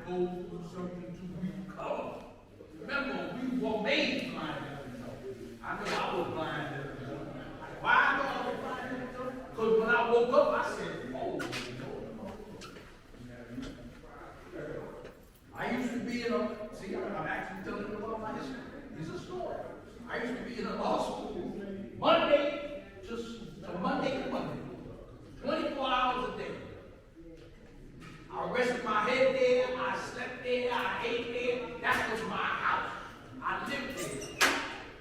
go through something to recover. Remember, we were made blind. I know I was blind. Why do I was blind? Because when I woke up, I said, oh, I used to be in a, see, I'm actually telling you about my history. It's a story. I used to be in a law school, Monday to Monday, 24 hours a day. I rested my head there, I slept there, I ate there. That was my house. I lived there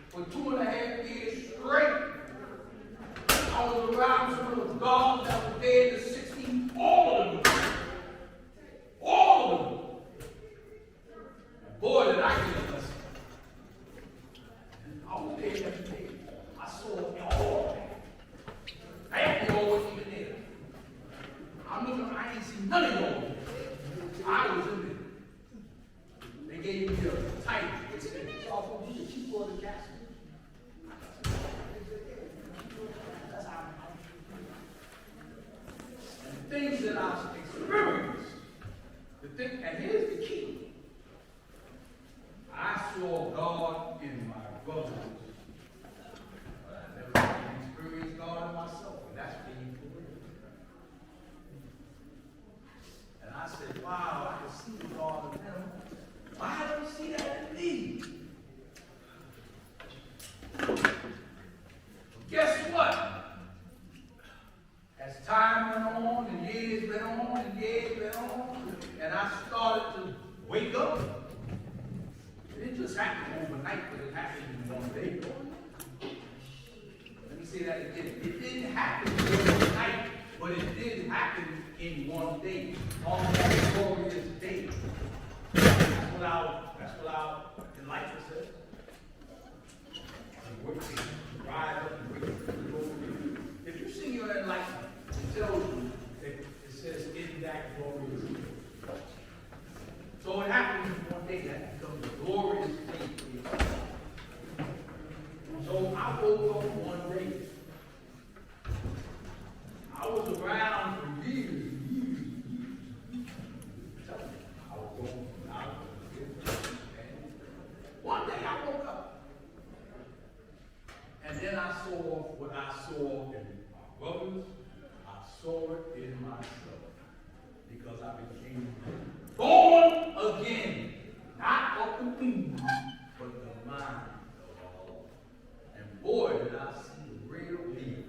for 2.5 years straight. I was around some of the dogs that were there in the 60s, all of them. All of them. And boy, did I get a lesson. I was there every day. I saw it all. I ain't always even there. I'm looking, I ain't seen none of y'all. I was in there. They gave me a title. It's off of the chief of the castle. That's how and the things that I experienced, and here's the key. I saw God in my brothers. I never experienced God in myself, and that's being for real. And I said, wow, I can see God in them. Why don't you see that in me? Guess what? As time went on, and years went on, and years went on, and I started to wake up. It didn't just happen overnight, but it happened in one day. Let me say that again. It didn't happen overnight, but it did happen in one day. On that glorious day. That's what our enlightenment says. Rise up and wake up. If you see your enlightenment, it tells you that it says in that glorious day. So it happens in one day, that becomes a glorious day for you. So I woke up one day. I was around for years and years and years. I was going out. One day I woke up. And then I saw what I saw in my brothers. I saw it in myself. Because I became born again. Not of the womb, but the mind of all. And boy, did I see the real deal.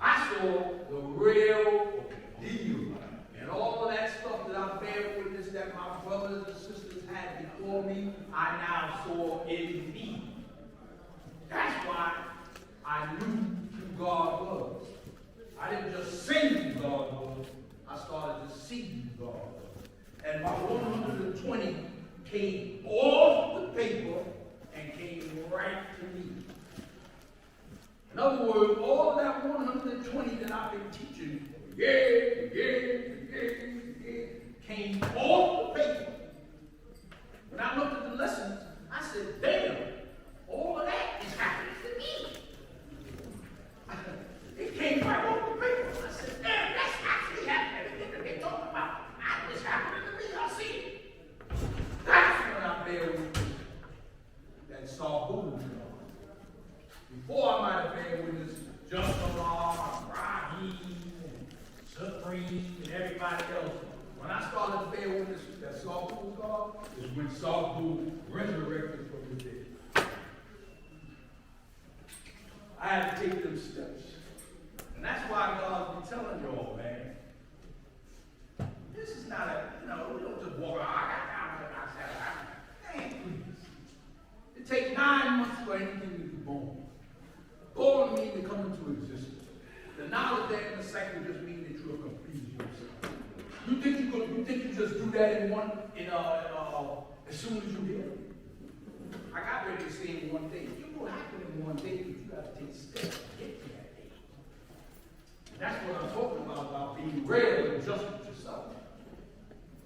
I saw the real deal. And all of that stuff that I bear witness that my brothers and sisters had before me, I now saw in me. That's why I knew who God was. I didn't just say who God was. I started to see who God was. And my 120 came off the paper and came right to me. In other words, all of that 120 that I've been teaching, came off the paper. When I looked at the lessons, I said, damn, all of that is happening to me. It came right off the paper. I said, damn, that's actually happening. They're talking about it's happening to me. I see it. That's when I bear witness that saw who. Before I might have bear witness just Allah, Rahim, Supreme, and everybody else. When I started to bear witness that saw who God is when saw who resurrected from the dead. I had to take them steps. And that's why God's been telling y'all, man, this is not a, we don't just walk around, it takes 9 months for anything to be born. Born means to come into existence. The knowledge that in a second just means that you are confused yourself. You think you just do that as soon as you get it? I got ready to say in one day. It will happen in one day, but you got to take steps to get to that day. And that's what I'm talking about being real and just with yourself.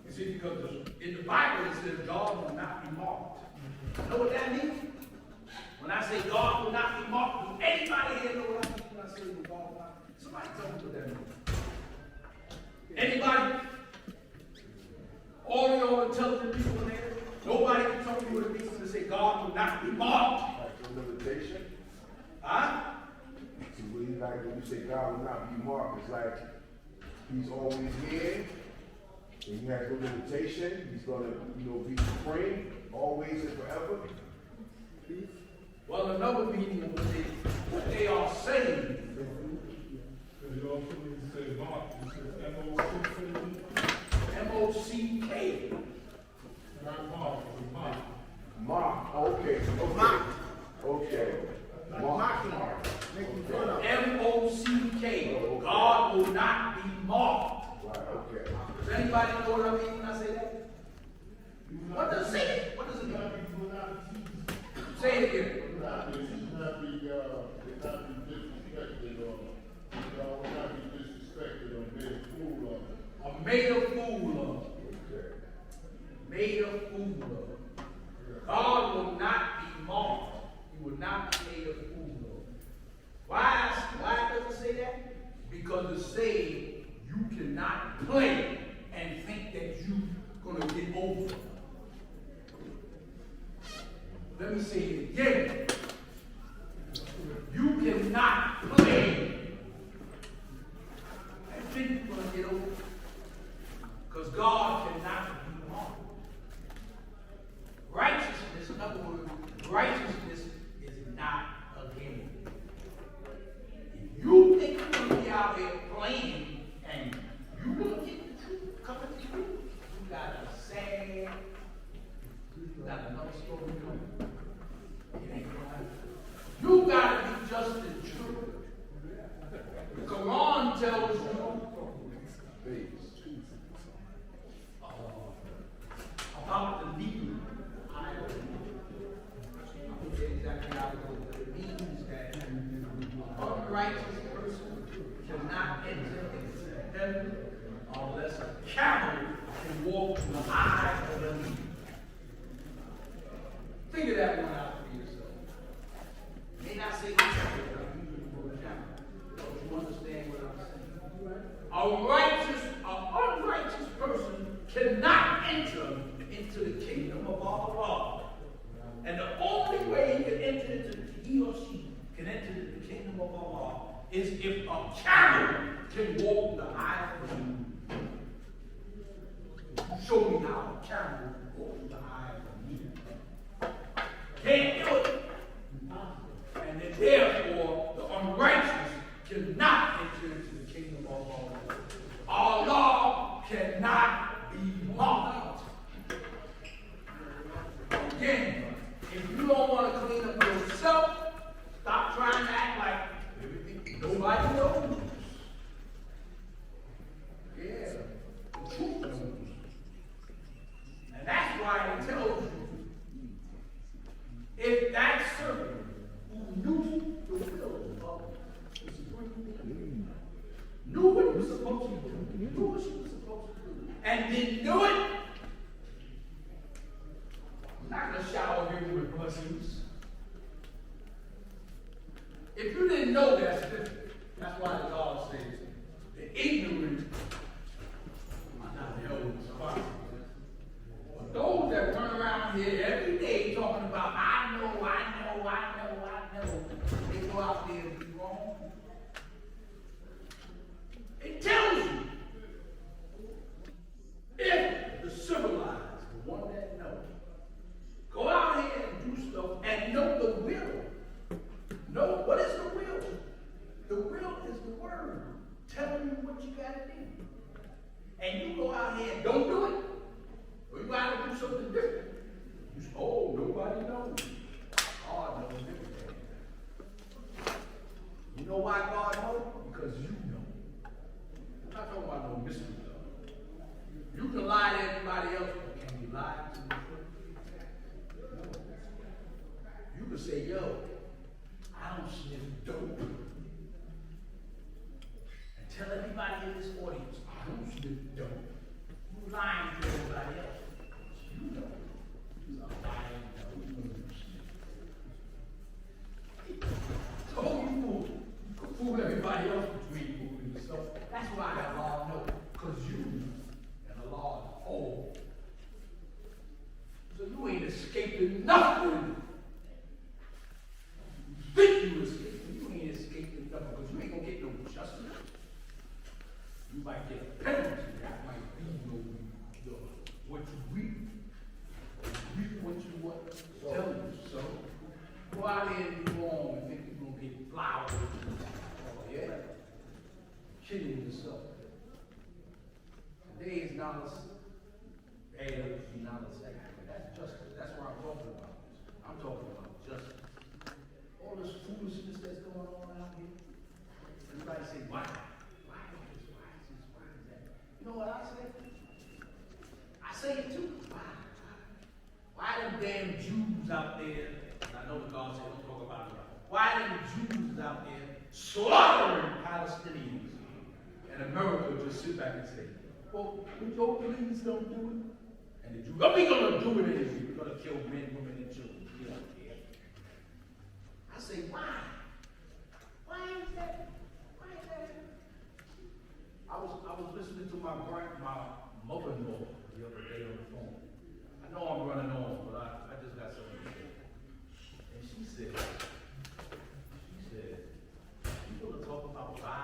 You see, because in the Bible it says God will not be mocked. You know what that means? When I say God will not be mocked, does anybody here know what I mean when I say God will not? Somebody tell me what that means. Anybody? All say God will not be mocked? Like no limitation. Huh? So really, like when you say God will not be marked, it's like He's always here, and He has no limitation. He's gonna, be supreme, always and forever. Well, another meaning of it is what they are saying. You also need to say Mark. You said M-O-C-K. M-O-C-K. Not Mark, it's Mark. Mark, okay. Mark. Okay. Mark. M-O-C-K. God will not be mocked. Right, okay. Does anybody know what I mean when I say that? What does it say? What does it mean? Say it again. Not be disrespected or made a fool of. Or made a fool of. Made a fool of. God will not be mocked. He will not be made a fool of. Why does it say that? Because it says you cannot play and think that you're going to get over. Let me say it again. You cannot play and think you're going to get over. Because God cannot be mocked. Righteousness, in other words, righteousness is not a game. If you think you're going to be out there playing and you're going to get the truth coming to you, you got a sad, you got another story coming. It ain't going to happen. You got to be just the truth. The Quran tells you about the leader. I forget exactly how it goes, but it means that an unrighteous person cannot enter into heaven unless a camel can walk through the eye of the leader. Figure that one out for yourself. You may not say this, but I'm using it for a camel. Don't you understand what I'm saying? An unrighteous person cannot enter into the kingdom of Allah. And the only way he or she can enter into the kingdom of Allah is if a camel can walk the eye of the needle. Show me how a camel can walk the eye of the needle. Can't do it. And then therefore the unrighteous cannot enter into the kingdom of Allah. Allah cannot be mocked. Again, if you don't want to clean up yourself, stop trying to act like everything nobody knows. Yeah, the truth knows. And that's why it tells you, if that servant who knew the will of the supreme being, knew what he was supposed to do, knew what she was supposed to do, and didn't do it, I'm not going to shower him with blessings. If you didn't know, that's different. That's why the God says the ignorant are not held responsible. But those that run around here every day talking about, I know, they go out there and be wrong. It tells you, if the civilized, the one that knows, go out here and do stuff and know the will. Know what is the will? The will is the word telling you what you got to do. And you go out here and don't do it, or you got to do something different. You say, oh, nobody knows. God knows everything. You know why God knows? Because you know. I'm not talking about no mystery stuff. You can lie to everybody else, but can you lie to yourself? No. You can say, yo, I don't sniff dope. And tell everybody in this audience, I don't sniff dope. You're lying to everybody else. You know. You're lying to so you fool. You can fool everybody else between you and yourself. That's why the law knows. Because you and the law is whole. So you ain't escaping nothing better be not a second. That's justice. That's what I'm talking about. I'm talking about justice. All this foolishness that's going on out here. Everybody say, why? Why is this? Why is this? Why is that? You know what I say? I say it too. Why them damn Jews out there? And I know the God said don't talk about it. Why them Jews out there slaughtering Palestinians? And America just sit back and say, well, when your police don't do it, and the Jews, what we gonna do it anyway? We're gonna kill men, women, and children. Get out there. I say, why? Why is that? Why is that? I was listening to my mother-in-law the other day on the phone. I know I'm running on, but I just got something to say. And she said, people are talking about why.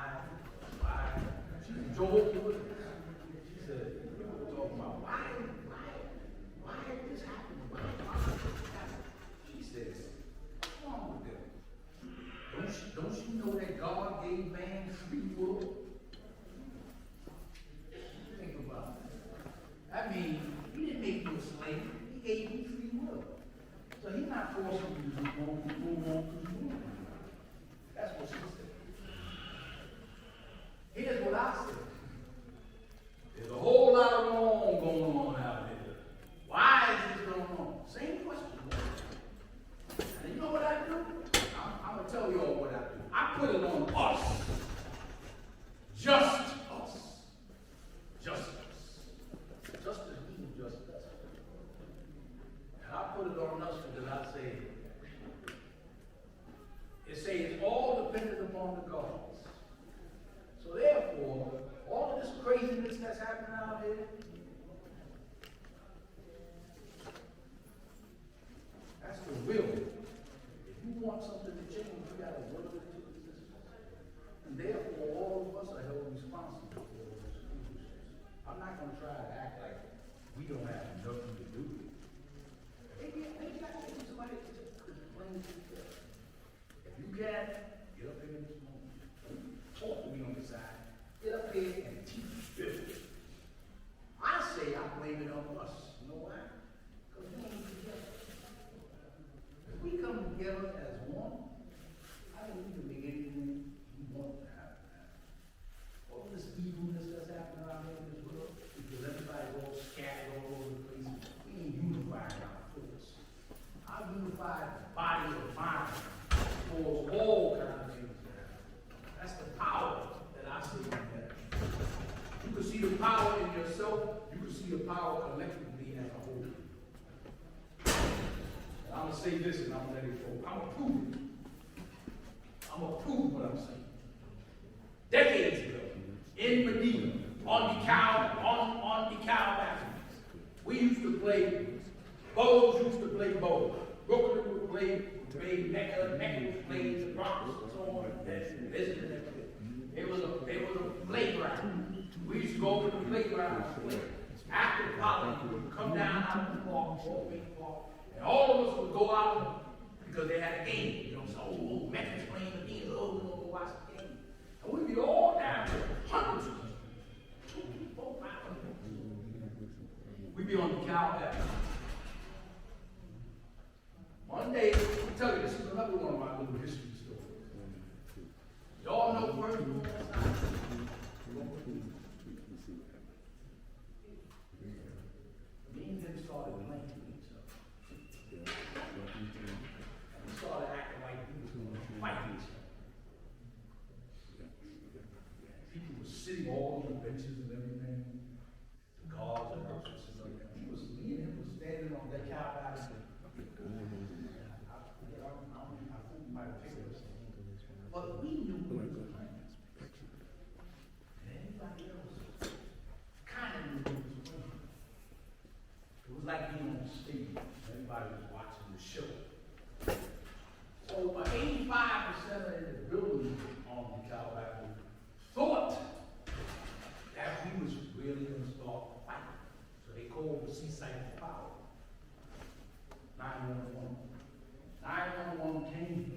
She's Joel. She said, people are talking about why is this happening? Why is this happening? She said, what's wrong with them? Don't you know that God gave man free will? Think about it. I mean, he didn't make you a slave. He gave you free will. So he's not forcing you to do what you want. That's what she said. Here's what I said. There's a whole lot of wrong going on out there. Why is this going on? Same question. And you know what I do? I'm going to tell you all what I do. I put it on us. Just us. Just us. Justice means just us. And I put it on us because I say, it's all dependent upon the gods. So therefore, all of this craziness that's happening out here, that's the will. If you want something to change, you got to will it into existence. And therefore, all of us are held responsible for this foolishness. I'm not going to try to act like we don't have nothing to do with it. Maybe I can get somebody to explain to you. If you can, get up here in this moment. Talk to me on the side. Get up here and teach Bible. I say I blame it on us. You know why? Because we ain't together. If we come together as one, I think we can make anything we want to happen. All this evilness that's happening out here in this world, because everybody's all scattered all over the place, we ain't unified our force. I unified the body of mind for all kinds of things. That's the power that I see in that. You can see the power in yourself, you can see the power collectively as a whole. And I'm going to say this and I'm going to let it go. I'm going to prove it. I'm going to prove what I'm saying. Decades ago, in Medina, on the cow baskets, we used to play, Bows used to play bows. Brooklyn would play Mecca, Mecca would play the Bronx, and so on. It was a playground. We used to go to the playground and play. After college, we would come down out of the park, and all of us would go out because they had a game. You know, so, oh, Mecca's playing the game, oh, we're going to go watch the game. And we'd be all down there, hundreds of us. 2, 4, 500. We'd be on the cow back. One day, I'll tell you, this is another one of my little history stories. Y'all know where we were last night? Me and him started playing with each other. And we started acting like we was going to fight each other. People were sitting all on the benches and everything. The guards and nurses and everything. Me and him was standing on that cow basket. But we knew we were playing. And everybody else kind of knew we was playing. It was like being on stage. Everybody was watching the show. So about 85% of the building on the Calvary thought that we was really going to start fighting. So they called the Seaside Power. 911. 911 came.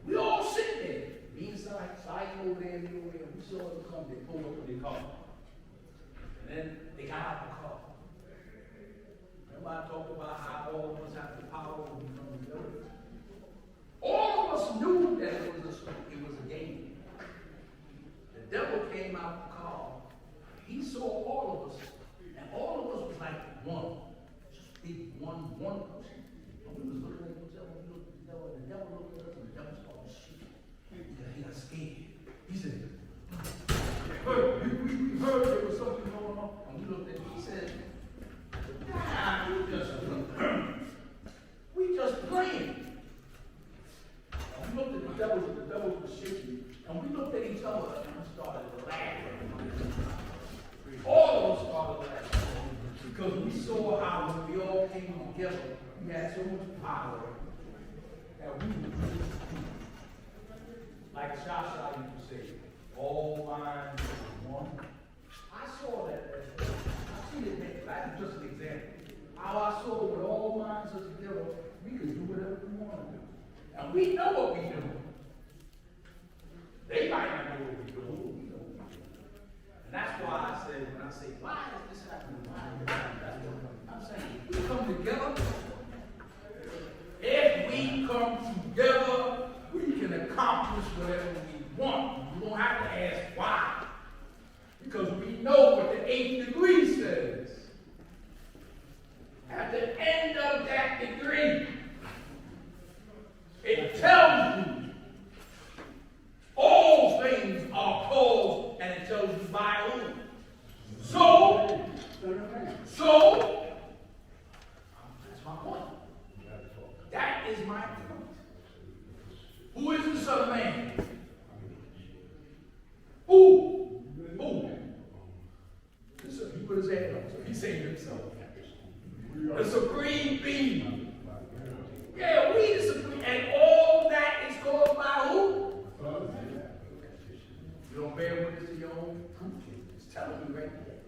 We all sitting there. Me and Sliding over there, me over there. We saw them come. They pulled up with their car. And then they got got out the car. Remember I talked about how all of us have the power when we come together? All of us knew that it was a game. The devil came out the car. He saw all of us, and all of us was like one. Just big one person. And we was looking at each other, we looked at the devil, and the devil looked at us, and the devil started shaking. Because he got scared. He said, we heard there was something going on. And we looked at him, he said, nah, we just playing. And we looked at the devil was shaking, and we looked at each other, and we started laughing. All of us started laughing. Because we saw how when we all came together, we had so much power that we would do like Shasha used to say, all minds one. I saw that. I've seen it, that's just an example. How I saw when all minds are together, we can do whatever we want to do. And we know what we're doing. They might not know what we're doing, but we know what we're doing. And that's why I said, when I say, why is this happening? Why is this happening? I'm saying, we come together. If we come together, we can accomplish whatever we want. You don't have to ask why. Because we know what the 8th degree says. At the end of that degree, it tells you all things are caused, and it tells you by whom. So, that's my point. That is my point. Who is the Son of Man? Who? He put his hand up, so he's saying himself. The supreme being. Yeah, we the supreme, and all that is caused by who? You don't bear witness to your own proof. It's telling you right there.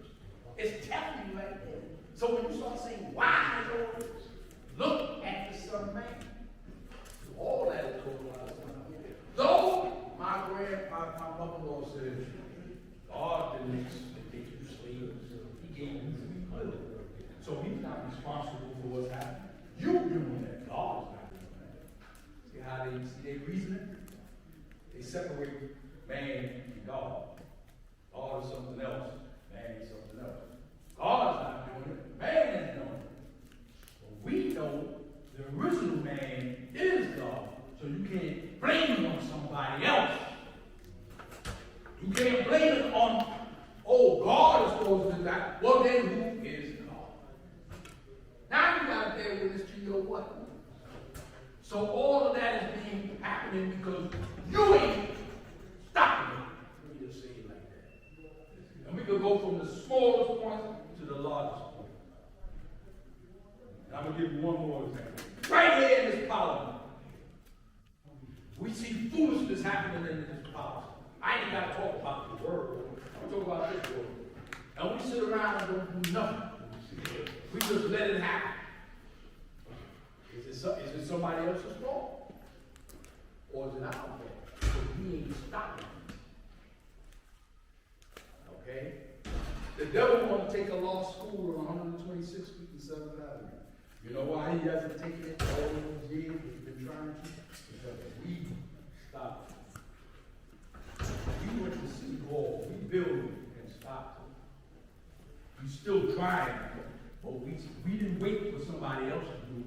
It's telling you right there. So when you start saying, why is all this? Look at the Son of Man. All that is caused by the Son of Man. Though my mother-in-law said, God didn't make you slaves. He gave you free will. So he's not responsible for what's happening. You doing that. God is not doing that. See how they reason it? They separate man and God. God is something else. Man is something else. God is not doing it. Man is doing it. But we know the original man is God. So you can't blame it on somebody else. You can't blame it on, oh, God is supposed to do that. Well, then who is God? Now you got to bear witness to your what? So all of that is happening because you ain't stopping it. Let me just say it like that. And we could go from the smallest point to the largest point. And I'm going to give you one more example. Right here in this parliament, we see foolishness happening in this parliament. I ain't got to talk about the word. I'm talking about this word. And we sit around and don't do nothing. We just let it happen. Is it somebody else's fault? Or is it our fault? Because we ain't stopping it. Okay? The devil wants to take a law school on 126th Street and 7th Avenue. You know why he hasn't taken it all those years? He's been trying to. Because we stopped it. We went to City Hall. We built it and stopped it. He's still trying. But we didn't wait for somebody else to do it.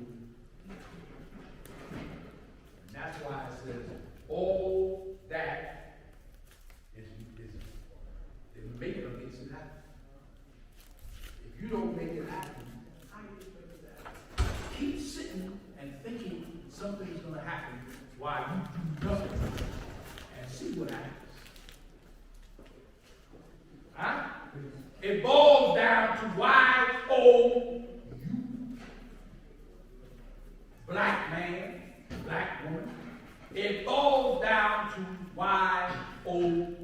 And that's why it says all that is make it or makes it happen. If you don't make it happen, how do you expect it to happen? Keep sitting and thinking something's going to happen while you do nothing and see what happens. Huh? It boils down to Y-O-U. Black man, black woman. It boils down to Y-O-U.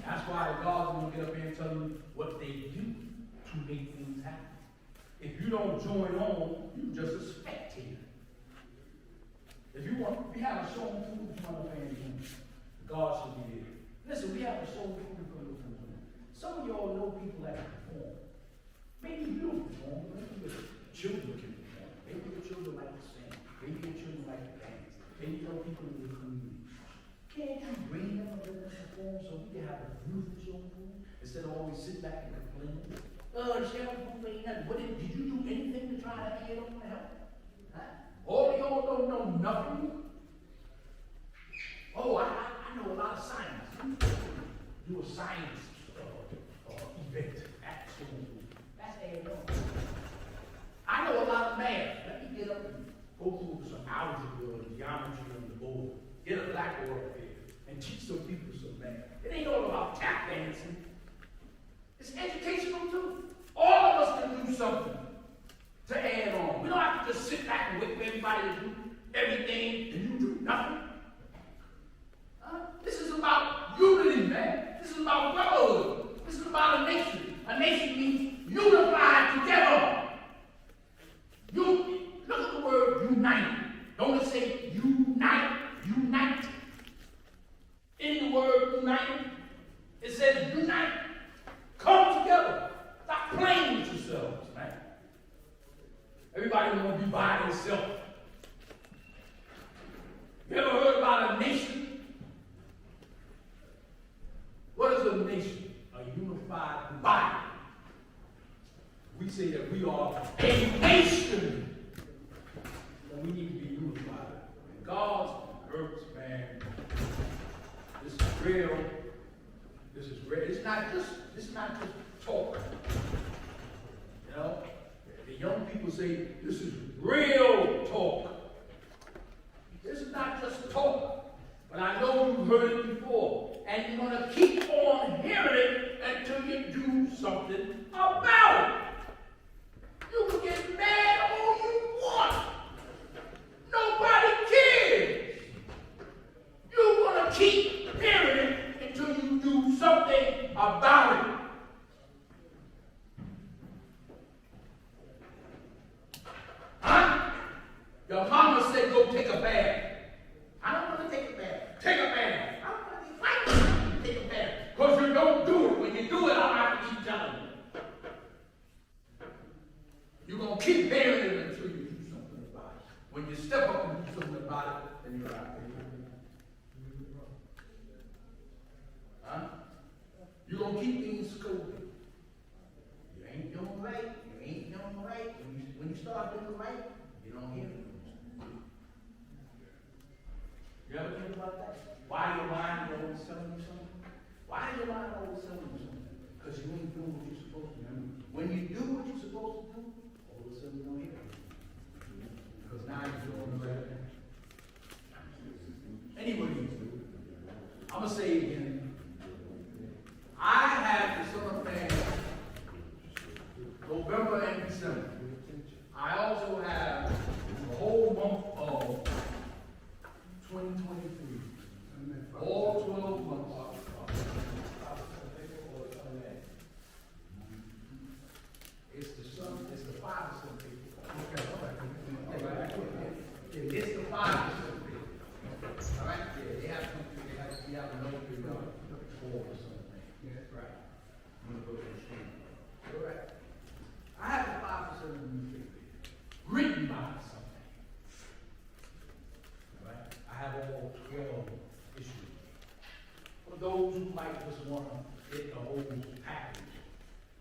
That's why God's going to get up here and tell you what they do to make things happen. If you don't join on, you're just a spectator. If you have a soul food from other fans, God should be there. Listen, we have a soul food from other fans. Some of y'all know people that perform. Maybe you don't perform, maybe your children can perform, maybe your children like to sing, maybe your children like to dance, maybe you know people in your community. Can't you bring them up in this perform so we can have a beautiful show instead of always sit back and complain? Sheriff, who ain't nothing. What did you do anything to try to get them to help? Huh? Oh, y'all don't know nothing. Oh, I know a lot of science. Do a science event at school. That's A&M. I know a lot of math. Let me get up and go through some algebra and geometry on the board. Get a blackboard up here and teach some people some math. It ain't all about tap dancing. It's educational too. All of us can do something to add on. We don't have to just sit back and wait for everybody to do everything and you do nothing. This is about unity, man. This is about brotherhood. This is about a nation. A nation means unified together. Look at the word unite. Don't it say unite? Unite. In the word unite, it says unite. Come together. Stop playing with yourselves, man. Everybody want to be by themselves. You ever heard about a nation? What is a nation? A unified body. We say that we are a nation. And we need to be unified. And God's purpose, man. This is real. This is real. It's not just talk. You know? The young people say this is real talk. This is not just talk. But I know you've heard it before. And you're going to keep on hearing it until you do something about it. You can get mad all you want. Nobody cares. You're going to keep hearing it until you do something about it. Huh? Your mama said go take a bath. I don't want to take a bath. Take a bath. I don't want to take a bath. Because you don't do it. When you do it, I'll have to keep telling you. You're going to keep bearing it until you do something about it. When you step up and do something about it, then you're out there. Huh? You're going to keep being scolded. You ain't doing right. You ain't doing right. When you start doing right, you don't hear it. You ever think about that? Why your mind always telling you something? Why is your mind always telling you something? Because you ain't doing what you're supposed to do. When you do what you're supposed to do, all of a sudden you don't hear it. Because now you're doing the right thing. Anyway, I'm going to say it again. I have the summer plan November and December. I also have the whole month of 2023. All 12 months. It's the 5% people. It's the 5% people. All right? Yeah, they have something, they have a note for or something. That's right. I'm going to go to the stream. All right. I have the 5% of the newspaper written by something. All right? I have all 12 issues. For those who might just want to get the whole package,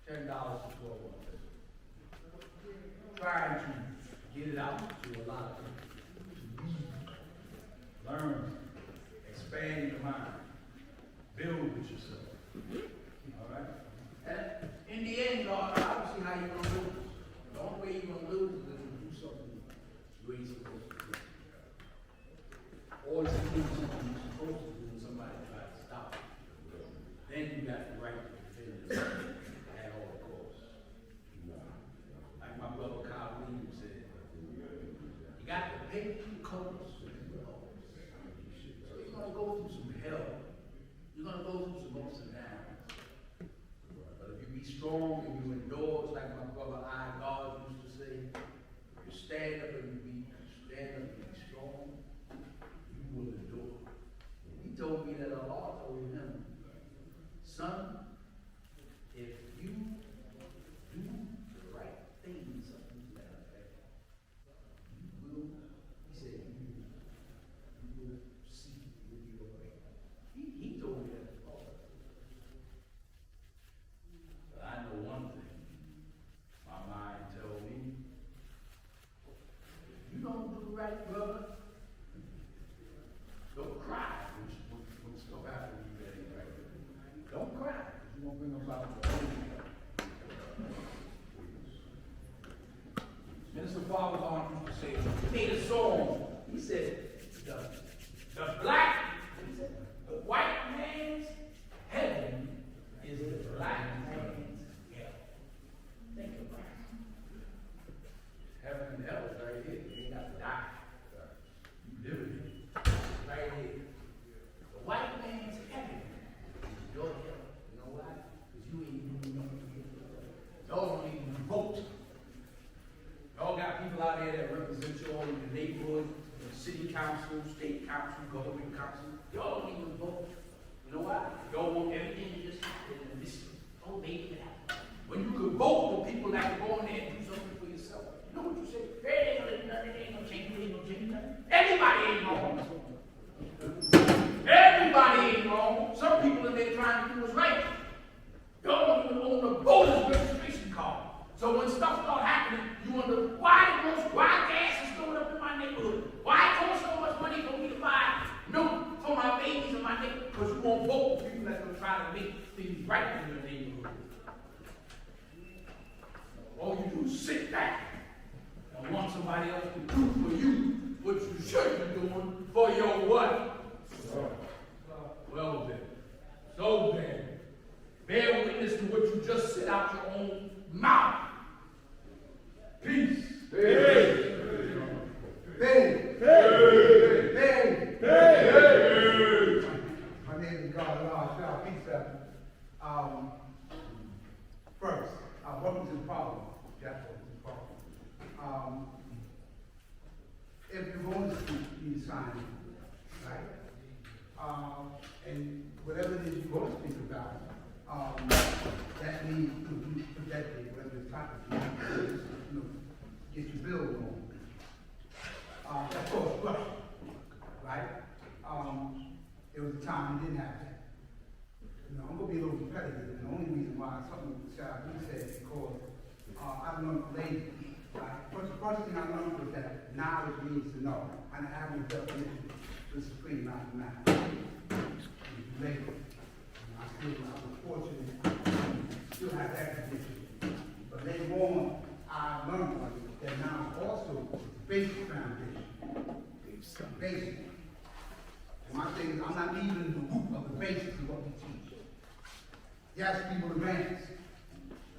$10 for 12 months. Trying to get it out to a lot of people. To read, learn, expand your mind, build with yourself. All right? And in the end, God, I don't see how you're going to lose. The only way you're going to lose is if you do something you ain't supposed to do. Or if you do something you're supposed to do and somebody tries to stop you. Then you got the right to defend yourself at all costs. Like my brother Kyle Williams said, you got to pay the colors with the laws. So you're going to go through some hell. You're going to go through some ups and downs. But if you be strong and you endure, it's like my brother God used to say, you stand up and you stand up and be strong, you will endure. He told me that a Lord told him, son, if you do father used to say, he made a song. He said, the white man's heaven is the black man's hell. Think about it. Heaven and hell is right here. You ain't got to die. You live in it. Right here. The white man's heaven is your hell. You know why? Because you ain't even know. Y'all don't even vote. Y'all got people out there that represent you all in the neighborhood, in the city council, state council, government council. Y'all don't even vote. You know why? Y'all want everything to just happen and this. Oh, make it happen. When you could vote for people that can go in there and do something for yourself. You know what you say? Hey, ain't no change, ain't no change. Everybody ain't wrong. Everybody ain't wrong. Some people in there trying to do what's right. Y'all don't even own a voter's registration card. So when stuff starts happening, you wonder why gas is going up in my neighborhood? Why it costs so much money for me to buy milk for my babies in my neighborhood? Because you won't vote for people that's going to try to make things right in your neighborhood. All you do is sit back and want somebody else to do for you what you should be doing for your what? Well then. So then, bear witness to what you just said out your own mouth. Peace. Hey. Hey. My name is God. Peace out. First, welcome to the problem. If you're going to speak, you need to sign in, right? And whatever it is you're going to speak about, that means you put that day, whatever the topic is, get your bill going. That costs money, right? There was a time we didn't have that. I'm going to be a little repetitive, and the only reason why something Shah said is because I've learned later. Right? The first thing I learned was that knowledge means to know. And I have no definition for supreme mathematics. Later. I was fortunate to still have that condition. But later on, I learned that knowledge also is the basic foundation. Basic. And my thing is, I'm not leaving the root of the basics of what we teach. Yes, people advance.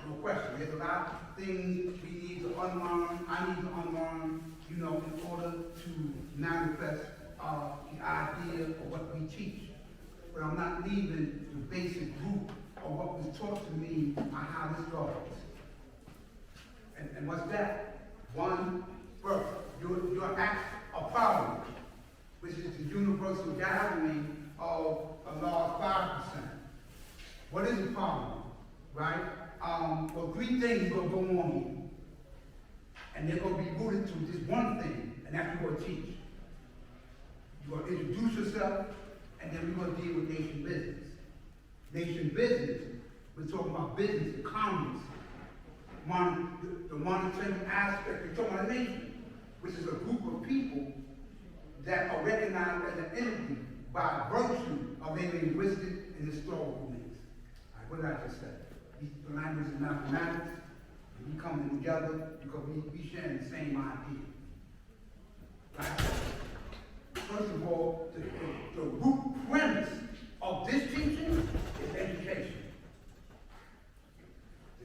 No question. There's a lot of things we need to unlearn, I need to unlearn, in order to manifest the idea of what we teach. But I'm not leaving the basic root of what was taught to me on how this goes. And what's that? One, first, your act of power, which is the universal gathering of a large 5%. What is a power, right? Well, three things are going to go on here. And they're going to be rooted to this one thing, and that's what you're going to teach. You're going to introduce yourself, and then we're going to deal with nation business. Nation business, we're talking about business, commerce, the monetary aspect. We're talking about a nation, which is a group of people that are recognized as an entity by virtue of their linguistic and historical needs. All right, what did I just say? The language is mathematics, and we coming together because we sharing the same idea. Right? First of all, the root premise of this teaching is education.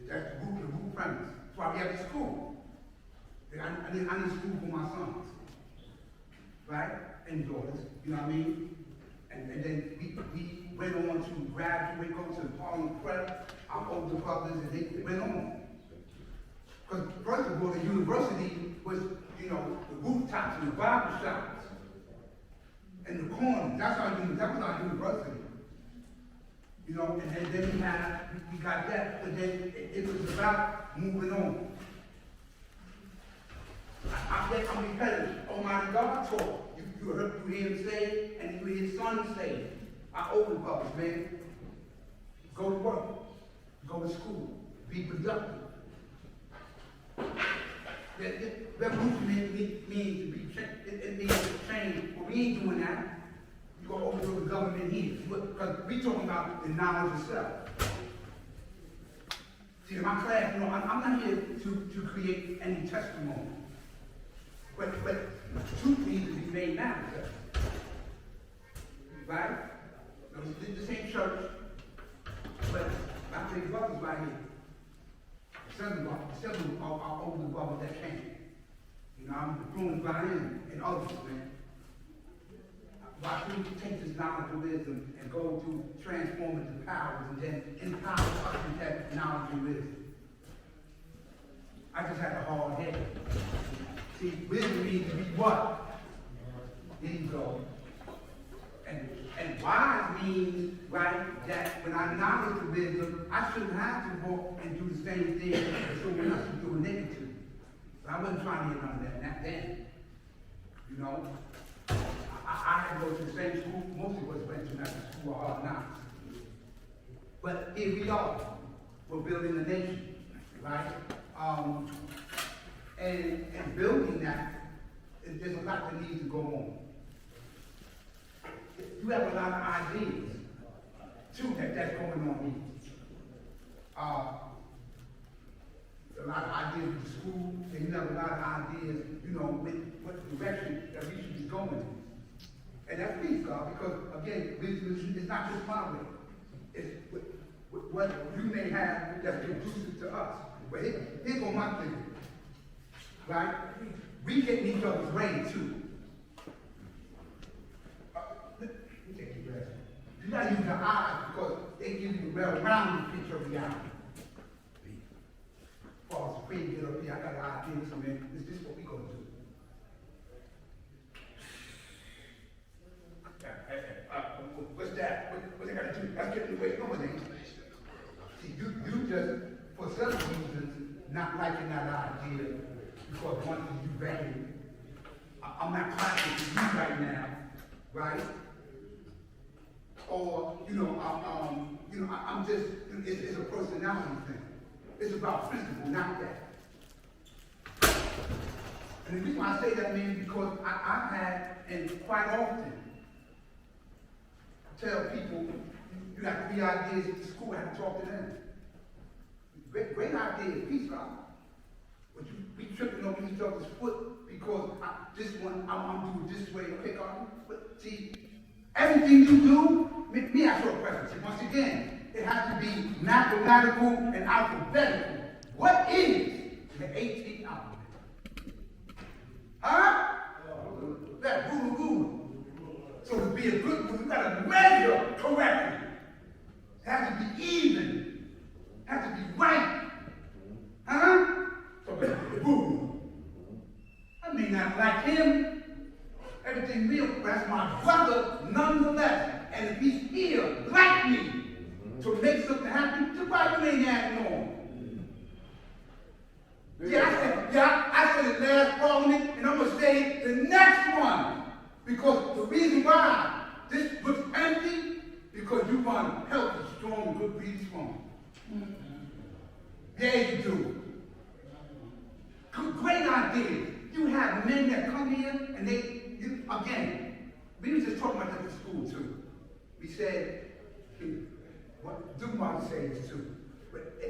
That's the root premise. That's why we have a school. I need school for my sons. Right? And daughters, you know what I mean? And then we went on to graduate, go to the Harlem Prep, our older brothers, and they went on. Because first of all, the university was, the rooftops and the barber shops and the corners. That was our university. And then we got that, but then it was about moving on. I'm repetitive. Almighty God taught. You hear him say, and you hear his son say, I open public, man. Go to work. Go to school. Be productive. Revolution means to be changed. It means to change. But we ain't doing that. You're going to overthrow the government here. Because we're talking about the knowledge itself. See, in my class, I'm not here to create any testimony. But truth needs to be made manifest. Right? Now, this ain't church, but my big brothers right here. Seven are older brothers that came. You know, I'm influenced by him and others, man. Why should we take this knowledge of wisdom and go to transformative powers and then empower us with that knowledge and wisdom? I just had a hard head. See, wisdom means to be what? There you go. And wise means, right, that when I knowledge the wisdom, I shouldn't have to walk and do the same thing that someone else is doing negative. But I wasn't trying to get none of that back then. You know? I had to go to the same school most of us went to, that's the school of hard knocks. But here we are. We're building a nation, right? And building that, there's a lot that needs to go on. You have a lot of ideas, too, that's going on here. A lot of ideas with the school, and you have a lot of ideas, you know, with what direction that we should be going in. And that please God, because again, wisdom is not just my way. It's what you may have that's conducive to us. But here's on my thing. Right? We get in each other's way too. You gotta use your eyes because they give you the well-rounded picture of reality. False Supreme, get up here, I got an idea, so man, this is what we gonna do. What's that? What they gotta do? Let's get in the way. No, it ain't. See, you just, for some reasons, not liking that idea because one of you value. I'm not clapping for you right now, right? Or, I'm just, it's a personality thing. It's about principle, not that. And the reason why I say that, man, because I've had, and quite often, tell people, you got 3 ideas at the school, I have to talk to them. Great ideas, peace, God. But you be tripping over each other's foot because this one, I want to do it this way, okay, God? But see, everything you do, me ask you a question. Once again, it has to be mathematical and alphabetical. What is the 18th alphabet? Huh? That guru. So to be a good guru, you gotta measure correctly. It has to be even. It has to be right. Huh? So the guru. I may not like him. Everything real, but that's my brother nonetheless. And if he's here like me to make something happen, then why you ain't acting on? I said it last parliament, and I'm gonna say it the next one. Because the reason why this looks empty, because you want healthy, strong, good breeding woman. Yeah, you do. Great ideas. You have men that come here and again, we was just talking about that at school too. We said, what Dumont says too.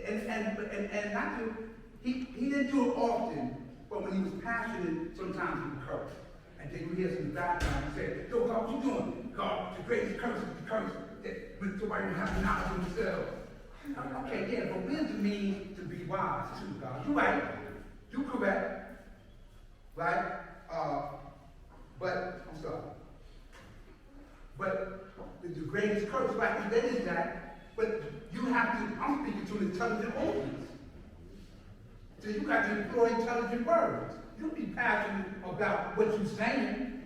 And not to, he didn't do it often, but when he was passionate, sometimes he would curse. And then you hear some background and say, yo, God, what you doing? God, the greatest curse is the curse that when somebody don't have knowledge of themselves. Okay, yeah, but wisdom means to be wise too, God. You're right. You're correct. Right? But, I'm sorry. But the greatest curse, right, that is that. But you have to, I'm speaking to an intelligent audience. So you got to employ intelligent words. You be passionate about what you're saying.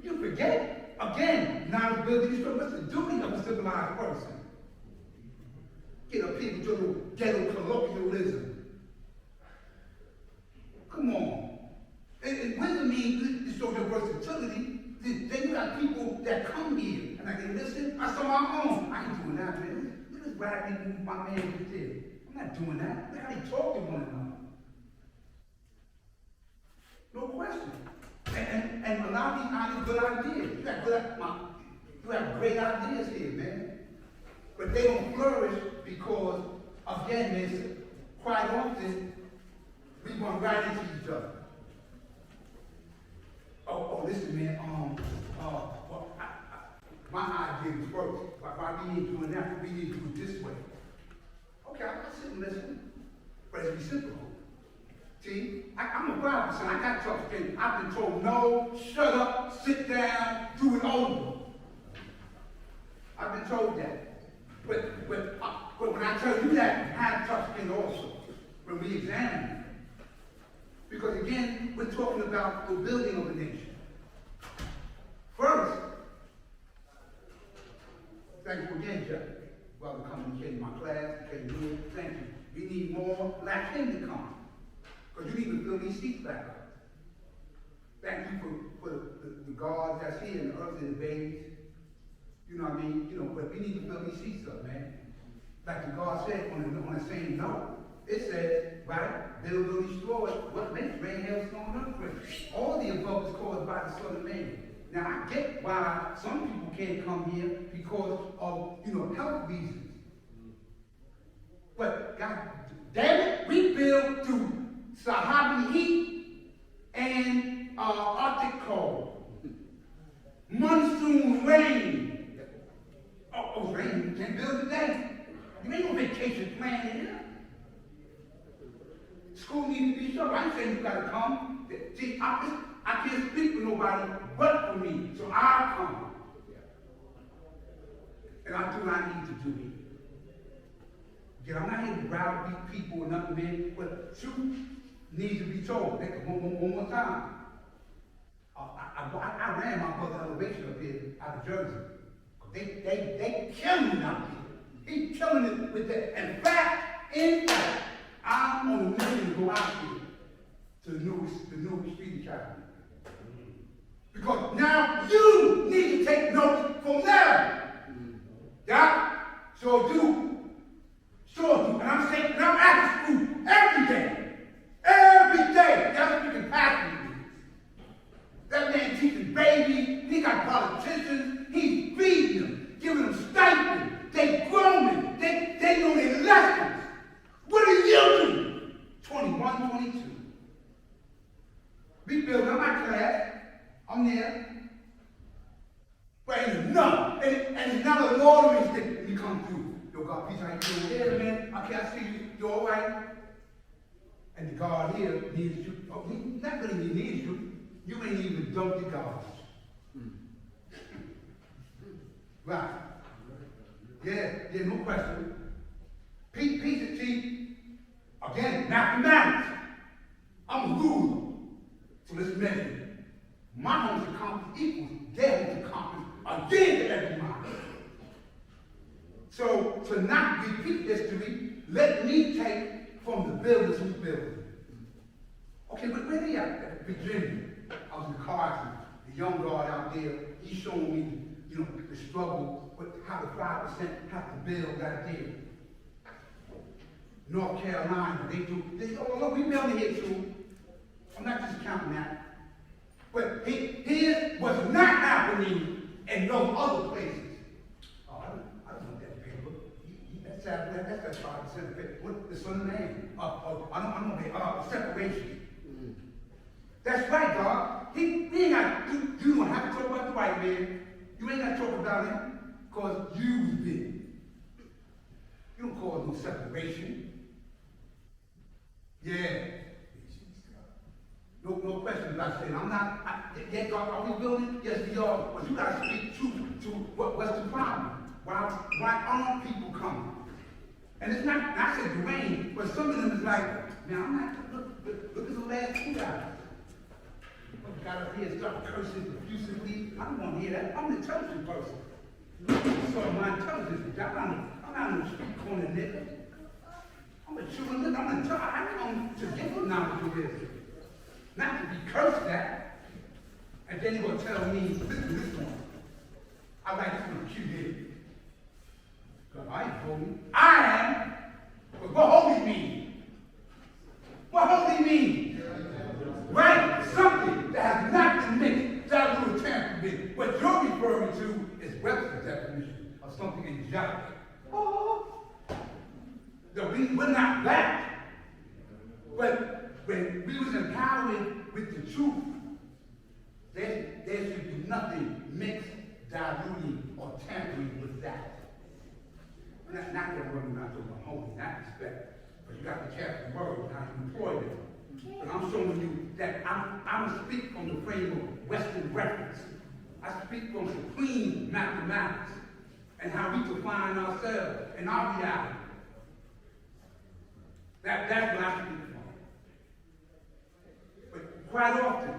You forget. Again, knowledgeability is what's the duty of a civilized person. Get up here with your little ghetto colloquialism. Come on. And wisdom means to show your versatility. Then you got people that come here and I can listen. I saw my own. I ain't doing that, man. Look at this rag my man just did. I'm not doing that. Look how they talk to one another. No question. And a lot of these ideas, good ideas. You have great ideas here, man. But they don't flourish because, again, there's quite often we run right into each other. Oh, listen, man, well, my idea was first. Why we ain't doing that? We need to do it this way. Okay, I'll sit and listen. But it's reciprocal. See, I'm a Bible son. I got tough skin. I've been told no, shut up, sit down, do it over. I've been told that. But when I tell you that, I have tough skin also. When we examine it. Because again, we're talking about the building of a nation. First, thank you again, Jeff. Well, coming to my class, came here. Thank you. We need more like him to come. Because you need to fill these seats back up. Thank you for the guards that's here and the others and the babies. You know what I mean? You know, but we need to fill these seats up, man. Like the guard said on the same note. It says, right, build or destroy, what makes rain, hail, storm, and earthquake. All the above is caused by the Son of Man. Now I get why some people can't come here because of, health reasons. But God damn it, we build through Sahara heat and Arctic cold. Monsoon rain. Oh, rain, you can't build today. You ain't no vacation plan here. School needs to be shut. I ain't saying you gotta come. See, I can't speak for nobody but for me, so I'll come. And I'll do what I need to do here. Again, I'm not here to browbeat people or nothing, man, but truth needs to be told. One more time. I ran my brother elevation up here out of Jersey. They killing it out here. He's killing it with that. In fact, I'm on a mission to go out here to the newest street academy. Because now you need to take notes from them. Yeah? Sure do. And I'm saying, and I'm at the school every day. Every day. That's what you can pass me. That man teaching babies. He got politicians. He's feeding them, giving them stipends. They growing. They know their lessons. What are you doing? 21, 22. We build up my class. I'm there. But ain't enough. And it's not a lottery stick when you come through. Yo, God, peace, how you doing? Yeah, man. Okay, I see you. You all right? And the God here needs you. Oh, he not really needs you. You ain't even dumped the garbage. Right. Yeah, no question. Peace is cheap. Again, mathematics. I'm a ruler. So let's measure it. My home circumference equals their home circumference again to every mile. So, to not repeat history, let me take from the builders who built it. Okay, but where they at? Virginia. I was in the car accident. The young guard out there, he's showing me, the struggle with how the 5% have to build that there. North Carolina, look, we building here too. I'm not just counting that. But here's what's not happening in those other places. Oh, I don't want that paper. That's that 5% paper. What's the name? I don't know, separation. That's right, dog. He ain't got, you don't have to talk about the white man. You ain't got to talk about him, because you was big. You don't cause no separation. Yeah. No question about saying, I'm not, yeah, God, are we building? Yes, we are. But you got to speak to what's the problem? Why aren't people coming? And it's not, I said the rain, but some of them is like, man, I'm not, look at the last 2 hours. Got up here and started cursing profusely. I don't want to hear that. I'm an intelligent person. So my intelligence, I'm not in the street corner nigga. I'm a true nigga. I'm intelligent. I come to get the knowledge of this. Not to be cursed at. And then you're going to tell me, listen to this one. I like this one cute here. Because I ain't holy. I am. But what holy mean? What holy mean? Right? Something that has not been mixed, that will tamper with. What you're referring to is Webster's definition of something angelic. Oh. No, we're not that. But when we was empowered with the truth, there should be nothing mixed, diluting, or tampering with that. Not that we're not doing holy in that respect, but you got to be careful the word, how you employ them. But I'm showing you that I'm going to speak from the frame of Western reference. I speak from supreme mathematics and how we define ourselves and our reality. That's what I speak from. But quite often,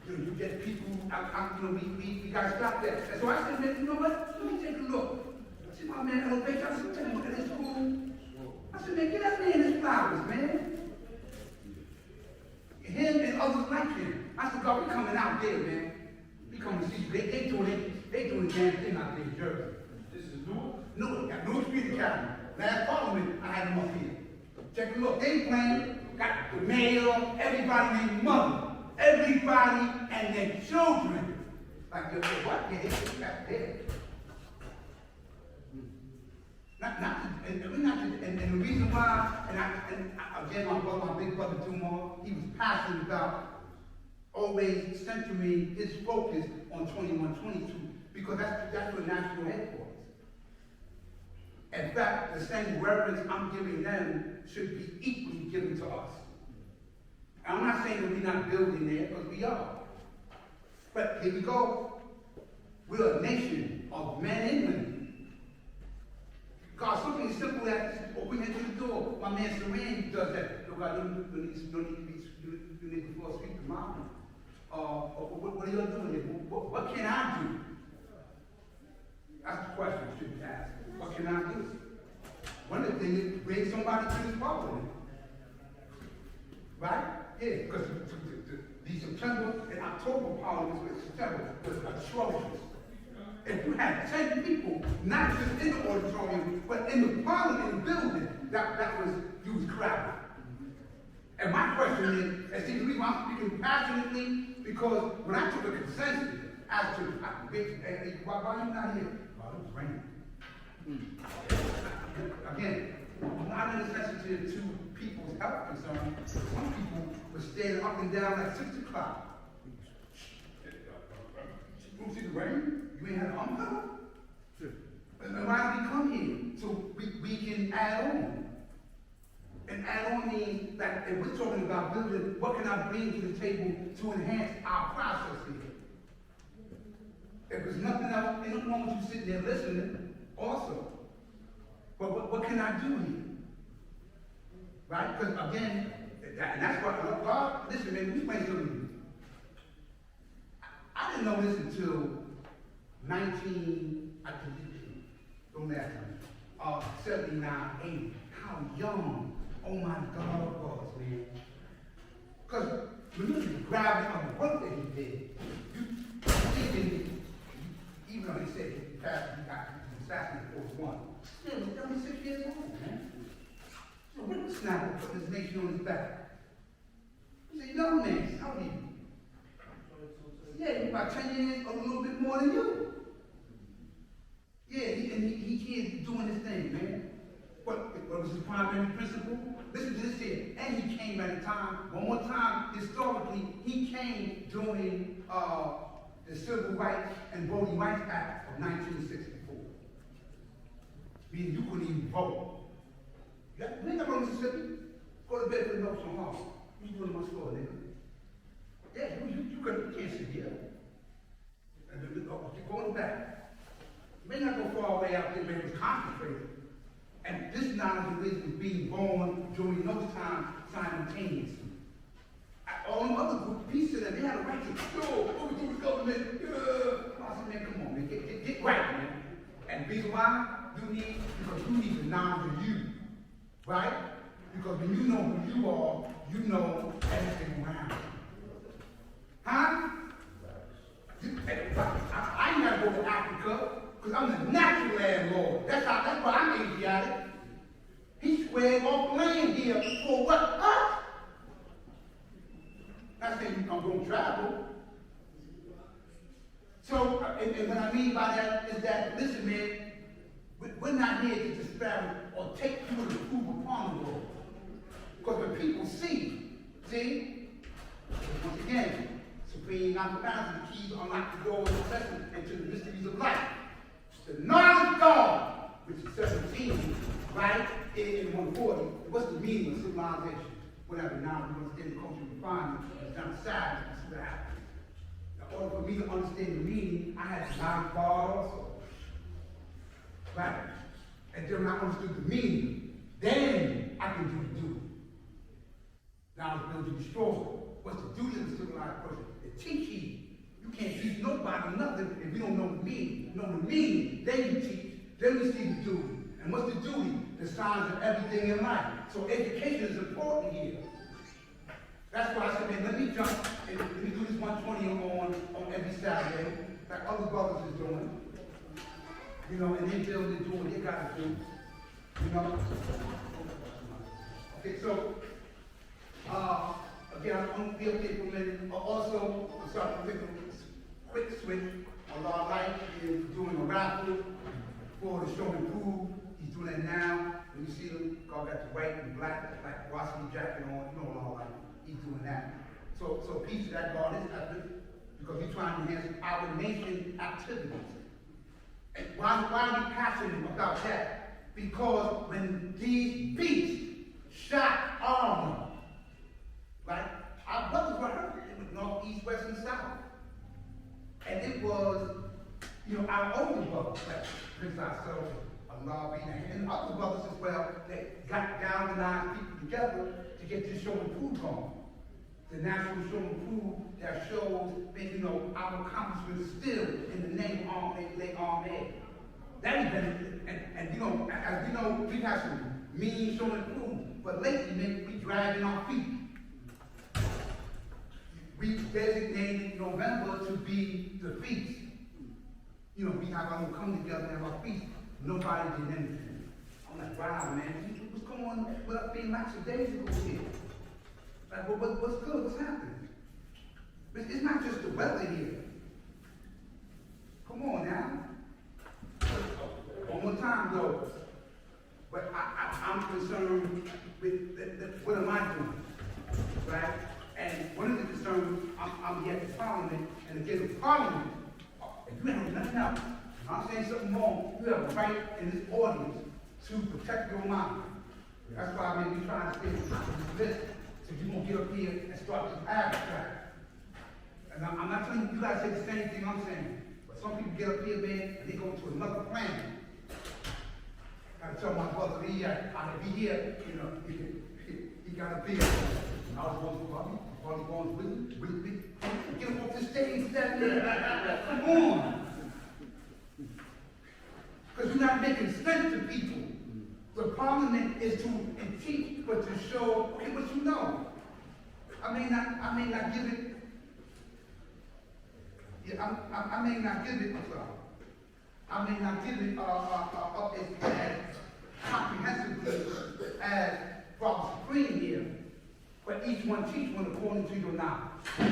you get people, we got to stop that. And so I said, man, you know what? Let me take a look. I said, my man, elevation. I said, take a look at this school. I said, man, get that man his flowers, man. Him and others like him. I said, God, we coming out there, man. We coming to see you. They doing the damn thing out there in Jersey. This is Newark? No, got Newark Street Academy. Last Parliament, I had them up here. Check a look. They playing, got the mayor, everybody named mother. Everybody and their children. Like, yo, what? Yeah, they just got there. And the reason why, again, my big brother Dumar, he was passionate about always centering his focus on 2122 because that's what national headquarters. In fact, the same reverence I'm giving them should be equally given to us. I'm not saying that we're not building there, because we are. But here we go. We're a nation of men and women. God, something as simple as open into the door. My man Saran does that. Look, I don't need to fall asleep to mom. What are y'all doing here? What can I do? That's the question you should ask. What can I do? One of the things is bring somebody to this parliament. Right? Yeah, because the September and October parliaments with September was atrocious. If you had 10 people, not just in the auditorium, but in the parliament building, that was, you was crowded. And my question is, and see, the reason why I'm speaking passionately, because when I took a consensus as to, why are you not here? Well, it was raining. Again, I'm not insensitive to people's health concerns. Some people were standing up and down at 6 o'clock. You don't see the rain? You ain't had an umbrella? Sure. And why did we come here? So we can add on. And add on means that if we're talking about building, what can I bring to the table to enhance our process here? If there's nothing else, ain't nothing wrong with you sitting there listening also. But what can I do here? Right? Because again, and that's what God, listen, man, we explain something to you. I didn't know this until 79, 80. How young, oh my God, it was, man. Because when you look at the gravity of the work that he did, even though he said he got assassinated at 41, still, he's 76 years old, man. So whippersnapper putting his nation on his back. He's a young man, how old are you? Yeah, he's about 10 years, a little bit more than you. Yeah, he here doing his thing, man. What was his primary principle? Listen to this here. And he came at a time, one more time, historically, he came during the Civil Rights and Voting Rights Act of 1964. Meaning you couldn't even vote. You ain't got from Mississippi. Go to bed for the notes on Harvard. You doing my store, nigga. Yeah, you can't sit here. And keep going back. You may not go far away out there, but it was concentrated. And this knowledge and wisdom was being born during those times simultaneously. All them other group pieces that they had a right to go, what we do with government. I said, man, come on, man, get right, man. And the reason why because you need the knowledge of you. Right? Because when you know who you are, you know everything around you. Huh? I ain't gotta go to Africa, because I'm the natural landlord. That's why I'm Asiatic. He squared off land here for what? Us? Not saying I'm going to travel. So, and what I mean by that is that, listen, man, we're not here to disparage or take people to prove upon the Lord. Because when people see. See? Once again, supreme non-capacity, the keys unlock the doors of blessing into the mysteries of life. The knowledge of God, which is 17, right, in 140. What's the meaning of civilization? Whatever, now we understand the culture refinement, it's not sad, it's what happens. In order for me to understand the meaning, I had to knowledge God also. Right? And then when I understood the meaning, then I can do the duty. Now it's built to destroy. What's the duty of the civilized person? To teach ye. You can't teach nobody nothing if you don't know the meaning. You know the meaning, then you teach. Then we see the duty. And what's the duty? The signs of everything in life. So education is important here. That's why I said, man, let me jump and let me do this 120 on every Saturday, like other brothers is doing. You know, and they building and doing what they gotta do. You know? Okay, so again, I'm gonna be okay for a minute. Also, I'm sorry to take a quick switch. Allah Life is doing a raffle for the show and prove. He's doing that now. When you see them, God got the white and black, like varsity jacket on, you know, Allah Life. He's doing that. So peace to that God is effort, because he's trying to enhance our nation activities. And why are we passionate about that? Because when these beasts shot armor, right? Our brothers were hurt. It was north, east, west, and south. And it was, you know, our older brothers that Prince ourselves, Allah be there, and other brothers as well, that got galvanized people together to get this show and prove going. The national show and prove that shows that, you know, our accomplishments still in the name of armed aid. That is benefit. And you know, as you know, we've had some mean show and prove, but lately, man, we dragging our feet. We designated November to be the feast. You know, we have our own come together and have our feast. Nobody did anything. I'm like, wow, man, what's going on with us being lots of days ago here? Like, well, what's good? What's happening? It's not just the weather here. Come on now. One more time, though. But I'm concerned with what am I doing? Right? And one of the concerns, I'm here at Parliament, and again, the Parliament, if you have nothing else, and I'm saying something wrong, you have a right in this audience to protect your mind. That's why I may be trying to stay on this list, so you won't get up here and start to abstract. And I'm not telling you guys say the same thing I'm saying, but some people get up here, man, and they go to another planet. I tell my brother, he here, you know, he got a beard. And I was going with get him off the stage, come on. Because you're not making sense to people. The Parliament is to teach, but to show, okay, what you know. I may not give it, I may not give it, I may not give it up as comprehensively as Father Supreme here, but each one teach one according to your knowledge.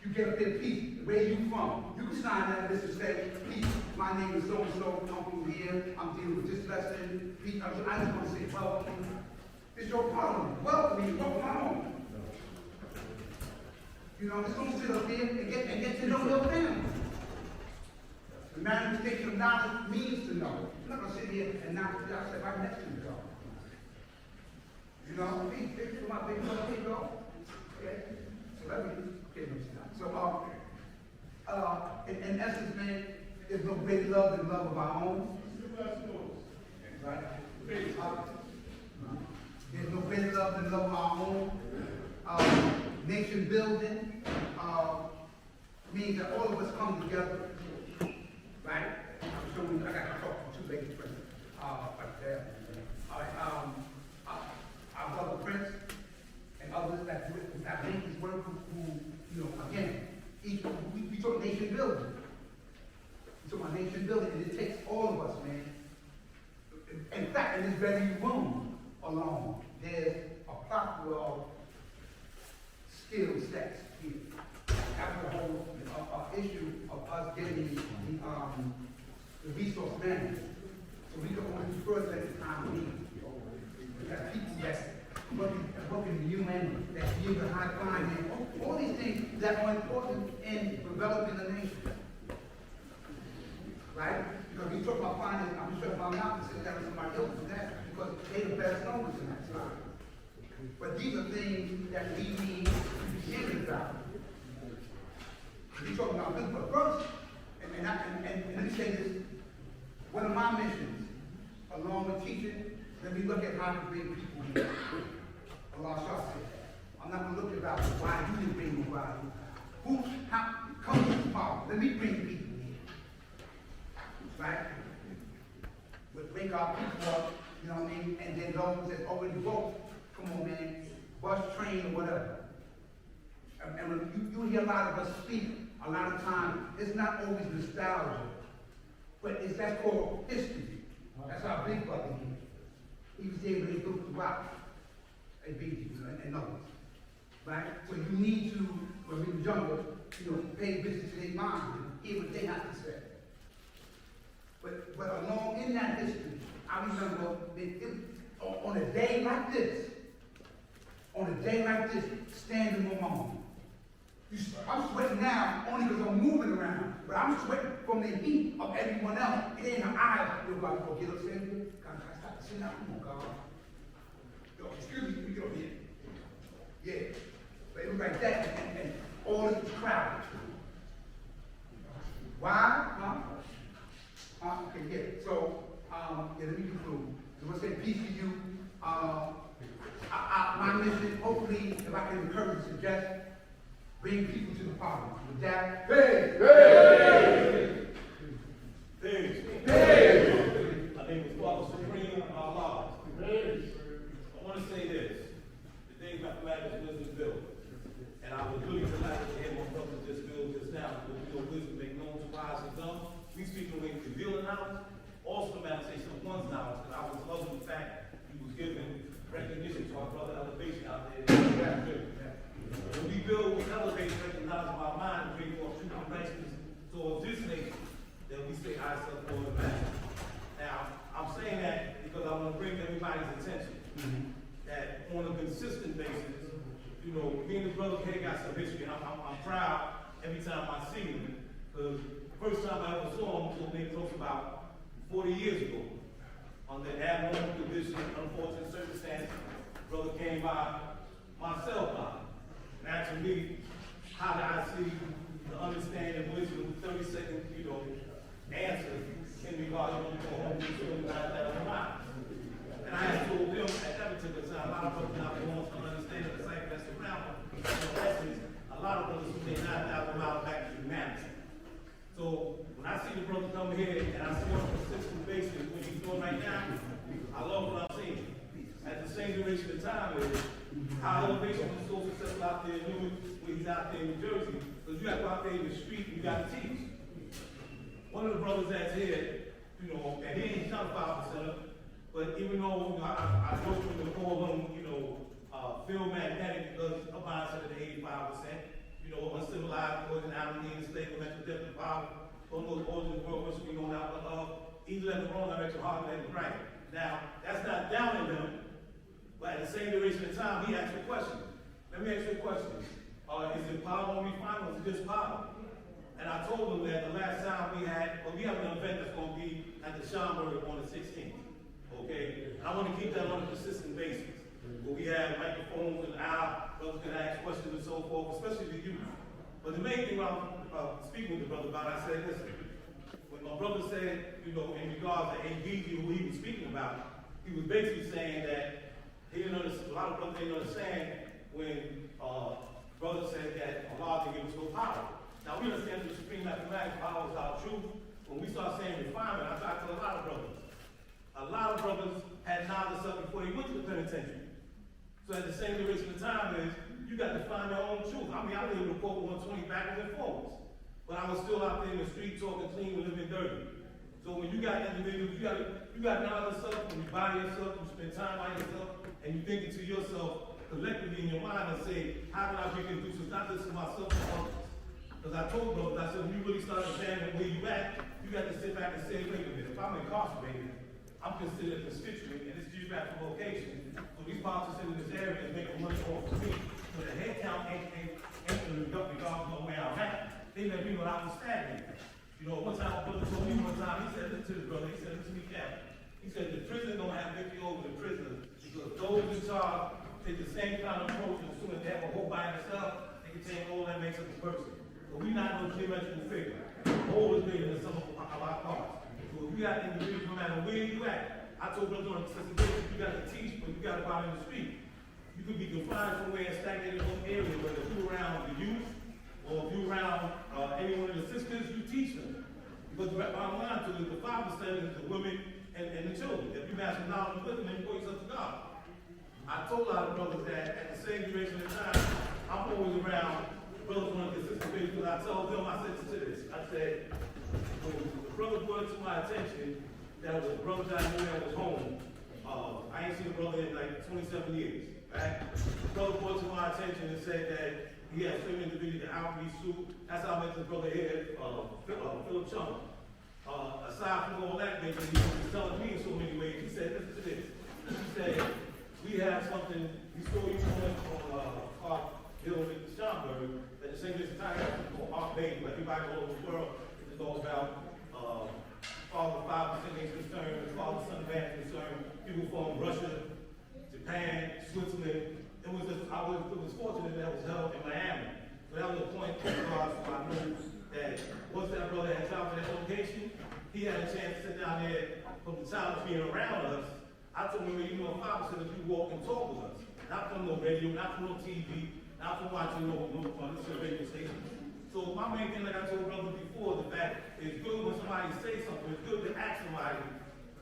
You get up there, peace, where you from? You can sign that list and say, peace, my name is so-and-so, I'm from here, I'm dealing with this lesson, peace, I just want to say welcome. It's your Parliament. Welcome me, welcome my home. You know, just don't sit up there and get to know your family. The manifestation of knowledge means to know. You're not going to sit here and not sit right next to you, though. You know, peace, for my big brother, here you go. Okay? So let me, okay, let me stop. So, in essence, man, there's no greater love than love of our own. Right? There's no greater love than love of our own. Nation building means that all of us come together, right? I'm showing you, I got to talk to two ladies, right there. All right, our brother Prince and others that make this work who, you know, again, we talk nation building. We talk about nation building, and it takes all of us, man. In fact, in this very room alone, there's a plethora of skill sets here. That's the whole issue of us getting the resource management. So we can only do further at the time we need. We have people that working they the best knowers in that time. But these are things that we need to be serious about. We're talking about this, but first, and let me say this, one of my missions, along with teaching, let me look at how to bring people here. Allah shall say that. I'm not going to look about why you didn't bring nobody. Come to the power. Let me bring people here. Right? We'll bring our people up, you know what I mean? And then those that already vote, come on, man, bus, train, or whatever. And when you hear a lot of us speak, a lot of times, it's not always nostalgia, but that's called history. That's our big brother here. He was able to go throughout a big and others. Right? So you need to, when we were younger, pay business to their minds and hear what they have to say. But along in that history, I remember on a day like this, standing on my own. I'm sweating now only because I'm moving around, but I'm sweating from the heat of everyone else. It ain't an eye. Yo, God, go get upstairs. God, stop sitting down. Come on, God. Yo, excuse me, get over here. Yeah. But it was like that, and all this was crowded. Why? Okay, yeah. So, let me conclude. So I say peace to you. My mission, hopefully, if I can encourage and suggest, bring people to the party. With that, My name is Father Supreme, Allah. I want to say this. The thing mathematics wisdom built. And I was really delighted to hear my brother just build this now. Because wisdom make known to wise and dumb. We speak when we reveal knowledge. Also, the manifestation of one's knowledge. And I was loving the fact he was giving recognition to our brother elevation out there. When we build, we elevate, recognize our mind, and bring forth truth and righteousness towards this nation, then we say ourselves for the matter. Now, I'm saying that because I want to bring everybody's attention that on a consistent basis, me and his brother K got some history, and I'm proud every time I see him, because the first time I ever saw him was maybe close about 40 years ago. Under abnormal conditions, unfortunate circumstances, brother came by my cell phone. And asked me, how do I see the understanding wisdom, 30-second, answer in regards to and I had told him at that particular time, a lot of brothers not going to understand the cycle that's around them. In essence, a lot of brothers who say 9,000 miles back to humanity. So when I see the brother come here and I see on a consistent basis what he's doing right now, I love what I'm seeing. At the same duration of time is how elevation was so successful out there in Newark, when he's out there in New Jersey. Because you have to go out there in the street and you got to teach. One of the brothers that's here, and he ain't 95%, but even though I go through the call him, feel magnetic because of mindset of the 85%, uncivilized, poison, animal, enslaved, mental death, and power, all those origins, world, which we know now, but either let the wrong direction, hard let the right. Now, that's not downing him. But at the same duration of time, he asked a question. Let me ask you a question. Is it power on refinement or is it just power? And I told him that the last time we have an event that's going to be at the Schaumburg on the 16th. Okay? And I want to keep that on a consistent basis. Where we have microphones and our brothers can ask questions and so forth, especially the youth. But the main thing when I'm speaking with the brother about, I said, listen, when my brother said, in regards to ABG, who he was speaking about, he was basically saying that he didn't understand, a lot of brothers didn't understand when brother said that Allah can give us no power. Now we understand the supreme mathematics, power is our truth. When we start saying refinement, I talk to a lot of brothers had knowledge of before they went to the penitentiary. So at the same duration of time is, you got to find your own truth. I mean, I was able to quote 120 backwards and forwards. But I was still out there in the street talking clean and living dirty. So when you got individuals, you got knowledge of yourself, when you buy yourself, you spend time by yourself, and you thinking to yourself collectively in your mind and say, how can I be conducive, not just to myself but others? Because I told brothers, I said, when you really start examining where you at, you got to sit back and say, wait a minute, if I'm incarcerated, I'm considered a constituent in this geographical location. So these politicians in this area is making money off of me. So the head count ain't regardless of where I'm at. They let me know I was stagnating. One time a brother told me one time, he said, listen to this brother, he said, listen to me, Captain. He said, the prison don't have victory over the prisoner. take the same kind of approach and assume that they have a whole by itself, they can take all that makes up a person. But we're not no geometrical figure. The whole is bigger than some of our parts. So if you got individuals, no matter where you at, I told brothers on accessibility, you got to teach, but you got to go out in the street. You could be confined somewhere and stagnated in one area, whether if you're around the youth, or if you're around any one of the sisters, you teach them. Because the bottom line to it, the 5% is the women and the children. If you master knowledge and wisdom, then you point yourself to God. I told a lot of brothers that at the same duration of time, I'm always around brothers on a consistent basis, because I told them, I said to this, I said, when the brother brought it to my attention, that was a brother that I knew that was home. I ain't seen a brother in like 27 years, right? The brother brought it to my attention and said that he had certain individuals that outreach to. That's how I met this brother here, Philip Chung. Aside from all that, he was telling me in so many ways. He said, listen to this. He said, we have something, he stole you on Park Hill in Schaumburg, that the same time called Ark Bay, but everybody all over the world is all about all the 5% is concerned, all the Son of Man is concerned, people from Russia, Japan, Switzerland. It was fortunate that it was held in Miami. So that was a point in regards to I knew that once that brother had traveled to that location, he had a chance to sit down there from the time of being around us. I told him, you know, 5% of you walk and talk with us. Not from no radio, not from no TV, not from watching no radio station. So my main thing, like I told brother before, the fact it's good when somebody says something, it's good to ask somebody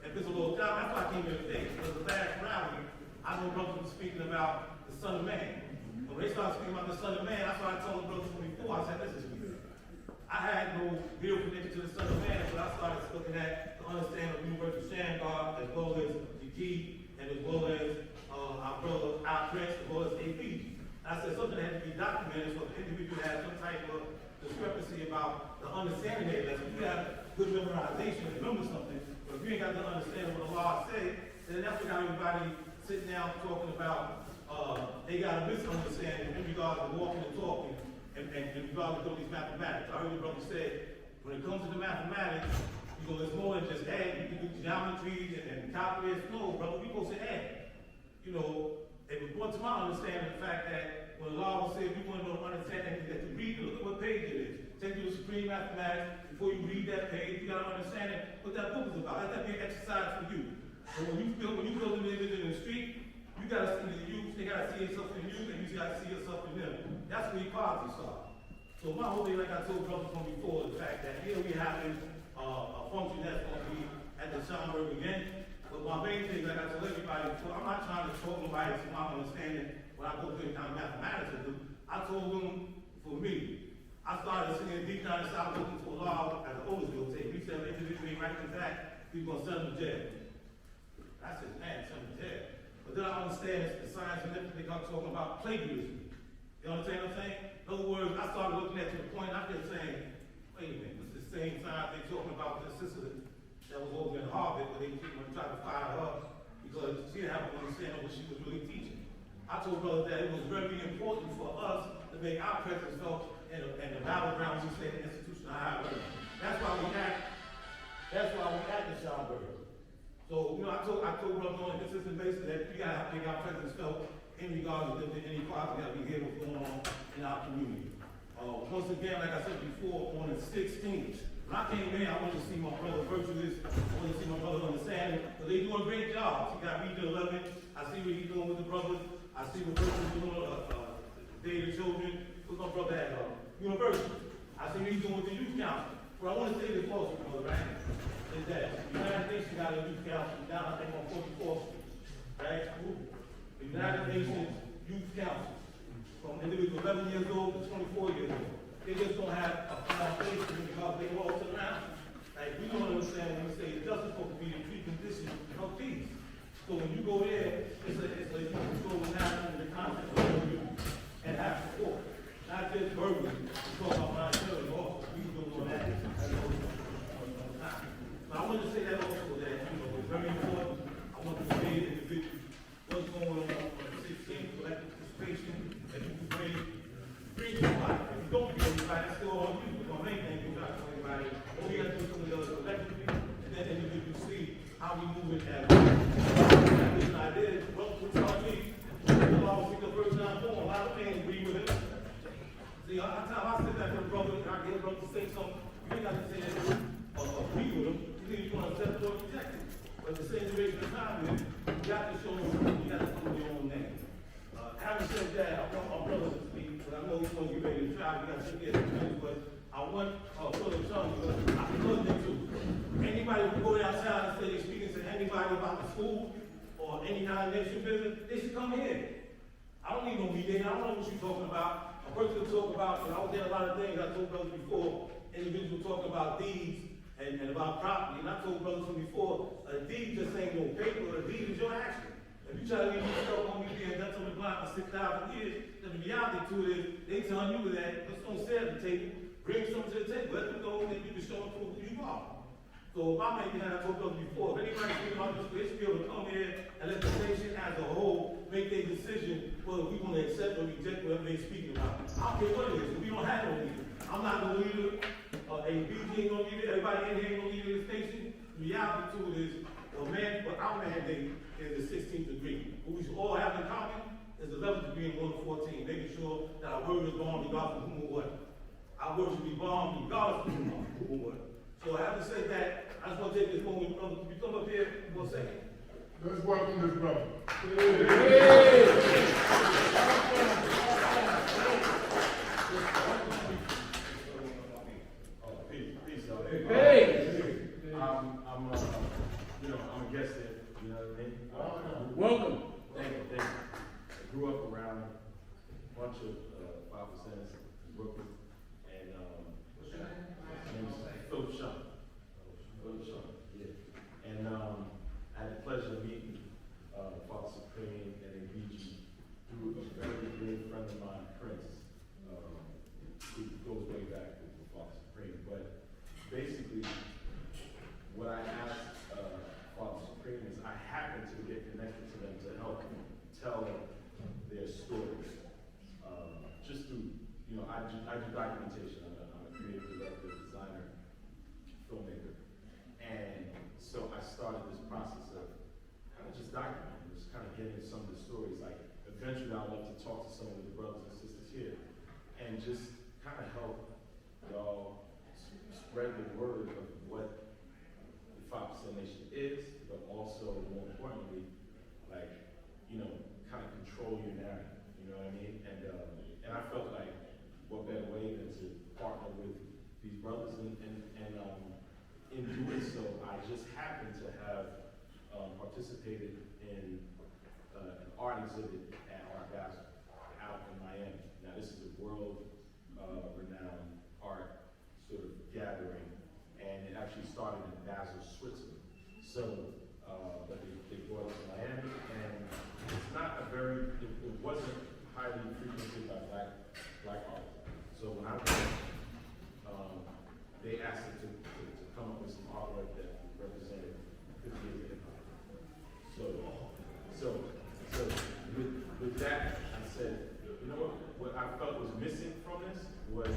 if it's a little job. That's why I came here today. Because the last rally, I know brothers were speaking about the Son of Man. When they started speaking about the Son of Man, that's why I told the brothers from before, I said, this is weird. I had no real connection to the Son of Man, but I started looking at the understanding of Universal Shamgar, as well as the G, and as well as our brother, our Prince, as well as AP. I said something that had to be documented so the individual had some type of discrepancy about the understanding of that. If you have good memorization and remember something, but if you ain't got the understanding what the law say, then that's what got everybody sitting down talking about they got a misunderstanding in regards to walking and talking and in regards to these mathematics. I heard the brother say, when it comes to the mathematics, you know, there's more than just add. You can do geometries and calculus. No, brother, we supposed to add. You know, it was brought to my understanding the fact that when the law was said, if you want to know understand anything, that you read, look at what page it is. Take you to Supreme Mathematics. Before you read that page, you got to understand what that book is about. Let that be an exercise for you. So when you build an individual in the street, you got to see the youth. They got to see yourself in you, and you got to see yourself in them. That's where equality starts. So my whole thing, like I told brothers from before, the fact that here we have a function that's going to be at the Schaumburg again. But my main thing, like I told everybody before, I'm not trying to talk nobody to my understanding when I go through the kind of mathematics I do. I told them, for me, I started sitting deep down inside looking to a law as an Otisville tape. He said, individually right in fact, he's going to send them to jail. I said, man, send them to jail. But then I understand the science and everything they got talking about plagiarism. You understand what I'm saying? In other words, I started looking at to the point, I'm just saying, wait a minute, this is the same time they're talking about the sister that was over in Harvard, where they tried to fire her because she didn't have an understanding of what she was really teaching. I told brothers that it was very important for us to make our presence felt in the battleground, we say, the institutional higher learning. That's why we act the Schaumburg. So, you know, I told brothers on a consistent basis that we gotta make our presence felt in regards to the inequality that we hear what's going on in our community. Once again, like I said before, on the 16th, when I came in, I wanted to see my brother Virtuous, I wanted to see my brother Understanding, because they're doing great jobs. He got Region 11, I see what he's doing with the brothers, I see what Virtuous is doing, Day of the Children, with my brother at University. I see what he's doing with the Youth Council. But I want to say this also, brother, right? Is that the United Nations got a Youth Council down, I think, on 44th Street, right? The United Nations Youth Council, from individuals 11 years old to 24 years old. They just don't have a foundation because they all sit around. Like, we don't understand when we say justice supposed to be the precondition of peace. So when you go there, it's a you go national in the context of you and have support. Not just verbally, talk about my children also. We do on that. But I want to say that also that, you know, it's very important. I want to say individually what's going on the 16th, collective participation, that you can bring somebody. If you don't bring anybody, that's still on you. But my main thing is not for anybody. All we have to do is come together collectively, and then individuals see how we move it as well. That was an idea, well, put You got to show them, you got to put your own name. Having said that, I want my brother to speak, but I know he's going to get ready to try. We got to get it, but I want Brother Chung, because I can look into anybody who go outside and say they're speaking to anybody about the school or any non-nation business, they should come here. I don't need no meeting. I don't know what you're talking about. A person talk about, I was there a lot of things I told brothers before, individuals talk about deeds and about property, and I told brothers from before, a deed just ain't no paper, a deed is your action. If you try to leave yourself on me being done something blind for 6,000 years, then the reality to it is, they telling you that, let's don't sit at the table, bring something to the table, let them know that you can show them who you are. So if I make it, I told brothers before, if anybody's thinking about this, they should be able to come here and let the nation as a whole make their decision whether we want to accept or reject whatever they're speaking about. I don't care what it is, we don't have no leader. I'm not no leader, ABG ain't no leader, everybody in here ain't no leader of the station. The reality to it is, our mandate is the 16th degree. What we should all have in common is the 11th degree and 1 to 14, making sure that our word is born regardless of whom or what. Our word should be born regardless of whom or what. So having said that, I just want to take this moment, brother, can you come up here for a second? Let's welcome this brother. Peace, y'all. I'm a guest here, you know what I mean? Welcome. Thank you. I grew up around a bunch of 5%ers in Brooklyn, and what's your name? My name is Philip Shaw. Yeah. And I had the pleasure of meeting Father Supreme and ABG through a very good friend of mine, Prince, who goes way back with Father Supreme. But basically, what I asked Father Supreme is I happen to get connected to them to help tell their stories. Just through, I do documentation. I'm a creative director, designer, filmmaker. And so I started this process of kind of just documenting, just kind of getting some of the stories. Like, eventually I'd love to talk to some of the brothers and sisters here and just kind of help y'all spread the word of what the 5% Nation is, but also, more importantly, like, kind of control your narrative, you know what I mean? And I felt like, what better way than to partner with these brothers, and in doing so, I just happened to have participated in an art exhibit at Art Basel out in Miami. Now, this is a world-renowned art sort of gathering, and it actually started in Basel, Switzerland. So, but they brought us to Miami, and it's not a very, it wasn't highly frequented by black artists. So when I went, they asked us to come up with some artwork that represented 50 years of hip hop. So with that, I said, you know what I felt was missing from this was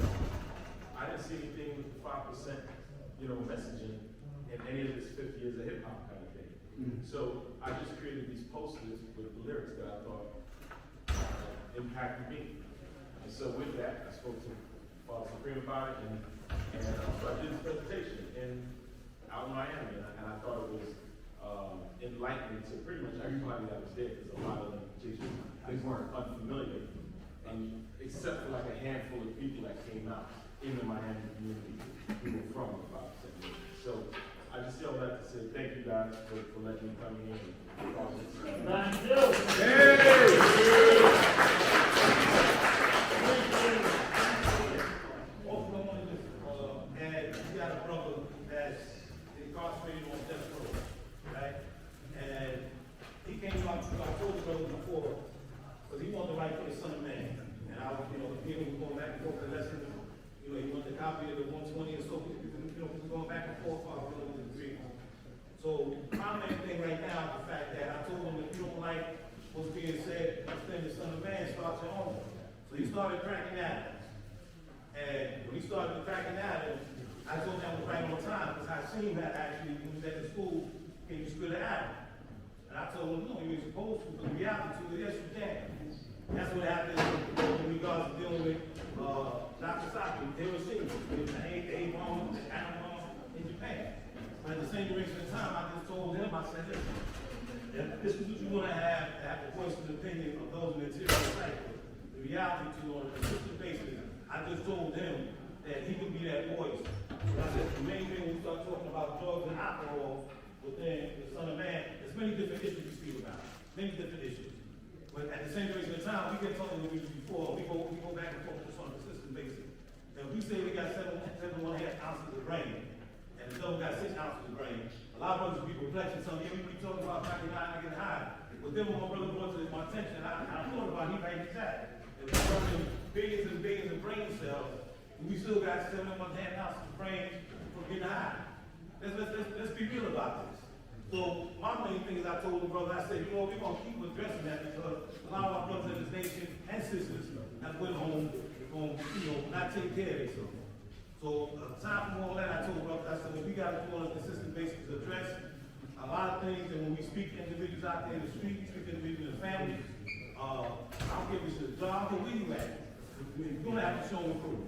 I didn't see anything with the 5%, messaging in any of this 50 years of hip hop kind of thing. So I just created these posters with the lyrics that I thought impacted me. And so with that, I spoke to Father Supreme about it, and so I did this presentation out in Miami, and I thought it was enlightening to pretty much everybody that was there, because a lot of them just they weren't unfamiliar, and except for like a handful of people that came out in the Miami community who were from the 5% Nation. So I just say all that to say thank you guys for letting me come in and talk to you. Thank you. Also, I wanted to add, you got a brother that's incarcerated on death row, right? And he came out, I told the brother before, because he wanted to write for the Son of Man. And I was, he was going back and forth the lessons. He wanted a copy of the 120 and so, we're going back and forth for the degree. So my main thing right now is the fact that I told him if you don't like what's being said, understand the Son of Man, start your own. So he started cracking at him. And when he started cracking at him, I told him I was right on time, because I seen that actually when he was at the school, can you spit it out? And I told him, no, you ain't supposed to, but the reality to it, yes, you can. That's what happened in regards to dealing with Nagasaki, Hiroshima, the A-bomb, the atom bomb in Japan. But at the same duration of time, I just told him, I said, listen, This is what you're gonna have the voice and opinion of those in the interior cycle. The reality to on a consistent basis, I just told him that he could be that voice. I said the main thing when we start talking about drugs and alcohol within the Son of Man, there's many different issues we speak about. Many different issues. But at the same duration of time, we get talking to you before, we go back and forth just on a consistent basis. And if we say we got 7.5 ounces of grain, and the devil got 6 ounces of grain, a lot of brothers will be perplexed and tell me, yeah, we talking about knocking high, knocking high. But then when my brother brought to my attention, I thought about he right exact. If we're talking billions and billions of brain cells, and we still got 7.5 ounces of brain from getting high. Let's be real about this. So my main thing is I told the brother, I said, you know, we're gonna keep addressing that because a lot of our brothers in this nation and sisters have went home, not take care of themselves. So time for all that, I told brothers, I said, well, we gotta do on a consistent basis to address a lot of things, and when we speak to individuals out there in the street, we speak to individuals in the family, I don't care if it's a job or where you at. You're gonna have to show and prove.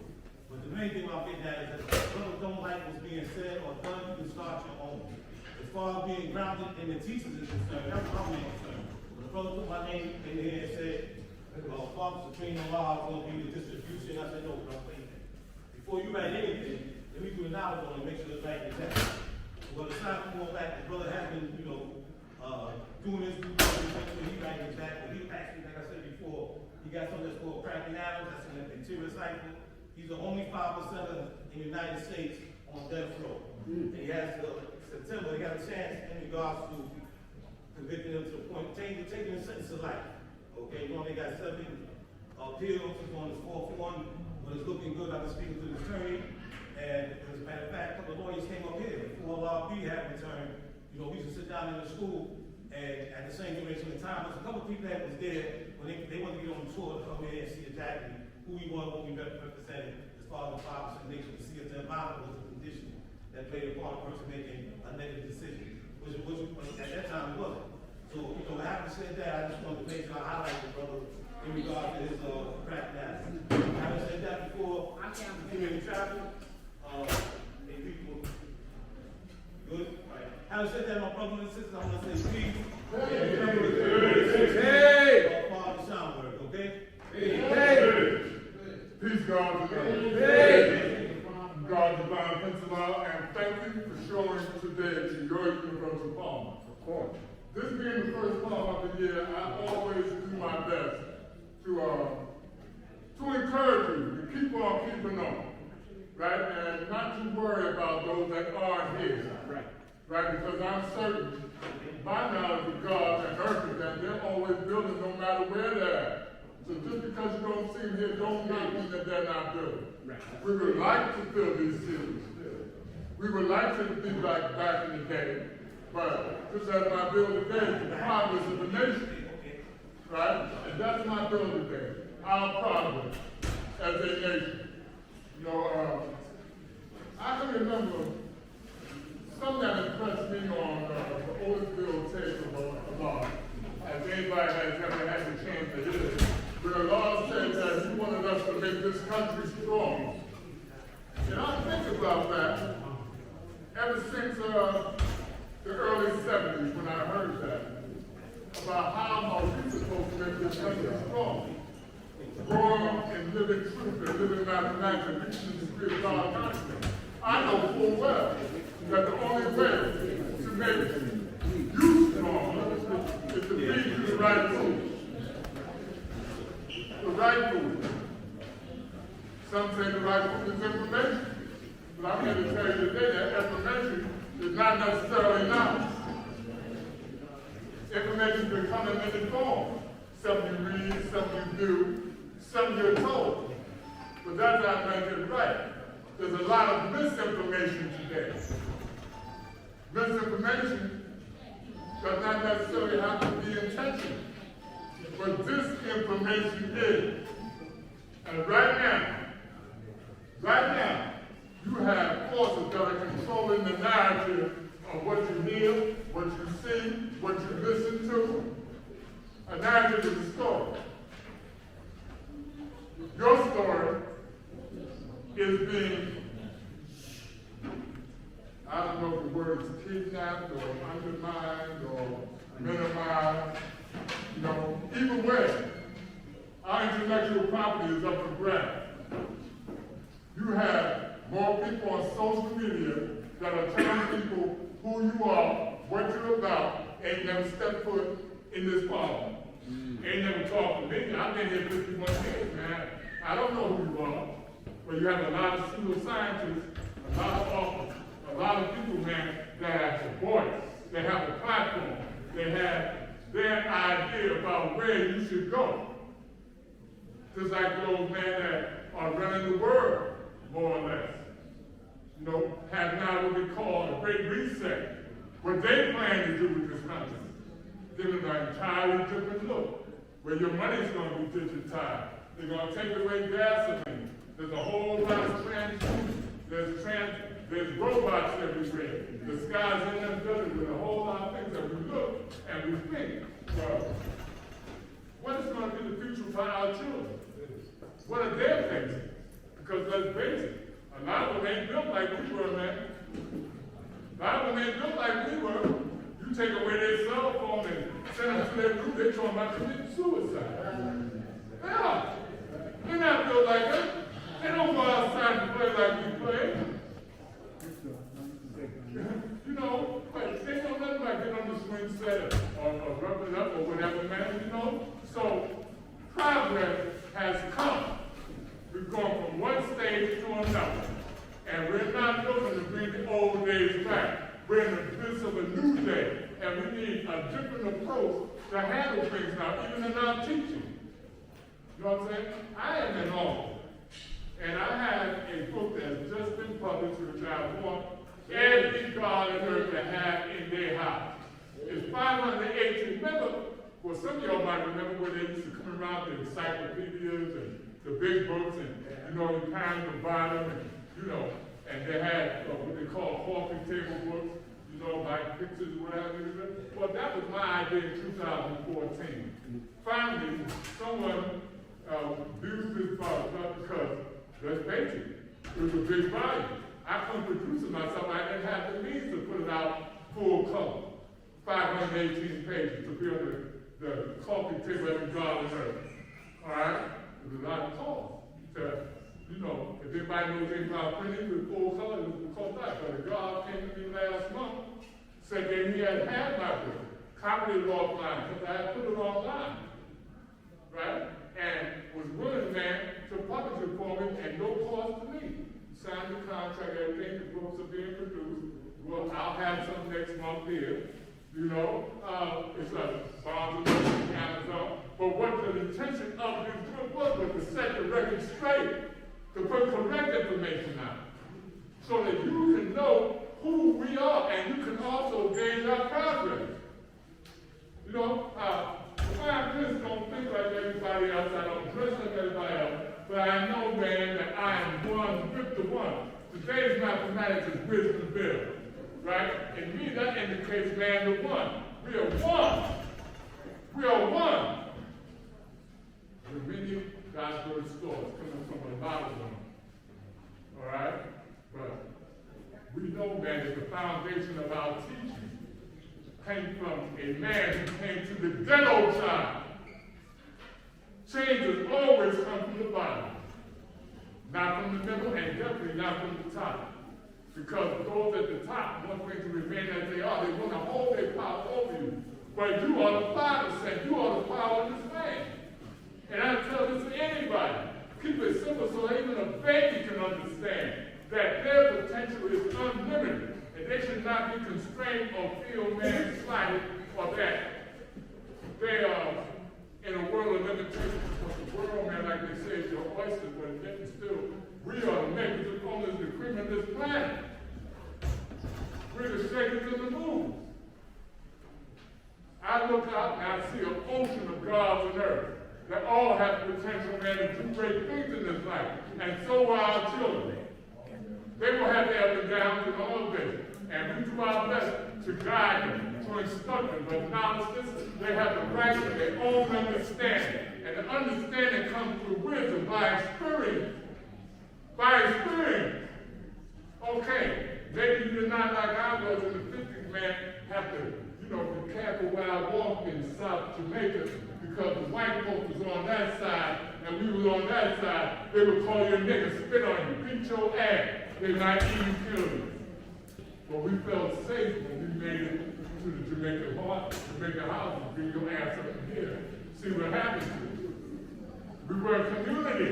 But the main thing I'm getting at is that if brothers don't like what's being said or done, you can start your own. As far as being grounded in the teachers is concerned, that's my main concern. When the brother put my name in here and said, Father Supreme Allah will be the distribution, I said, no, bro, wait a minute. Before you write anything, let me do an knowledge on it and make sure it's right and exact. Well, it's not going back, the brother has been, doing this, make sure he right and exact. But he actually, like I said before, he got something that's called cracking out, that's in the interior cycle. He's the only 5%er in the United States on death row. And he has September, he got a chance in regards to convicting him to the point, taking a sentence of life. Okay, you know, they got 7 appeals, he's on his 4th one, but it's looking good. I've been speaking to the attorney, and as a matter of fact, a couple of lawyers came up here before we had returned. We used to sit down in the school, and at the same duration of time, there's a couple of people that was there when they wanted to get on the tour to come in and see exactly who we were, what we represented as far as the 5% nation, to see if the environment was a condition that played a part of person making a negative decision, which at that time it wasn't. So, having said that, I just wanted to make sure I highlight the brother in regard to his crack now. Having said that before, continuing to travel, and people, good? Right. Having said that, my brothers and sisters, I want to say peace. Hey! Father Schomburg, okay? Hey! Peace, God, to God. Hey! God, divine principle, and thank you for showing today to your universal Palmer. Of course. This being the first Palm of the year, I always do my best to encourage you to keep on keeping on, right? And not to worry about those that aren't here, right? Because I'm certain, my knowledge of God and earth is that they're always building no matter where they're at. So just because you don't see them here, don't mean that they're not building. We would like to fill these cities. We would like to be like back in the day. But just as my bill today, the progress of the nation, right? And that's my bill today, our progress as a nation. I can remember something that impressed me on the Otisville tape of law, as anybody has ever had the chance to hear it, where the law said that he wanted us to make this country strong. And I think about that ever since the early 70s when I heard that, about how are we supposed to make this country strong. Growing and living truth and living mathematics and reaching the degree of God consciousness. I know full well that the only way to make you strong is to feed you the right food. The right food. Some say the right food is information. But I'm here to tell you today that information is not necessarily knowledge. Information can come in many forms. Some you read, some you do, some you're told. But that's not making it right. There's a lot of misinformation today. Misinformation does not necessarily have to be intentional. But disinformation is. And right now, you have forces that are controlling the narrative of what you hear, what you see, what you listen to. A narrative is a story. Your story is being, I don't know if the word is kidnapped or undermined or minimize, even when our intellectual property is up for grabs. You have more people on social media that are telling people who you are, what you're about, ain't never stepped foot in this parliament. Ain't never talked to me. I've been here 51 years, man. I don't know who you are. But you have a lot of pseudoscientists, a lot of authors, a lot of people, man, that have a voice, they have a platform, they have their idea about where you should go. Just like those men that are running the world, more or less. Have now what we call a great reset. What they plan to do with this country. Give it an entirely different look. Where your money's going to be digitized. They're going to take away gasoline. There's a whole lot of there's robots everywhere. The sky's in them buildings with a whole lot of things that we look and we think, well, what is going to be the future for our children? What are their things? Because let's face it, a lot of them ain't built like we were, man. A lot of them ain't built like we were. You take away their cell phone and send them to their room, they're talking about committing suicide. Yeah. They're not built like us. They don't go outside and play like we play. But they don't nothing like get on the swing set or rub it up or whatever, man, So progress has come. We've gone from one stage to another. And we're not looking to bring the old days back. We're in the midst of a new day. And we need a different approach to handle things now, even in our teaching. You know what I'm saying? I am an author. And I have a book that's just been published, which I want every God on earth to have in their house. It's 518. Remember, well, some of y'all might remember where they used to come around the encyclopedias and the big books, and you kind of buy them, and they had what they call coffee table books, like pictures, whatever. Well, that was my idea in 2014. Finally, someone used this product because, let's face it was a big volume. I couldn't produce it myself. I didn't have the means to put it out full color. 518 pages to build the coffee table every God on earth. All right? It was a lot of cost. If anybody knows anything about printing with full color, it would cost that. But a God came to me last month, said that he had my book, copied it offline, because I had put it online. Right? And was willing, man, to publish it for me at no cost to me. Signed the contract, everything, the books are being produced. Well, I'll have some next month here. It's a Barnes & Noble, Amazon. But what the intention of this book was to set the record straight, to put correct information out, so that you can know who we are, and you can also gauge our progress. I just don't think like everybody else. I don't dress like everybody else. But I know, man, that I am one with the one. Today's mathematics is wisdom built. Right? And me, that indicates, man, the one. We are one. We are one. The many gospel stores coming from a lot of them. All right? But we know, man, that the foundation of our teaching came from a man who came to the ghetto side. Change has always come from the bottom. Not from the middle, and definitely not from the top. Because those at the top want things to remain as they are. They want to hold their power over you. But you are the 5%. You are the power of this man. And I tell this to anybody. Keep it simple so even a baby can understand that their potential is unlimited. And they should not be constrained or feel, man, slighted or that they are in a world of limitations. Because the world, man, like they say, is your oyster, but yet still, we are the makers of only the cream of this planet. We're the shakers of the moon. I look out and I see an ocean of gods on earth that all have potential, man, to do great things in this life. And so are our children. They will have their ups and downs in all of this. And we do our best to guide them, to instruct them. But now they have the right to their own understanding. And the understanding comes through wisdom by experience. By experience. Okay, maybe you're not like I was in the 50s, man, have to, the careful where I walked in South Jamaica, because the white folks was on that side and we was on that side, they would call you a nigga, spit on you, beat your ass. They might even kill you. But we felt safe when we made it to the Jamaican house, and bring your ass up in here. See what happens to you. We were a community.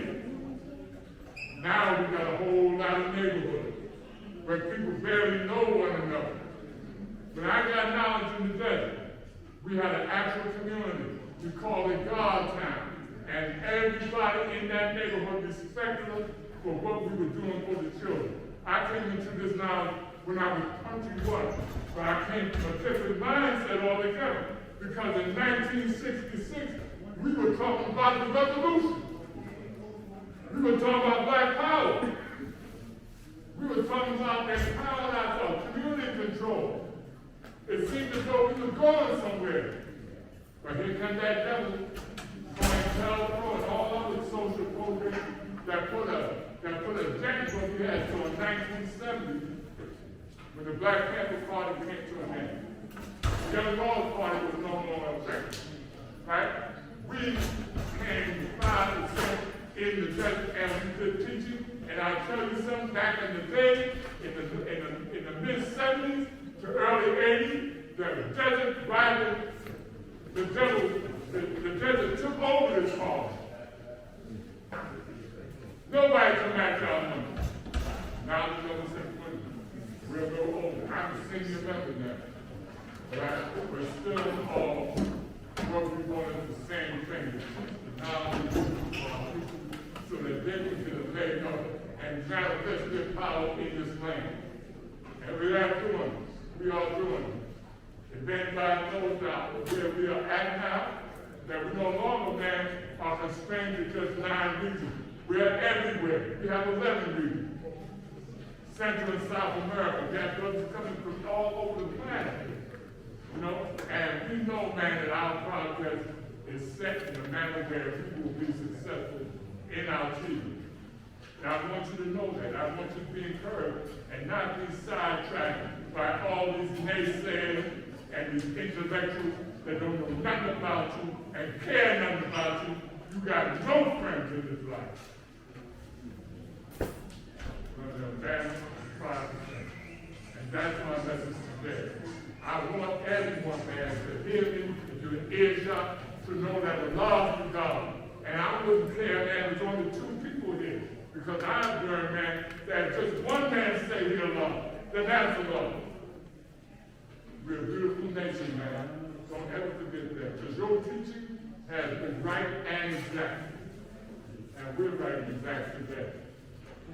Now we got a whole lot of neighborhoods where people barely know one another. When I got knowledge in the desert, we had an actual community. We called it God Town. And everybody in that neighborhood respected us for what we were doing for the children. I came into this knowledge when I was 21, but I came from a different mindset altogether. Because in 1966, we were talking about the revolution. We were talking about black power. We were talking about that power ourselves, community control. It seemed as though we were going somewhere. But here comes that devil going to tell all other social programs that put a dent in what we had. So in 1970, when the Black Panther Party came to an end, the Young Lord's Party was no longer effective. Right? We came 5% in the desert and we did teaching. And I'll tell you something, back in the day, in the mid-70s to early 80s, the desert rival, the desert took over this cause. Nobody can match our numbers. Now there's over 600. We'll go over. I'm a senior member now. But we're still all what we wanted the same thing. So that they can get a leg up and manifest their power in this land. And we are doing it. We are doing it. If anybody knows now where we are at now, that we no longer, man, are constrained to just 9 regions. We are everywhere. We have 11 regions. Central and South America. We have brothers coming from all over the planet. You know? And we know, man, that our progress is set in a manner where people will be successful in our children. And I want you to know that. I want you to be encouraged and not be sidetracked by all these naysayers and these intellectuals that don't know nothing about you and care nothing about you. You got no friends in this life. And that's my message today. I want everyone, man, to hear me, if you're in earshot, to know that the love is God. And I wouldn't care, man, there's only 2 people here. Because I've learned, man, that just one man say he alone, then that's the love. We're a beautiful nation, man. Don't ever forget that. Because your teaching has been right and exact. And we're right and exact today.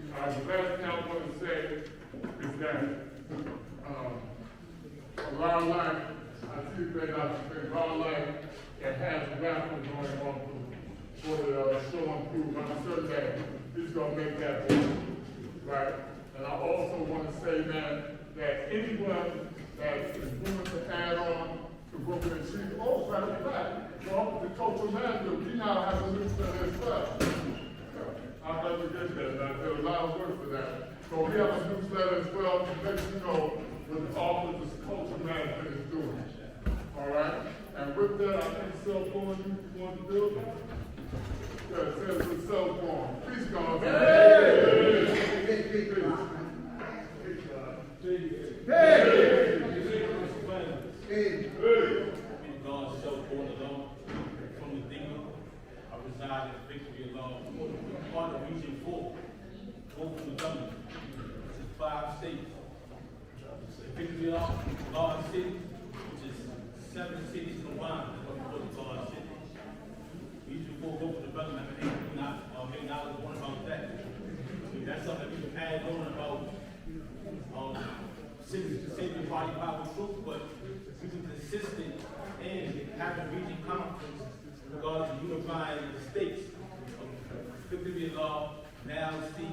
The last thing I want to say is that a lot of life, I see that a lot of life, it has Raffle going on for the show and prove. I'm certain that he's going to make that work, right? And I also want to say, man, that anyone that is willing to add on to what we're achieving, oh, matter of fact, well, the cultural manager, we now have a newsletter as well. I'll let you get that. There's a lot of work for that. So we have a newsletter as well to let you know what the Office of Cultural Management is doing. All right? And with that, I think cell phone, you want to build it? Yeah, it says the cell phone. Please, God. Hey! God's cell phone alone from the demon. I reside in Victory alone. Part of Region 4, both from the government. This is 5 states. Victory alone, Large City, which is 7 cities combined. That's what we call the Large City. Region 4, both from the government. I may not have one about that. That's something we can add on about Saving Body Power Truth, but we can consistent in having region conference in regards to unifying the states of Victory law, now see,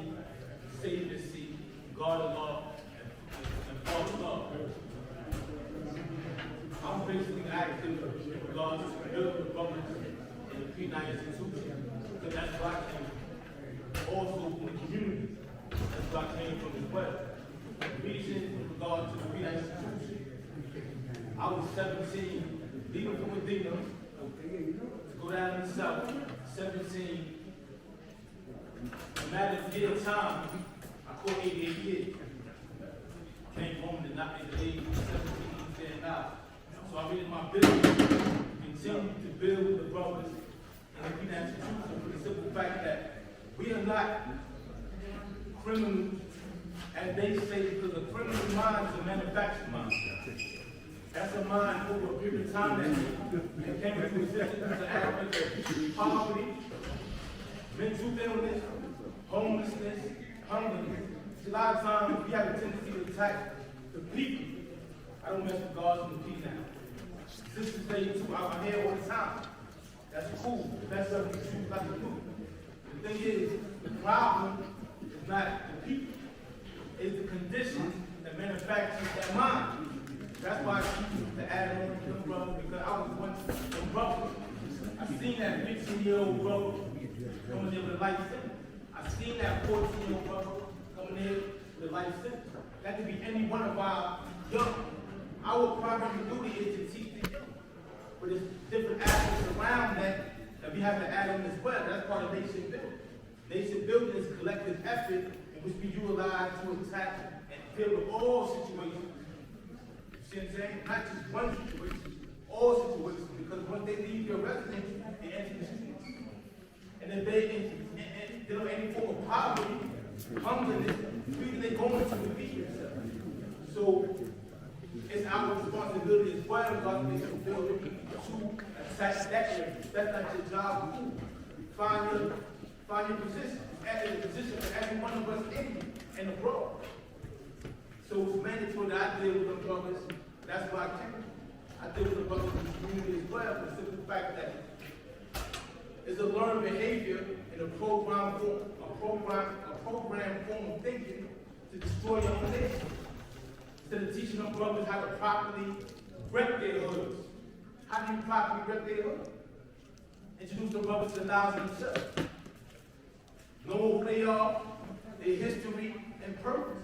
Savior see, God of law, and Father law. I'm basically active in regards to building government in the P9 institution, because that's why I came. Also in the community, that's why I came from as well. The reason in regards to the P9 institution, I was 17, leaving from Medina to go down in the south. 17. No matter the year of time, I caught 88 years. Came home to not at the age of 17 and now. So I made my business, continue to build with the brothers and the financial truth for the simple fact that we are not criminals, as they say, because a criminal mind is a manufactured mind. That's a mind over a period of time that came into existence as an aspect of poverty, mental illness, homelessness, hunger. A lot of times we have a tendency to attack the people. I don't mess with God's and the people now. Sisters say too, I'm here all the time. That's cool. That's up to you like to do. The thing is, the problem is not the people. It's the conditions that manufacture that mind. That's why I choose to add on to the brother, because I was once a brother. I seen that 15-year-old brother coming in with a life sentence. I seen that 14-year-old brother coming in with a life sentence. That could be any one of our young. Our primary duty is to teach the young. But there's different aspects around that we have to add on as well. That's part of nation building. Nation building is collective effort in which we utilize to attack and deal with all situations. You see what I'm saying? Not just one situation, all situations. Because once they leave your residence, they enter the streets. And if they don't any form of poverty, humbleness, they go into the feed themselves. So it's our responsibility as well, God, to fulfill it, to attack that area. That's not your job. Find your position. At the position for every one of us in and abroad. So it's mandatory that I deal with the brothers. That's why I deal with the brothers in the community as well, for the simple fact that it's a learned behavior in a program form of thinking to destroy your own nation. Instead of teaching our brothers how to properly rep their hoods. How do you properly rep their hood? Introduce the brothers to the knowledge of themselves. Know who they are, their history, and purpose.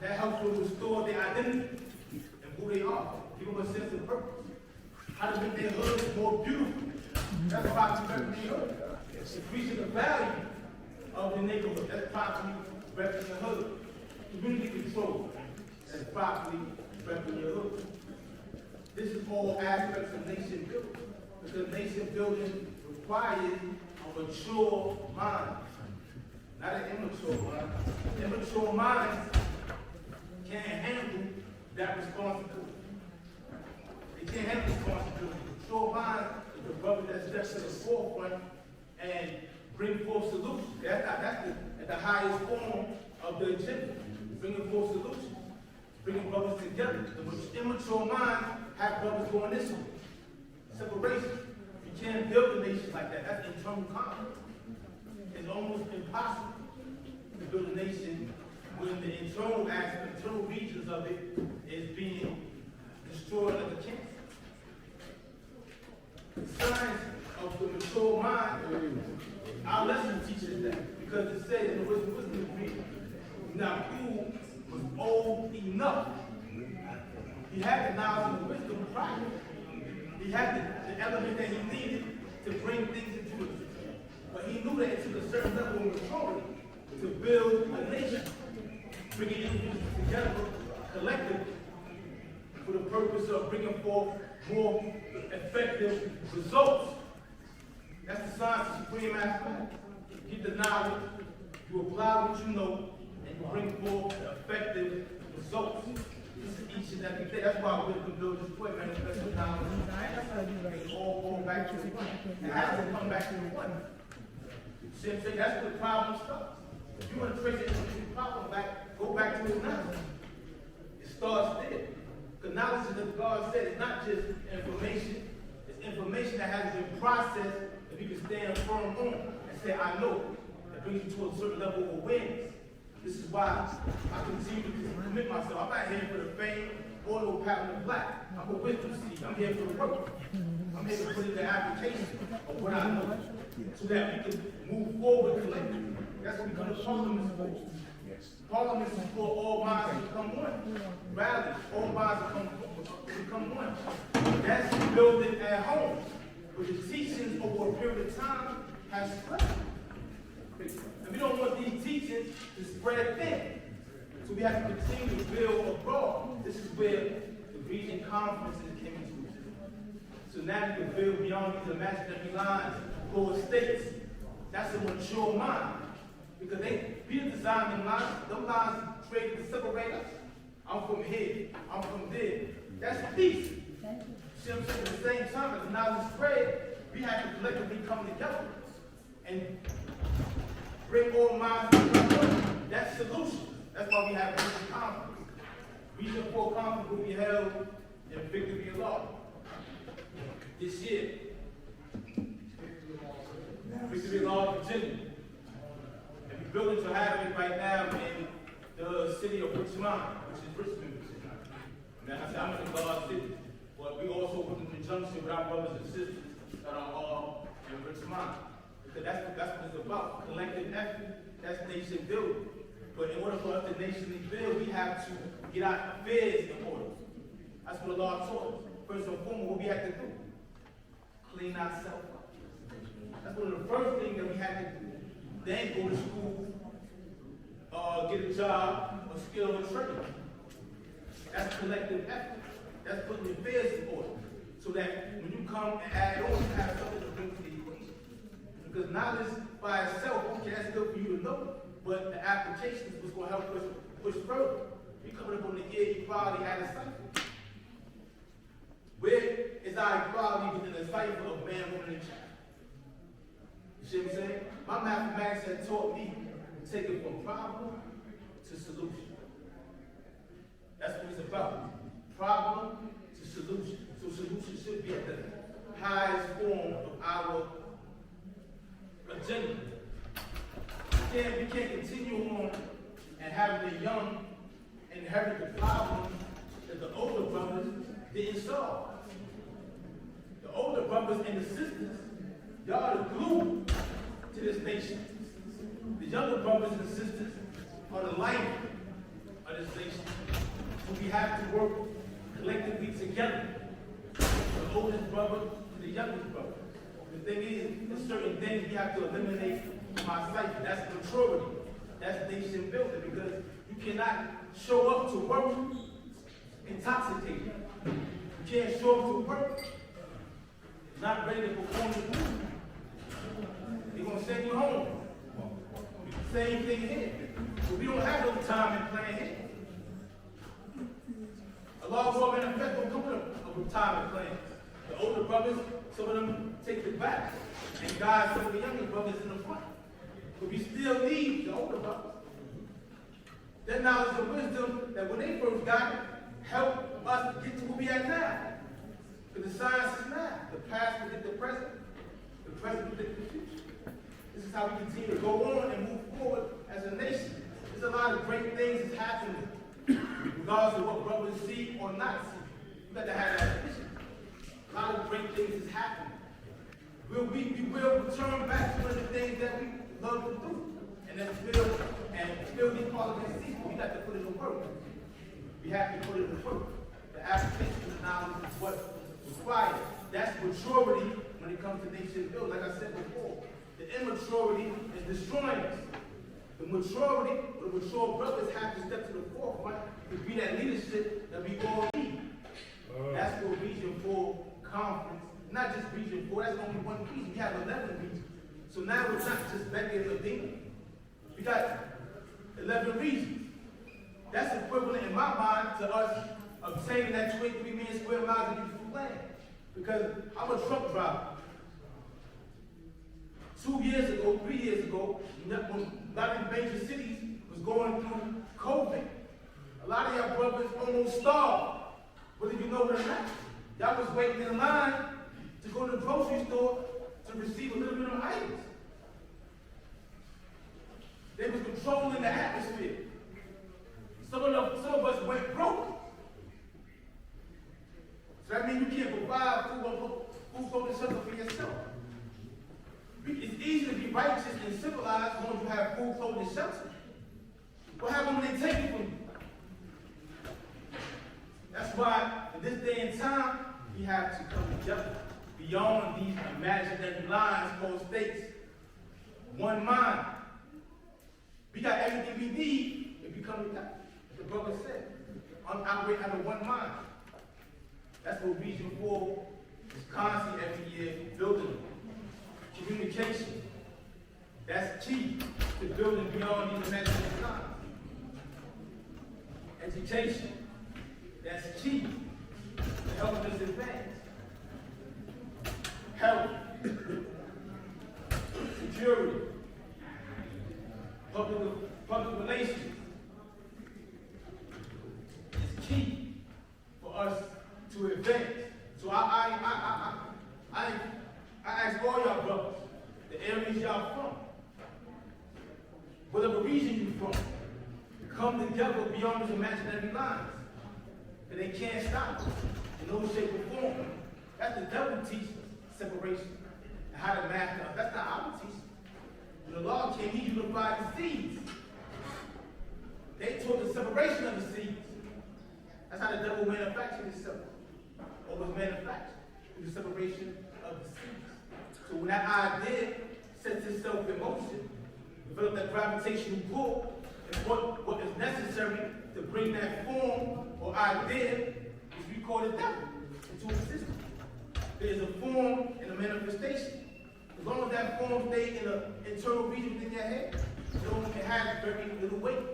That helps them restore their identity and who they are. Give them a sense of purpose. How to make their hoods more beautiful. That's properly repping their hood. Increasing the value of the neighborhood. That's properly repping the hood. Community control. That's properly repping your hood. This is all aspects of nation building. Because nation building requires a mature mind. Not an immature mind. Immature minds can't handle that responsibility. They can't handle responsibility. Mature minds is the brother that steps to the forefront and bring forth solutions. That's at the highest form of the agenda. Bringing forth solutions. Bringing brothers together. The immature minds have brothers going this way. Separation. You can't build a nation like that. That's internal conflict. It's almost impossible to build a nation when the internal aspect, internal regions of it is being destroyed like a cancer. The science of the mature mind, our lesson teaches that, because it says in the wisdom reading, now who was old enough. He had the knowledge and wisdom prior. He had the element that he needed to bring things into it. But he knew that it took a certain level of maturity to build a nation, bringing individuals together collectively for the purpose of bringing forth more effective results. That's the science of supreme aspect. You get the knowledge, you apply what you know, and you bring forth effective results. Each and every day. That's why we're build this way, manifest the knowledge. It's all going back to one. It has to come back to one. See what I'm saying? That's where the problem starts. If you want to trace the problem back, go back to his knowledge. It starts there. Because knowledge, as God said, is not just information. It's information that has been processed that you can stand firm on and say, I know. That brings you to a certain level of awareness. This is why I continue to commit myself. I'm not here for the fame or no pattern of black. I'm a wisdom seed. I'm here for the work. I'm here to put in the application of what I know so that we can move forward collectively. That's what we come to Parliament for. Parliament is for all minds to become one. Rally, all minds to become one. That's building at home. But the teachings over a period of time has spread. And we don't want these teachings to spread thin. So we have to continue to build abroad. This is where the region conferences came into it. So now you can build beyond these imaginary lines, for states. That's a mature mind. Because we designed them lines created to separate us. I'm from here, I'm from there. That's peace. See what I'm saying? At the same time, as knowledge spread, we have to collectively come together and bring all minds together. That's solution. That's why we have region conference. Region 4 conference will be held in Victory Law this year. Victory Law, Virginia. And we're building to have it right now in the city of Richmond, which is Richmond, Virginia. Now, I said, I'm in God's city. But we also work in conjunction with our brothers and sisters that are all in Richmond. Because that's what it's about. Collective effort, that's nation building. But in order for us to nationally build, we have to get our affairs in order. That's what the law taught us. First and foremost, what we have to do? Clean ourselves up. That's one of the first things that we have to do. Then go to school, get a job, or skill or trade. That's collective effort. That's putting affairs in order. So that when you come and add on, you have something to bring to the equation. Because knowledge by itself, okay, that's good for you to know, but the application is what's going to help us push further. We coming up on the year equality at a cycle. Where is our equality within the cycle of man, woman, and child? You see what I'm saying? My mathematics had taught me to take it from problem to solution. That's what it's about. Problem to solution. So solution should be at the highest form of our agenda. We can't continue on and having the young inherit the problems that the older brothers didn't solve. The older brothers and the sisters, y'all are the glue to this nation. The younger brothers and sisters are the life of this nation. So we have to work collectively together. The oldest brother to the youngest brother. The thing is, there's certain things we have to eliminate from our cycle. That's maturity. That's nation building, because you cannot show up to work intoxicated. You can't show up to work not ready to perform the duty. They're going to send you home. Same thing here. But we don't have no time and plan here. A lot of our manifesto don't come with a retirement plan. The older brothers, some of them take it back and guide some of the younger brothers in the front. But we still need the older brothers. Their knowledge and wisdom that when they first got it, helped us get to where we at now. Because the science is now. The past predict the present predict the future. This is how we continue to go on and move forward as a nation. There's a lot of great things that's happening, regardless of what brothers see or not see. You got to have that vision. A lot of great things is happening. We will return back to one of the things that we love to do. And that's build these parliament seats. We got to put it in work. We have to put it in work. The application of knowledge is what is required. That's maturity when it comes to nation building. Like I said before, the immaturity is destroying us. The maturity, the mature brothers have to step to the forefront to be that leadership that we all need. That's what Region 4 conference, not just Region 4, that's only one region. We have 11 regions. So now it's not just Mecca and Medina. We got 11 regions. That's equivalent in my mind to us obtaining that 23 million square miles of useful land. Because I'm a truck driver. 2 years ago, 3 years ago, when a lot of major cities was going through COVID, a lot of y'all brothers almost starved. Whether you know it or not. Y'all was waiting in line to go to the grocery store to receive a little bit of items. They was controlling the atmosphere. Some of us went broke. So that means you can't provide food, clothing, shelter for yourself. It's easy to be righteous and civilized when you have food, clothing, and shelter. What happens when they take it from you? That's why, in this day and time, we have to come together beyond these imaginary lines called states. One mind. We got everything we need if we come together. The brother said, operate out of one mind. That's what Region 4 is constantly every year building. Communication. That's key to building beyond these imaginary lines. Education. That's key to helping us advance. Health. Security. Public relations. It's key for us to advance. So I ask all y'all brothers, the areas y'all from, whatever region you from, come together beyond these imaginary lines. And they can't stop us in no shape or form. That's the devil teaching us separation and how to master us. That's not our teaching. When the law came, he unified the seeds. They taught the separation of the seeds. That's how the devil manufactured himself, or was manufactured, through the separation of the seeds. So when that idea sets itself in motion, develop that gravitational pull, and what is necessary to bring that form or idea is we call the devil into existence. There's a form and a manifestation. As long as that form stays in an internal region within your head, it has very little weight.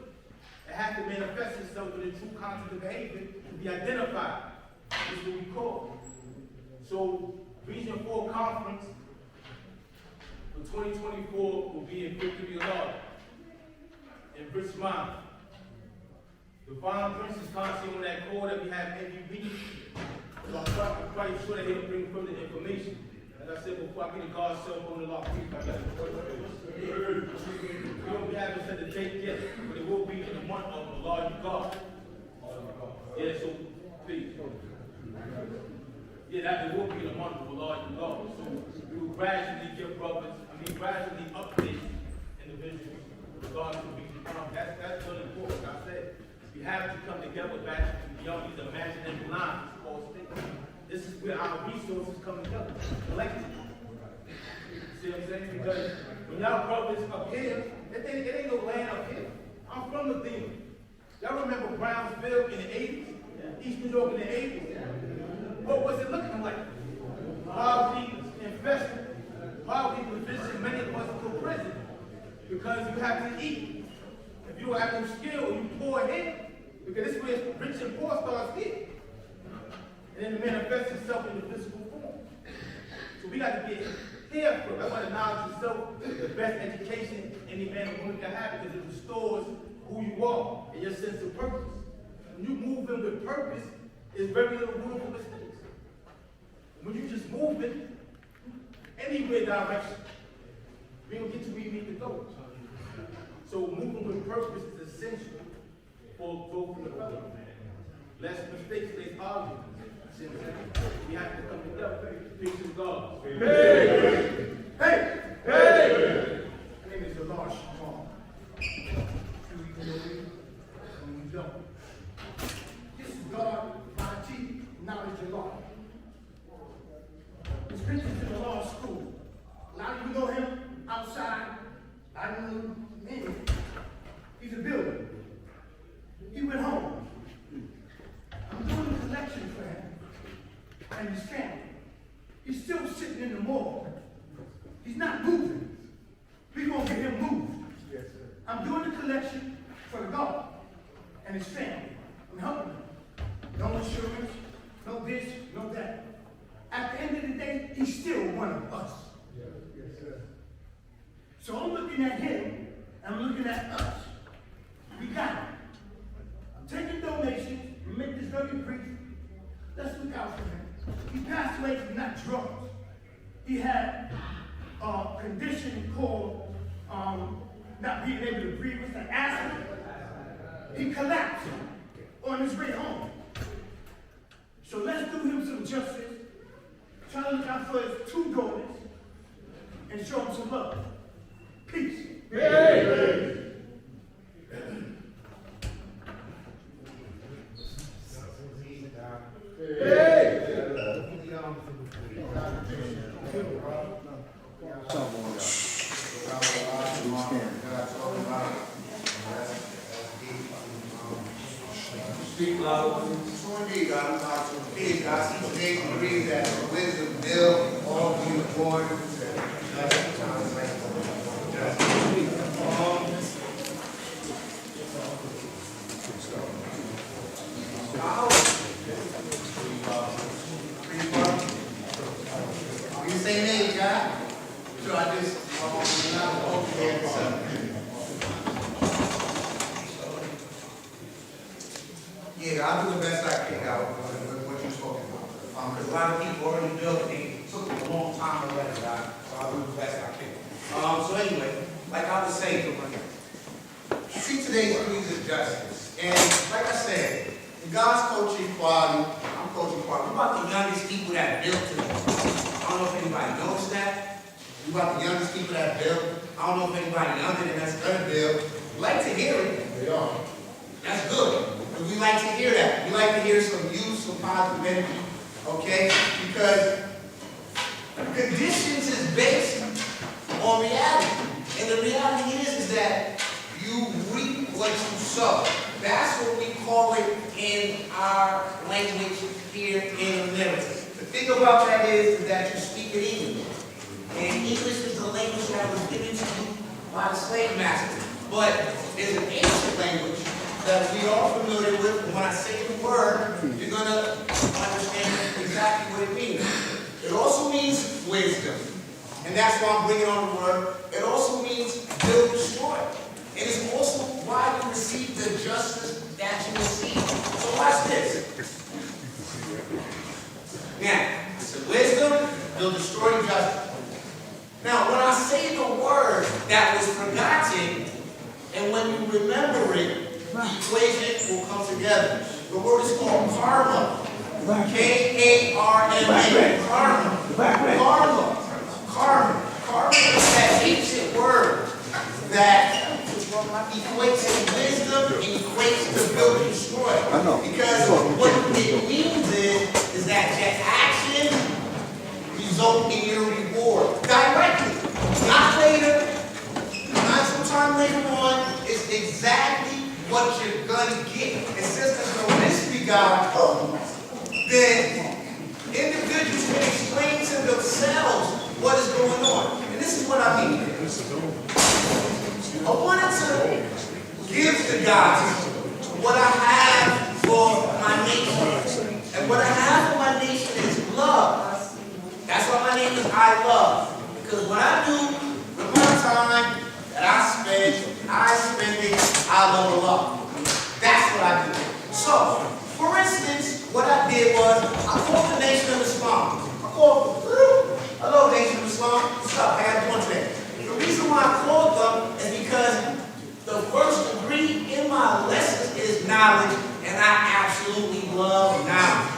It has to manifest itself with a true concept of behavior to be identified. This is what we call it. So, Region 4 Conference for 2024 will be in Victory Law in Richmond. The Divine Prince is constantly on that call that we have every week. So I'm quite sure that he'll bring further information. As I said before, I get a God's cell phone in the law. We haven't set the date yet, but it will be in the month of the Lord God. Yeah, so please. Yeah, that it will be in the month of the Lord God. So we will gradually give brothers, gradually update individuals with regards to being that's really important. Like I said, we have to come together back beyond these imaginary lines called states. This is where our resources come together, collectively. See what I'm saying? Because when y'all brothers up here, it ain't no land up here. I'm from the thing. Y'all remember Brownsville in the 80s? East New York in the 80s? What was it looking like? Poverty infested. Poverty was visiting many of us to prison because you have to eat. If you don't have no skill, you poor here. Because this is where rich and poor starts here. And then it manifests itself in the physical form. So we got to get here first. That's why the knowledge itself is the best education any man or woman can have, because it restores who you are and your sense of purpose. When you move in with purpose, there's very little room for mistakes. When you just move in anywhere direction, we don't get to where you need to go. So moving with purpose is essential for growth in the development. Less mistakes, less arguments. We have to come together. Peace of God. Hey! Hey! Hey! My name is Lord Shamar. You know me, and you don't. This is God, my chief knowledge of law. His picture's in the law school. A lot of you know him outside. I don't know him. He's a builder. He went home. I'm doing a collection for him and his family. He's still sitting in the morgue. He's not moving. We're going to get him moved. Yes, sir. I'm doing the collection for the God and his family. I'm helping him. No insurance, no this, no that. At the end of the day, he's still one of us. Yes, yes, sir. So I'm looking at him, and I'm looking at us. We got him. I'm taking donations. We make this very brief. Let's look out for him. He passed away from not drugs. He had a condition called not being able to breathe. What's that? Asthma. He collapsed on his way home. So let's do him some justice. Try to look out for his two daughters and show him some love. Peace. Hey. Speak loud. So indeed, God, indeed, God, each day we read that wisdom build all be born. We the same age, God. So I just yeah, I'll do the best I can, God, with what you're talking about. Because a lot of people already built it, it took a long time already, God. So I'll do the best I can. So anyway, like I was saying, see today's degrees of justice. And like I said, in God's coaching quality, I'm coaching quality. We're about the youngest people that built today. I don't know if anybody knows that. We're about the youngest people that built. I don't know if anybody younger than us gonna build. We like to hear it. They are. That's good. But we like to hear that. We like to hear some youth, some positive energy. Okay? Because conditions is based on reality. And the reality is that you reap what you sow. That's what we call it in our language here in America. The thing about that is that you speak it English. And English is the language that was given to you by the slave master. But it's an ancient language that we are familiar with. And when I say the word, you're going to understand exactly what it means. It also means wisdom. And that's why I'm bringing on the word. It also means build, destroy. It is also why you receive the justice that you receive. So watch this. Now, it's a wisdom, build, destroy, justice. Now, when I say the word that was forgotten, and when you remember it, the equation will come together. The word is called karma. K-A-R-M-A. Karma. Karma. Karma. Karma is that ancient word that equates to wisdom and equates to build and destroy. Because what it means is that your action result in your reward directly. Not later, not sometime later on. It's exactly what you're gonna get. And since there's no mystery, God, then individuals can explain to themselves what is going on. And this is what I mean. I wanted to give to God what I have for my nation. And what I have for my nation is love. That's why my name is I Love. Because what I do with my time that I spend it, I love a lot. That's what I do. So, for instance, what I did was, I called the Nation of Islam. I called them, hello Nation of Islam, what's up, how you doing today? The reason why I called them is because the first degree in my lessons is knowledge, and I absolutely love knowledge.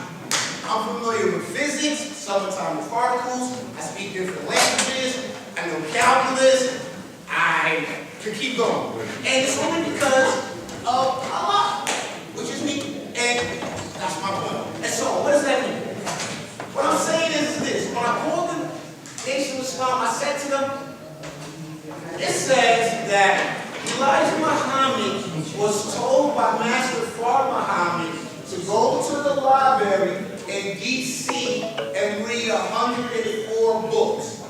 I'm familiar with physics, subatomic particles, I speak different languages, I know calculus, I could keep going. And it's only because of Allah, which is me, and that's my point. And so, what does that mean? What I'm saying is this. When I called the Nation of Islam, I said to them, it says that Elijah Muhammad was told by Master Fard Muhammad to go to the library in D.C. and read 104 books.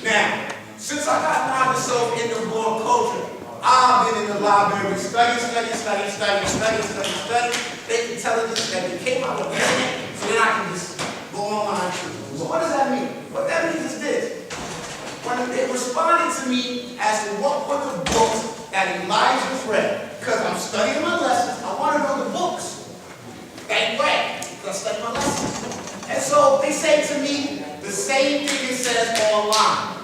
Now, since I got myself in the book culture, I've been in the library studying. They intelligence that they came out with internet, so then I can just go online. So what does that mean? What that means is this. When they responded to me as to what were the books that Elijah read, because I'm studying my lessons, I want to know the books that he read, because I study my lessons. And so they say to me the same thing it says online.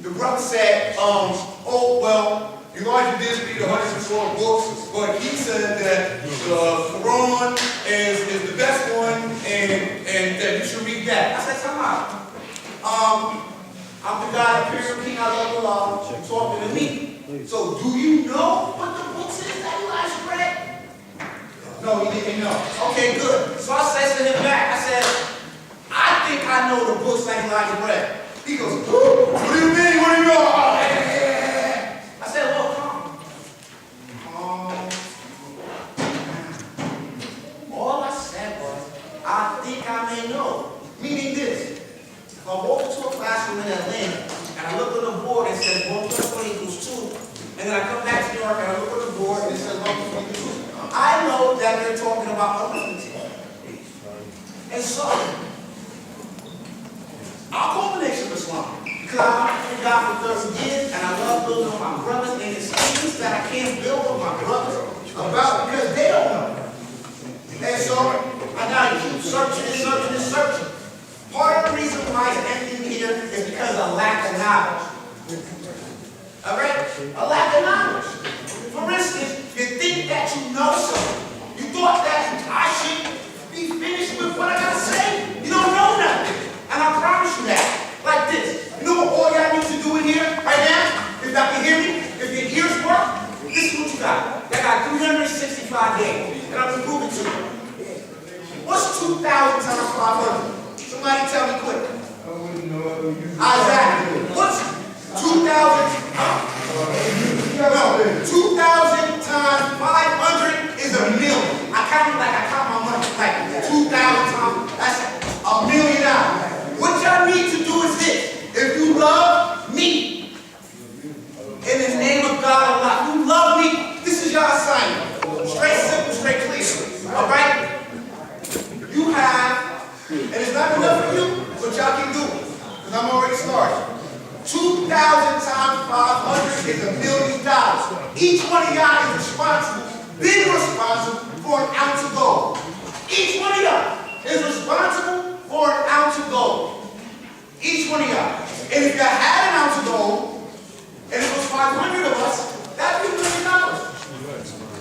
The brother said, oh, well, Elijah did read 104 books, but he said that the Quran is the best one and that you should read that. I said, time out. I'm the God of Pure King, I love Allah, talking to me. So do you know what the books is that Elijah read? No, he didn't know. Okay, good. So I said to him back, I said, I think I know the books that Elijah read. He goes, who? says 1 plus 1 equals 2, and then I come back to New York and I look at the board and it says 1 plus 1 equals 2. I know that they're talking about arithmetic. And so, I'll call the Nation of Islam because I've been God for 30 years and I love building with my brothers, and it's things that I can't build with my brothers about because they don't know. And so, I gotta keep searching and searching and searching. Part of the reason why it's empty here is because of lack of knowledge. Alright? A lack of knowledge. For instance, you think that you know something. You thought that I should be finished with what I gotta say. You don't know nothing. And I promise you that. Like this. You know what all y'all need to do in here right now? If y'all can hear me, if your ears work, this is what you got. Y'all got 365 days. And I'm gonna prove it to you. What's 2,000 times 500? Somebody tell me quick. Exactly. What's 2,000? No, 2,000 times 500 is a million. I count it like I count my money. Like 2,000 times, that's $1 million. What y'all need to do is this. If you love me, in the name of God Allah, you love me, this is your assignment. Straight, simple, straight, clear. All right? You have, and it's not enough for you, but y'all can do it. Because I'm already started. 2,000 times 500 is $1 million. Each one of y'all is responsible, been responsible for an ounce of gold. Each one of y'all is responsible for an ounce of gold. Each one of y'all. And if you had an ounce of gold, and it was 500 of us, that'd be $1 million.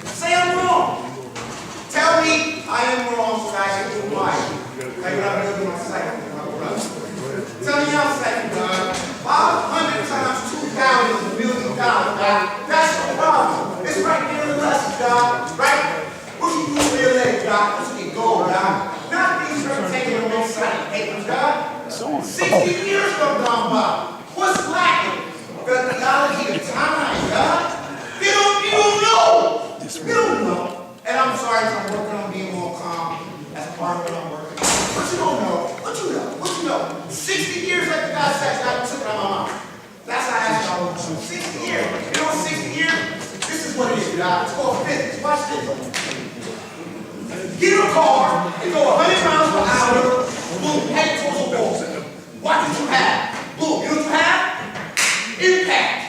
Say I'm wrong. Tell me I am wrong so I can do right. Like what I'm building my cycle. Tell me I'm saying, God. 500 times 2,000 is $1 million, God. That's the problem. It's right there in the lesson, God. Right? What you do with your legs, God? What you get gold, God? Not these rectangular exciting papers, God. 60 years have gone by. What's lacking? The theology of time, God. You don't know. You don't know. And I'm sorry, I'm working on being more calm. That's part of what I'm working on. But you don't know. What you know? What you know? 60 years after God said I took it out of my mouth. That's how I asked y'all. 60 years. You know 60 years? This is what it is, God. It's called physics. Watch this. Get in a car and go 100 miles per hour. Boom. Head towards a wall. What did you have? Boom. You know what you have? Impact.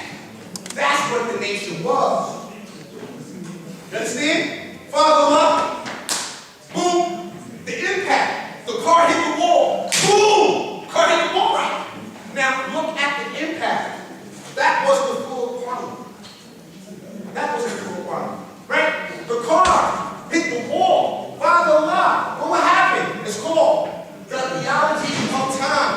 That's what the nation was. You understand? Father love. Boom. The impact. The car hit the wall. Boom. Car hit the wall, right? Now look at the impact. That was the full problem. That was the full problem. Right? The car hit the wall. Father love. But what happened? It's called the theology of time.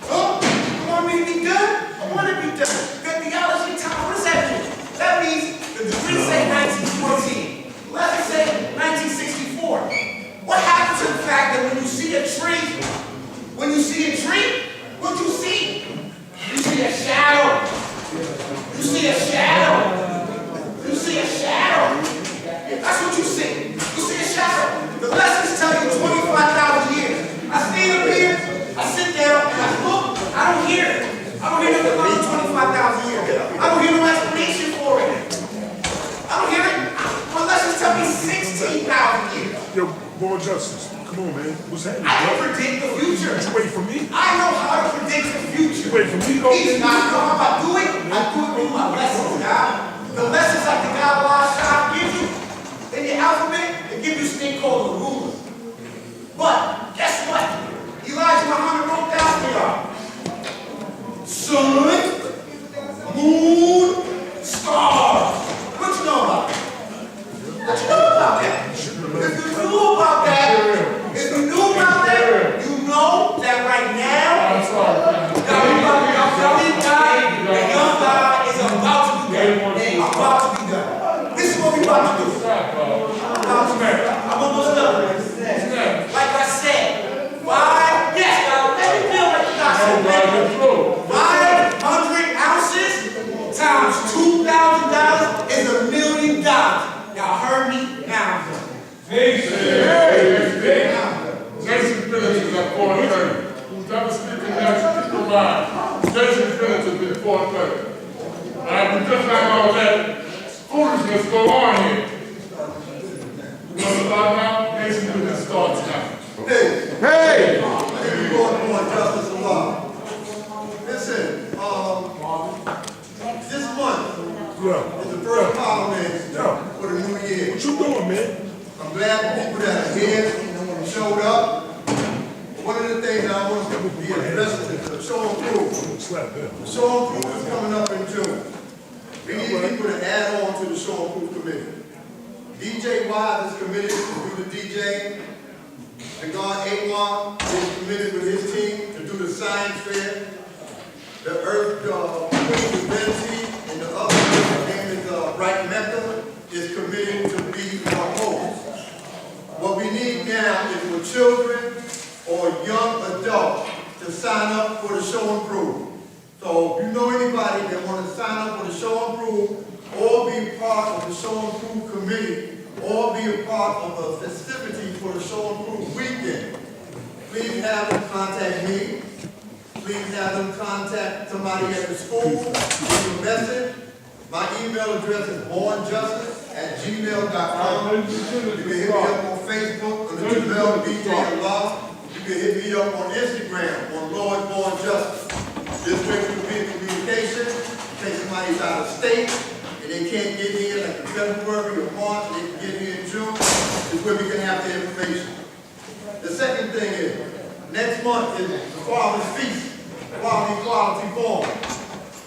Huh? You want me to be done? I want to be done. The theology of time. What does that mean? That means the degree say 1914. Let's say 1964. What happens to the fact that when you see a tree, what you see? You see a shadow. You see a shadow. You see a shadow. That's what you see. You see a shadow. The lessons tell you 25,000 years. I stand up here, I sit down, and I look, I don't hear it. I don't hear nothing about 25,000 years. I don't hear no explanation for it. I don't hear it. My lessons tell me 16,000 years. Yo, Lord Justice, come on, man. What's happening? I can predict the future. You wait for me? I know how to predict the future. You wait for me, though? He's not know how I do it. I do it through my lessons, God. The lessons like the God Allah gives you in the alphabet, they give you this thing called the ruler. But guess what? Elijah Muhammad wrote down for y'all. Sun, moon, stars. What you know about that? What you know about that? If you knew about that, you know that right now, the young God is about to be done. About to be done. This is what we about to do. I'm almost done. Like I said, 5, yes, God, let me feel like God said, 500 ounces times $2,000 is $1 million. Y'all heard me now. Jason Phillips is at 4:30. Who's ever speaking next, keep in mind. Jason Phillips is at 4:30. we just not gonna let foolishness go on here. You wanna start now? Nation, we can start now. Hey! Hey! More justice and law. Listen, this month is the first parliament for the new year. What you doing, man? I'm glad the people that are here showed up. One of the things I want to be addressed is the show and prove. Slap that. The show and prove is coming up in June. We need people to add on to the show and prove committee. DJ Wise is committed to do the DJ. And God A1 is committed with his team to do the science fair. The Earth Queen Divinity and the other his name is Mecca is committed to be our host. What we need now is for children or young adults to sign up for the show and prove. So if you know anybody that want to sign up for the show and prove or be part of the show and prove committee or be a part of a festivity for the show and prove weekend, please have them contact me. Please have them contact somebody at the school, leave a message. My email address is bornjustice@gmail.com. You can hit me up on Facebook under Jamel DJ Allah. You can hit me up on Instagram on Lord Born Justice. This way we can be in communication in case somebody's out of state and they can't get here like in February or March, they can get here in June. This way we can have the information. The second thing is, next month is the Father's Feast. Quality form.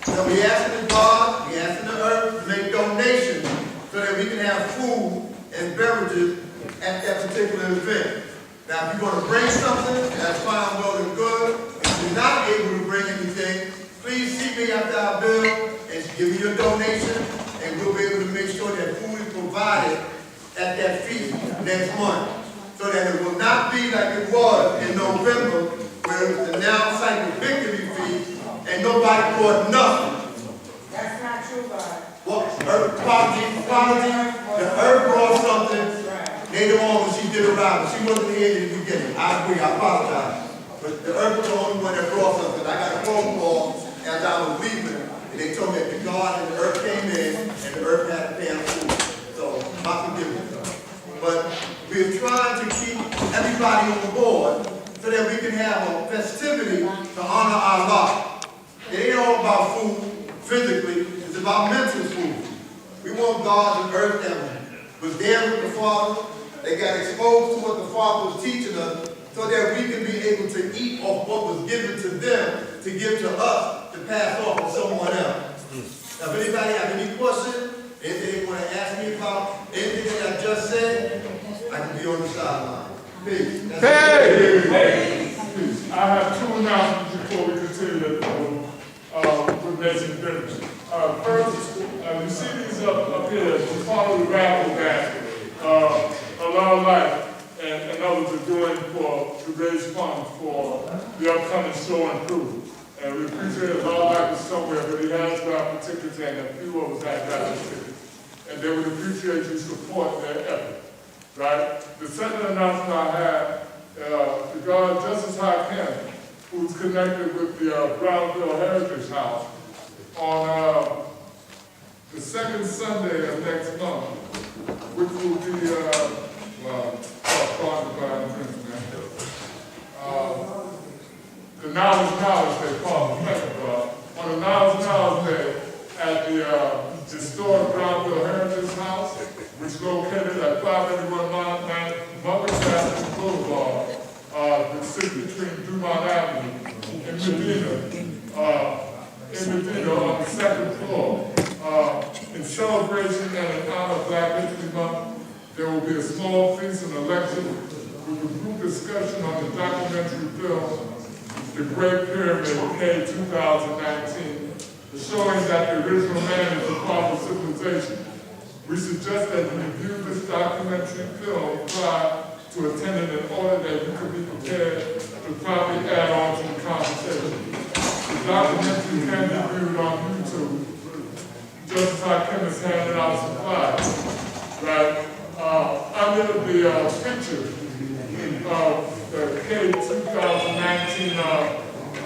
So we asking God, we asking the earth to make donations so that we can have food and beverages at that particular event. Now, if you're going to bring something, that's fine, well and good. If you're not able to bring anything, please see me after our bill and give me your donation, and we'll be able to make sure that food is provided at that feast next month, so that it will not be like it was in November, where it was the now cycle victory feast, and nobody brought nothing. That's not true, God. Well, the earth brought something later on when she did a ride, but she wasn't here in the beginning. I agree, I apologize. But the earth was the only one that brought something. I got a phone call as I was leaving, and they told me that the God and the earth came in, and the earth had to pay us food. So, my forgiveness. But we're trying to keep everybody on board so that we can have a festivity to honor our God. It ain't all about food physically, it's about mental food. We want God and earth that was there with the Father, they got exposed to what the Father was teaching us, so that we can be able to eat off what was given to them to give to us to pass off to someone else. Now, if anybody have any questions, anything they want to ask me about, anything that I just said, I can be on the sideline. Peace. Hey! I have two announcements before we continue with Nation Dinners. First, you see these up here, we follow the Raffle that Allow Life and others are doing to raise funds for the upcoming show and prove. And we appreciate Allow Life is somewhere, but he has Raffle tickets and a few of us have Raffle tickets. And they would appreciate your support their effort. Right? The second announcement I have, the God Justice Hakim, who's connected with the Brownville Heritage House, on the second Sunday of next month, which will be, the Knowledge Day, called the Mecca, on the Knowledge Day at the historic Brownville Heritage House, which is located at 581 Mecca Boulevard, the city between Dumont Avenue and Medina on the second floor. In celebration and in honor of Black History Month, there will be a small feast and a lecture with a group discussion on the documentary film, The Great Pyramid, K 2019, showing that the original man is a part of civilization. We suggest that you review this documentary film prior to attending in order that you can be prepared to probably add on to the conversation. The documentary can be viewed on YouTube. Justice Hakim is handing out supplies. Right? Under the picture of the K 2019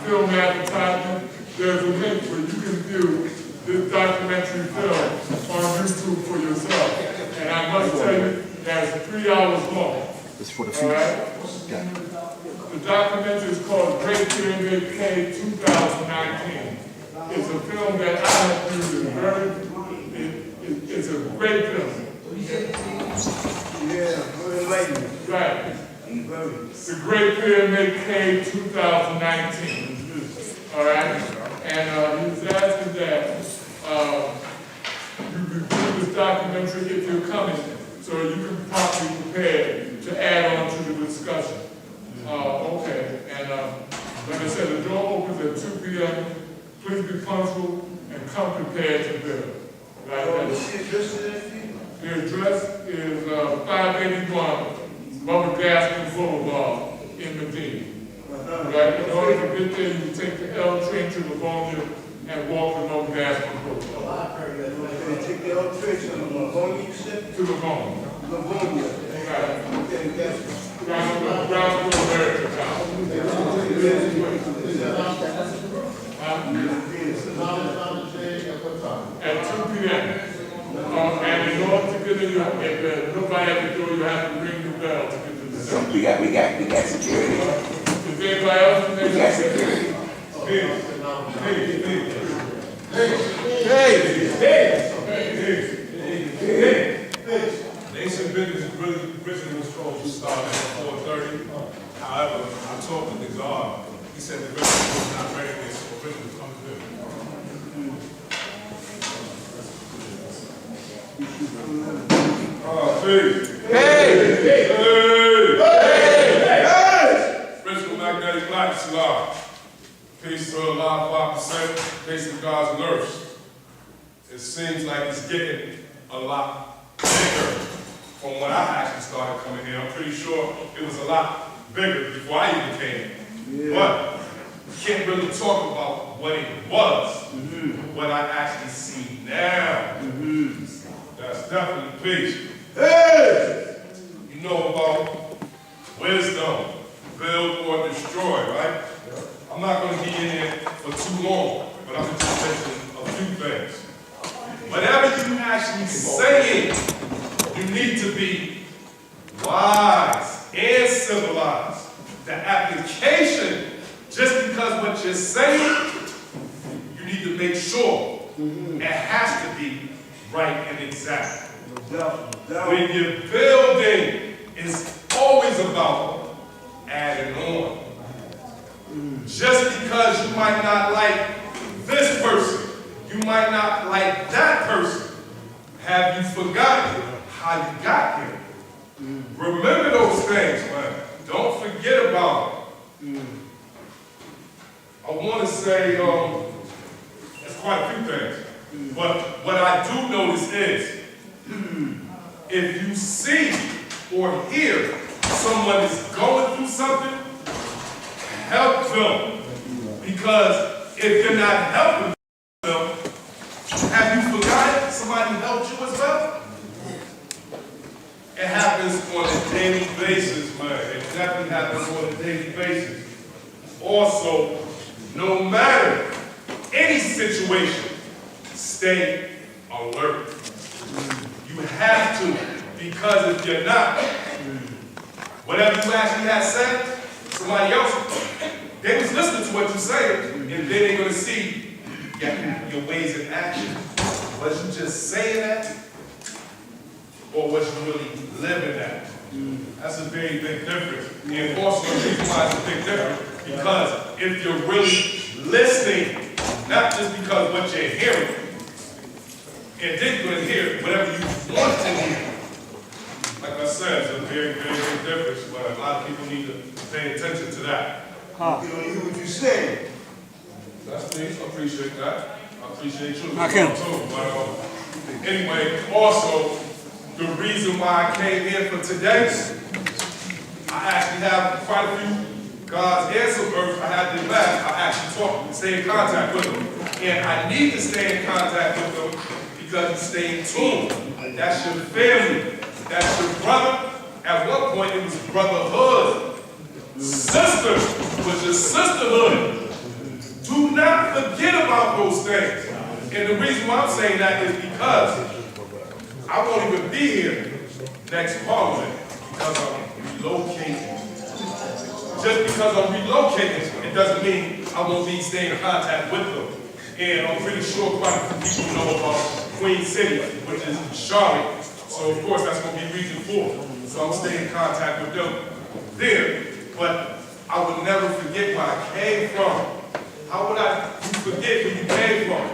film advertisement, there's a link where you can view this documentary for the All right? The document is called Great Pyramid Cave 2019. It's a film that I have viewed. It's a great film. Yeah, good enlightenment. Right. Very. The Great Pyramid Cave 2019. All right? And he was asking that you review this documentary if you're coming, so you can properly prepare to add on to the discussion. Okay, and like I said, the door opens at 2 p.m. Please be punctual and come prepared to build. Right? The address is 581 Bubba Gaston Boulevard in Medina. Right? In order to get there, you take the L train to Livonia and walk to Bubba Gaston Boulevard. Take the old train to Livonia, you said? To Livonia. Livonia. Right. Okay, that's it. Ground floor America Town. At 2 p.m. And in order to get in your, if nobody at the door, you have to ring the bell to get to the center. We got security. Is anybody else in there? We got security. Nation business originally was supposed to start at 4:30. However, I talked to the guard. He said the business was not ready, so the business was coming through. Principal Magnetic Black Salah. Peace to Allah, 5%. Peace to God's nerves. It seems like it's getting a lot bigger from when I actually started coming here. I'm pretty sure it was a lot bigger before I even came. But we can't really talk about what it was, what I actually see now. That's definitely peace. You know about wisdom, build or destroy, right? I'm not going to be in here for too long, but I'm going to just mention a few things. Whatever you actually saying, you need to be wise and civilized. The application, just because what you're saying, you need to make sure it has to be right and exact. When you're building, it's always about adding on. Just because you might not like this person, you might not like that person, have you forgotten how you got here? Remember those things, man. Don't forget about it. I want to say, there's quite a few things. But what I do notice is, if you see or hear someone is going through something, help them. Because if you're not helping them, have you forgotten somebody helped you as well? It happens on a daily basis, man. It definitely happens on a daily basis. Also, no matter any situation, stay alert. You have to, because if you're not, whatever you actually have said, somebody else, they was listening to what you said, and then they're going to see your ways in action. Was you just saying that, or was you really living that? That's a very big difference. And also, the reason why it's a big difference, because if you're really listening, not just because what you're hearing, and then you're going to hear whatever you want to hear. Like I said, it's a very, very big difference, but a lot of people need to pay attention to that. You don't hear what you say. That's me. I appreciate that. I appreciate you. I can too. But anyway, also, the reason why I came here for today, I actually have quite a few gods and some earth. I have them back. I actually talk, stay in contact with them. And I need to stay in contact with them because you stay in tune. That's your family. That's your brother. At one point, it was brotherhood. Sister was your sisterhood. Do not forget about those things. And the reason why I'm saying that is because I won't even be here next Parliament because relocating. Just because I'm relocating, it doesn't mean I won't be staying in contact with them. And I'm pretty sure quite a few people know about Queen City, which is Charlotte. So of course that's going to be Region 4. So I'm staying in contact with them there. But I would never forget where I came from. How would you forget where you came from?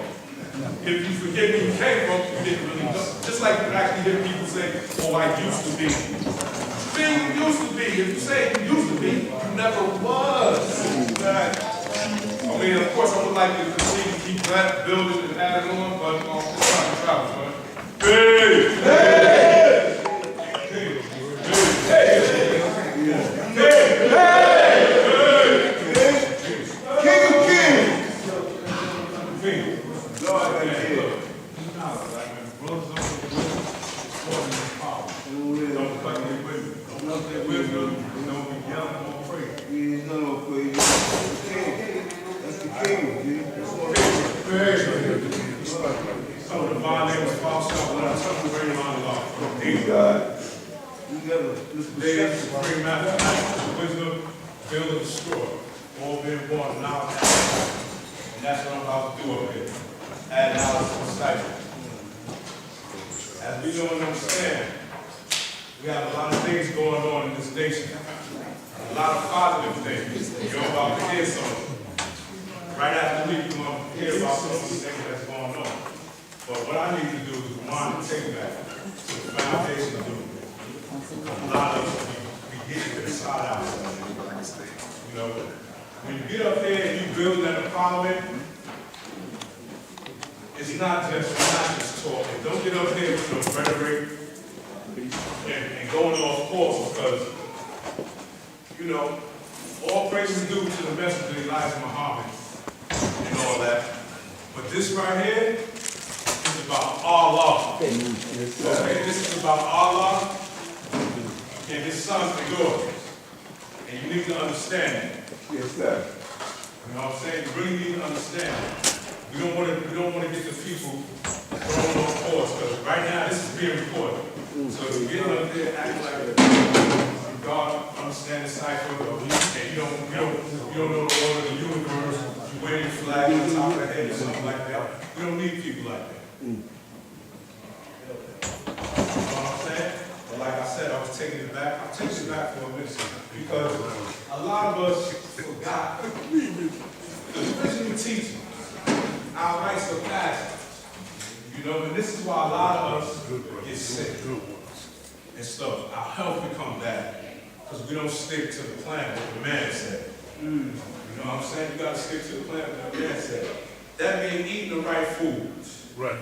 If you forget where you came from, you didn't really know. Just like you actually hear people say, oh, I used to be. Being you used to be. If you say you used to be, you never was. Right? I mean, of course, I would like to continue to keep that building and adding on, but it's time to travel, man. Hey! Hey! Hey! Hey! King of Kings. Lord, don't cut their wisdom. Don't love their wisdom. Don't be yelling or praise. He's no praise. That's the king, dude. So the divine name is false. When I took the rain on the law. Thank God. You never They is supreme mathematics, wisdom, build and destroy. All being born now. And that's what I'm about to do up here. Add knowledge to the cycle. As we know and understand, we have a lot of things going on in this nation. A lot of positive things. You're about to hear some. Right after me, you're going to hear about some of the things that's going on. But what I need to do is rewind and take back to the foundation of doing it. A lot of us, we get to the side out. You know, when you get up there and you build that parliament, it's not just talking. Don't get up there with no rhetoric and going off course because, you know, all praises due to the messenger Elijah Muhammad and all that. But this right here is about Allah. Okay, this is about Allah and his sons and daughters. And you need to understand that. Yes, sir. You know what I'm saying? You really need to understand that. We don't want to get the people thrown off course because right now this is being recorded. So if you get up there acting like God understand the cipher, and you don't know the order of the universe, you wear your flag on top of the head or something like that. We don't need people like that. You know what I'm saying? But like I said, I was taking it back. I'm taking it back for a minute because a lot of us forgot the original teaching. Our rights are passed. You know, and this is why a lot of us get sick and stuff. Our health becomes bad because we don't stick to the plan, what the man said. You know what I'm saying? You got to stick to the plan, what the man said. That means eating the right foods. Right.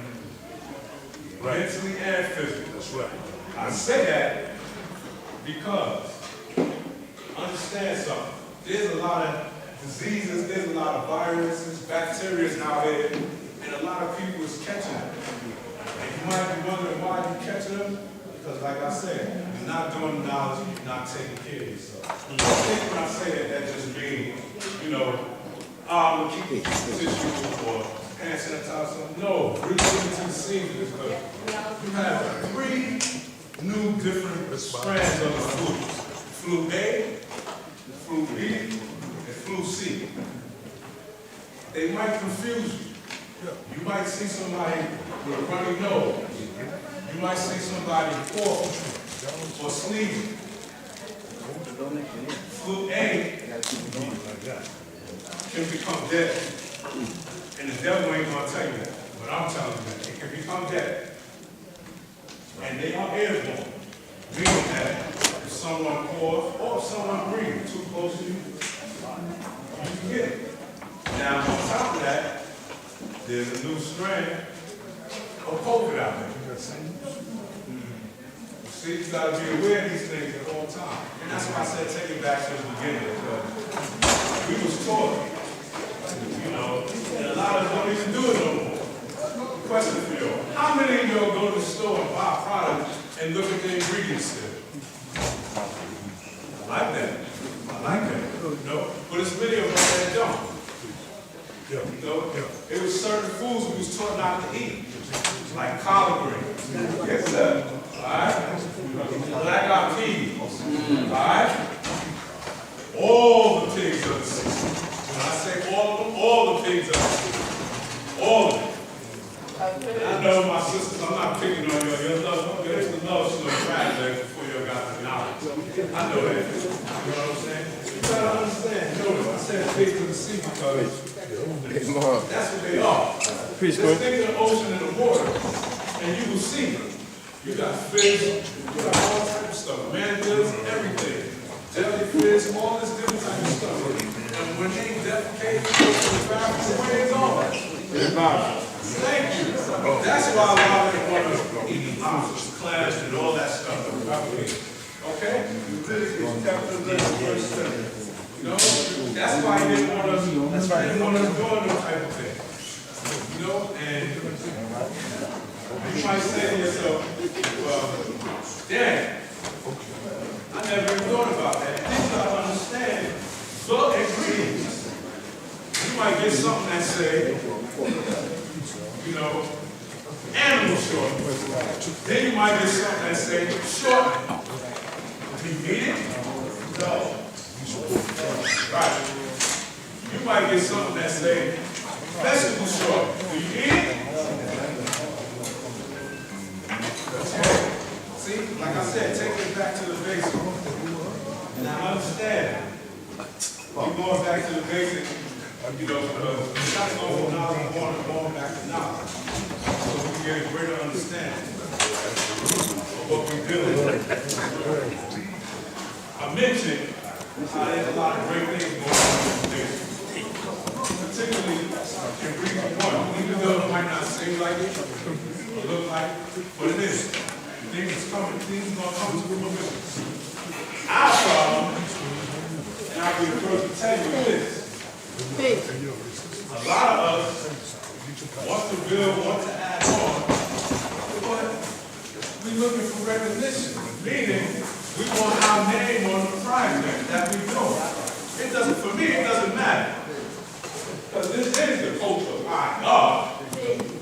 Mentally and physically. That's right. I say that because, understand something. There's a lot of diseases, there's a lot of viruses, bacteria out there, and a lot of people is catching them. And you might be wondering why you're catching them, because like I said, you're not doing knowledge, you're not taking care of yourself. I think when I say that, that just means, you know, keep tissue or hand sanitizer. No, really get into the season because you have 3 new different strands of the flu. Flu A, flu B, flu C. They might confuse you. You might see somebody with a runny nose. You might see somebody coughing or sneezing. Flu A can become dead. And the devil ain't gonna tell you that. But I'm telling you that. It can become dead. And they are airborne. Meaning that if someone coughs or if someone breathes too close to you, you can get it. Now, on top of that, there's a new strand of COVID out there. See, you gotta be aware of these things at all times. And that's why I said take it back to the beginning, because we was taught, you know, and a lot of us don't even do it no more. Question for y'all. How many of y'all go to the store and buy a product and look at the ingredients there? I like that. I like that. You know? But there's many of us that don't. You know? It was certain foods foods we was taught not to eat, like collard greens. Yes, sir. All right? Black-eyed peas. All right? All the pigs of the sea. When I say all of them, all the pigs of the sea. All of them. I know my sisters, I'm not picking on you. Your love, your love should have tried that before you got the knowledge. I know that. You know what I'm saying? You gotta understand. Notice I said pigs of the sea because that's what they are. Just think of the ocean and the water, and you will see them. You got fish, you got all type of stuff, mandibles, everything. Jellyfish, all this different type of stuff. And when they defecate, go to the bathroom, where they going? Thank you. That's why a lot of them want to eat lobsters, clams, and all that stuff. Okay? You know, that's why he didn't want us doing those type of things. You know, and you might say to yourself, well, dang, I never even thought about that. And then you gotta understand the ingredients. You might get something that say, you know, animal short. Then you might get something that say short. Do you eat it? No. Right. You might get something that say vegetable short. Do you eat it? Okay. See, like I said, take it back to the basics. Now understand, we're going back to the basics. You know, we're not going from knowledge, going back to knowledge. So we can get a greater understanding of what we're dealing with. I mentioned how there's a lot of great things going on today. Particularly in region 1. Even though it might not seem like it, or look like it, but it is. Things are coming, things are going to come to fruition. Our problem, and I'll be the first to tell you this, a lot of us want to build, want to add on, but we're looking for recognition, meaning we want our name on the project that we do. It doesn't, for me, it doesn't matter. Because this is the culture of our God.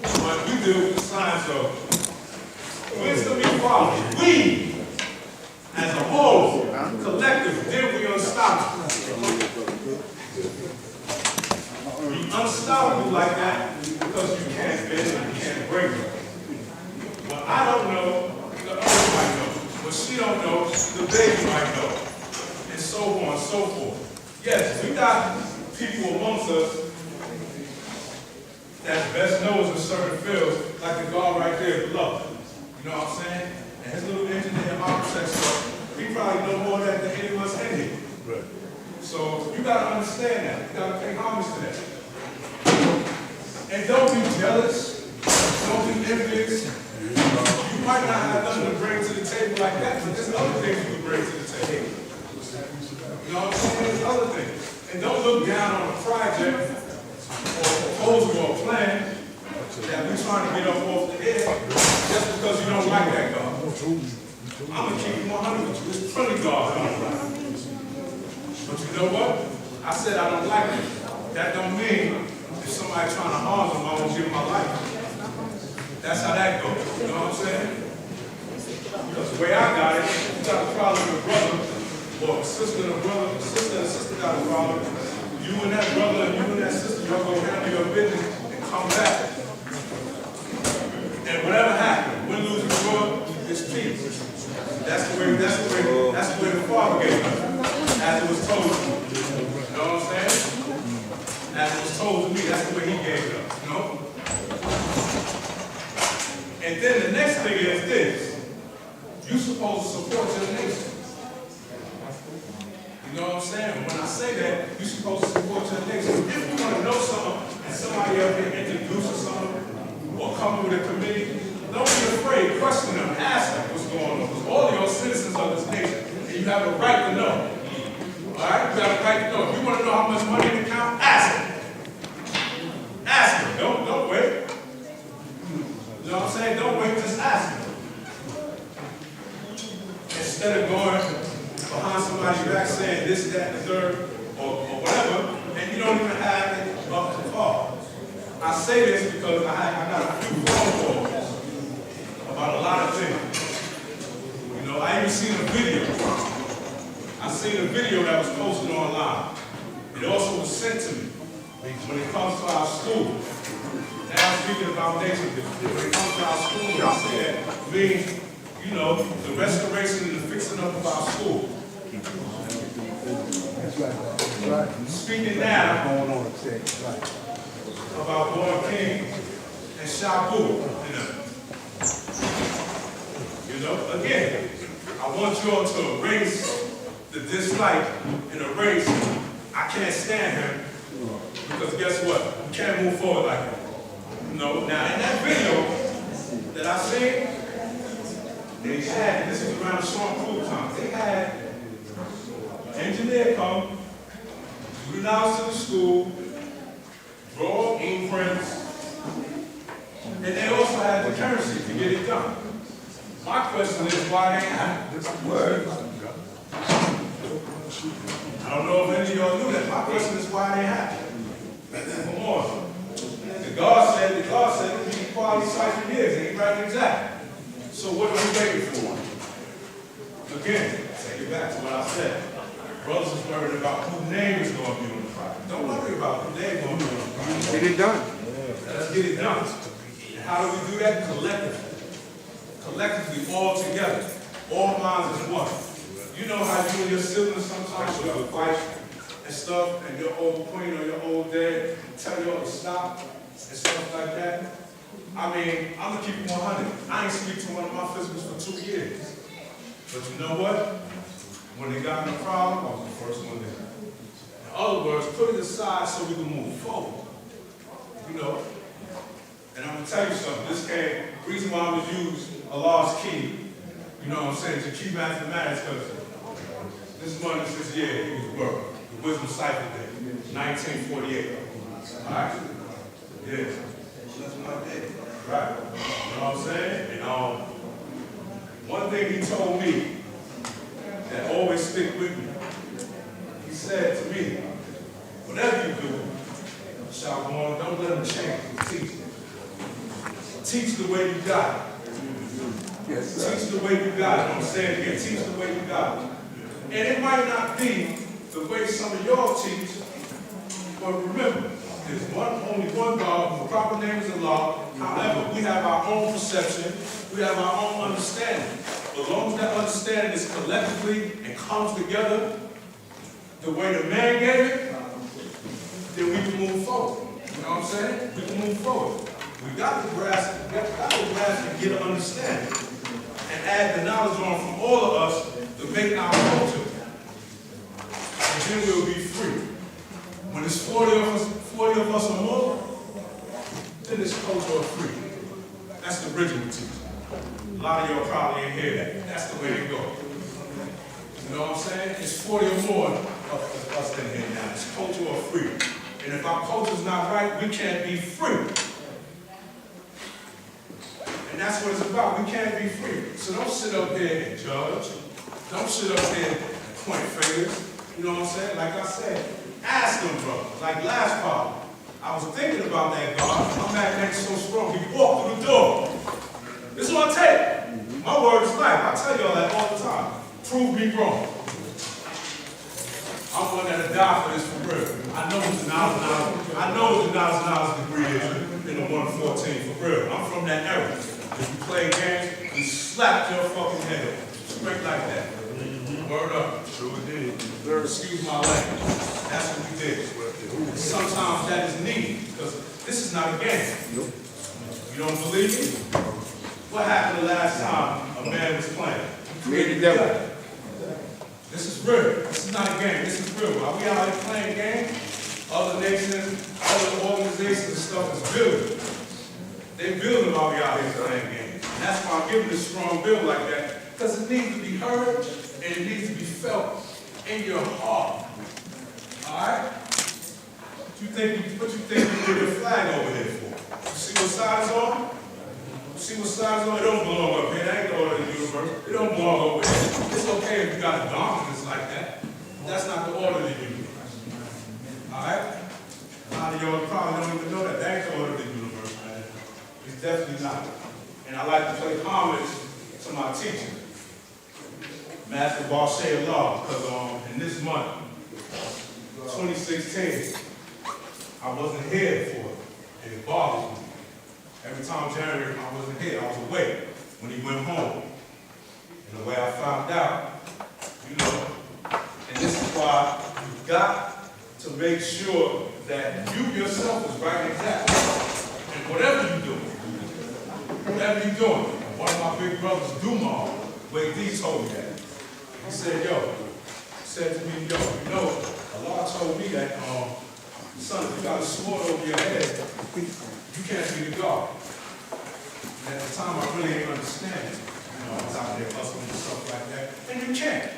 But we deal with the science of wisdom equality. We, as a whole, collective, then we unstoppable. You unstoppable like that because you can't bend and you can't break it. What I don't know, the other might know. What she don't know, the baby might know. And so on and so forth. Yes, we got people amongst us that best knows in certain fields, like the guard right there, below. You know what I'm saying? And his little engineer architect stuff, he probably know more than any of us in here. Right. So you gotta understand that. You gotta pay homage to that. And don't be jealous. Don't be envious. You might not have nothing to bring to the table like that, but there's other things you can bring to the table. You know what I'm saying? There's other things. And don't look down on a project or a proposal or a plan that we're trying to get up off the air just because you don't like that God. I'm going to keep you 100 with you. There's plenty of God I don't like. But you know what? I said I don't like it. That don't mean if somebody trying to harm them, I won't give them my life. That's how that goes. You know what I'm saying? Because the way I got it, you got a problem with a brother, or a sister and a brother, a sister and a sister got a problem. You and that brother and you and that sister, y'all go handle your business and come back. And whatever happened, win, lose, or draw, it's peace. That's the way the Father gave us, as it was told to me. You know what I'm saying? As it was told to me, that's the way He gave it us. You know? And then the next thing is this: you're supposed to support your nation. You know what I'm saying? When I say that, you're supposed to support your nation. If you want to know something and somebody up here introduces something or come with a committee, don't be afraid. Question them. Ask them what's going on. Because all of your citizens of this nation, and you have a right to know. All right? You have a right to know. If you want to know how much money in the account, ask them. Ask them. Don't wait. You know what I'm saying? Don't wait. Just ask them. Instead of going behind somebody's back saying this, that, and the third, or whatever, and you don't even have it up to par. I say this I got a few phone calls about a lot of things. You know, I even seen a video. I seen a video that was posted online. It also was sent to me when it comes to our school. Now speaking about nature, when it comes to our school, I say that means, you know, the restoration and the fixing up of our school. That's right. Speaking now Going on upstairs. Right. about Born King and Shabu. You know, again, I want you all to erase the dislike and erase, I can't stand him, because guess what? We can't move forward like that. You know, now in that video that I seen, they had, this is around Sean Crew time, they had an engineer come, do the analysis of the school, draw blueprints, and they also had the currency to get it done. My question is why they ain't have it? I don't know if any of y'all knew that. My question is why they have it. Come on. The God said it would be quality sites for years, and he right exactly. So what are we waiting for? Again, take it back to what I said. Brothers is worried about whose name is going to be on the project. Don't worry about whose name is going to be on the project. Get it done. Let's get it done. And how do we do that? Collectively. Collectively, all together. All minds is one. You know how you and your siblings sometimes will fight and stuff, and your old queen or your old dad tell you all to stop and stuff like that. I mean, I'm going to keep it 100. I ain't speak to one of my physicals for 2 years. But you know what? When they got in a problem, I was the first one there. In other words, put it aside so we can move forward. You know? And I'm going to tell you something. This came, the reason why I'm going to use Allah's key, you know what I'm saying, to key mathematics, because this money says, yeah, he was work. The Wisdom Cipher Day, 1948. All right? Yeah. That's what I did. Right. You know what I'm saying? And one thing he told me that always stick with me, he said to me, whatever you do, Shalom, don't let them change. Teach them. Teach the way you got it. Yes, sir. Teach the way you got it. I'm saying again, teach the way you got it. And it might not be the way some of y'all teach, but remember, there's only one God, the proper name is Allah. However, we have our own perception, we have our own understanding. As long as that understanding is collectively and comes together the way the man gave it, then we can move forward. You know what I'm saying? We can move forward. We got to grasp and get an understanding and add the knowledge on from all of us to make our culture. And then we'll be free. When it's 40 of us or more, then it's culture of free. That's the original teaching. A lot of y'all probably ain't hear that. That's the way they go. You know what I'm saying? It's 40 or more of us in here now. It's culture of free. And if our culture's not right, we can't be free. And that's what it's about. We can't be free. So don't sit up there and judge. Don't sit up there and point fingers. You know what I'm saying? Like I said, ask them, bro. Like last part, I was thinking about that God. My magnet's so strong. He walked through the door. This is what I take. My word is life. I tell y'all that all the time. Prove me wrong. I'm one that'll die for this for real. I know what the $1,000 degree is in the 114 for real. I'm from that era. If you play games, we slapped your fucking head up. Straight like that. Word up. Sure did. Excuse my language. That's what we did. Sometimes that is needed because this is not a game. You don't believe me? What happened the last time a man was playing? He created devil. This is real. This is not a game. This is real. While we out here playing games, other nations, other organizations and stuff is building. They building while we out here playing games. And that's why I'm giving this strong build like that, because it needs to be heard and it needs to be felt in your heart. Alright? What you think you put your flag over here for? You see what side it's on? See what size on it? Don't belong up here. That ain't the order of the universe. It don't belong over here. It's okay if you got a dominance like that. That's not the order of the universe. Alright? A lot of y'all probably don't even know that. That ain't the order of the universe, man. definitely not. And I like to pay homage to my teacher, Master Barshay Law, because in this month, 2016, I wasn't here for it, and it bothers me. Every time January I wasn't here, I was away when he went home. And the way I found out, you know, and this is why you've got to make sure that you yourself is right and exact. And whatever you're doing, and one of my big brothers, Dumar, Wade D told me that. He said, said to me, you know, Allah told me that, son, if you got a sword over your head, you can't be the God. And at the time, I really didn't understand it. You know, I was out there hustling and stuff like that. And you can't.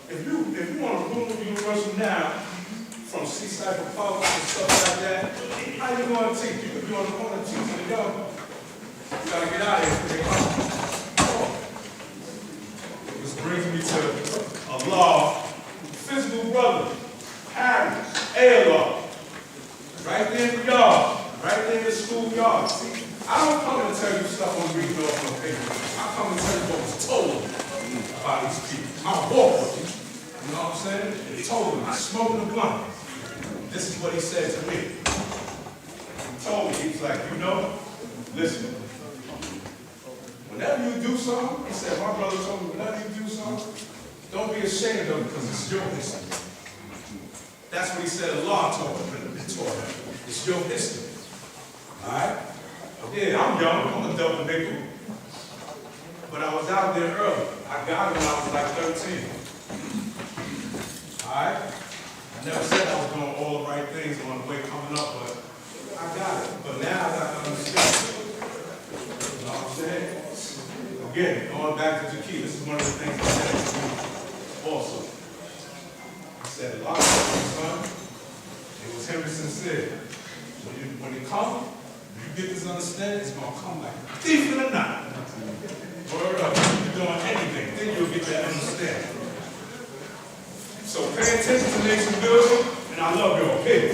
If you want to rule the universe now, from seaside to politics and stuff like that, how you going to teach? You could be on the corner teaching the young. You got to get out of here because they come. This brings me to a law, physical brother, Harry, A-law. Right there in the yard, right there in the schoolyard. See, I don't come to tell you stuff I'm reading off my paper. I come to tell you what was told about these people. I walk with you. You know what I'm saying? They told him, I smoking a blunt. This is what he said to me. He told me, he was like, you know, listen, whenever you do something, he said, my brother told me, whenever you do something, don't be ashamed of it because it's your history. That's what he said, Allah told him. It's your history. All right? Yeah, I'm young. I'm a double nickel. But I was out there early. I got it when I was like 13. All right? I never said I was doing all the right things on the way coming up, but I got it. But now I got to understand. You know what I'm saying? Again, going back to Jackie, this is one of the things he said to me also. He said, a lot of times, son, it was him and sincere. When it comes, you get this understanding, it's going to come like a thief in the night. Word up, you're doing anything, then you'll get that understanding. So pay attention to nation building, and I love y'all. Hey!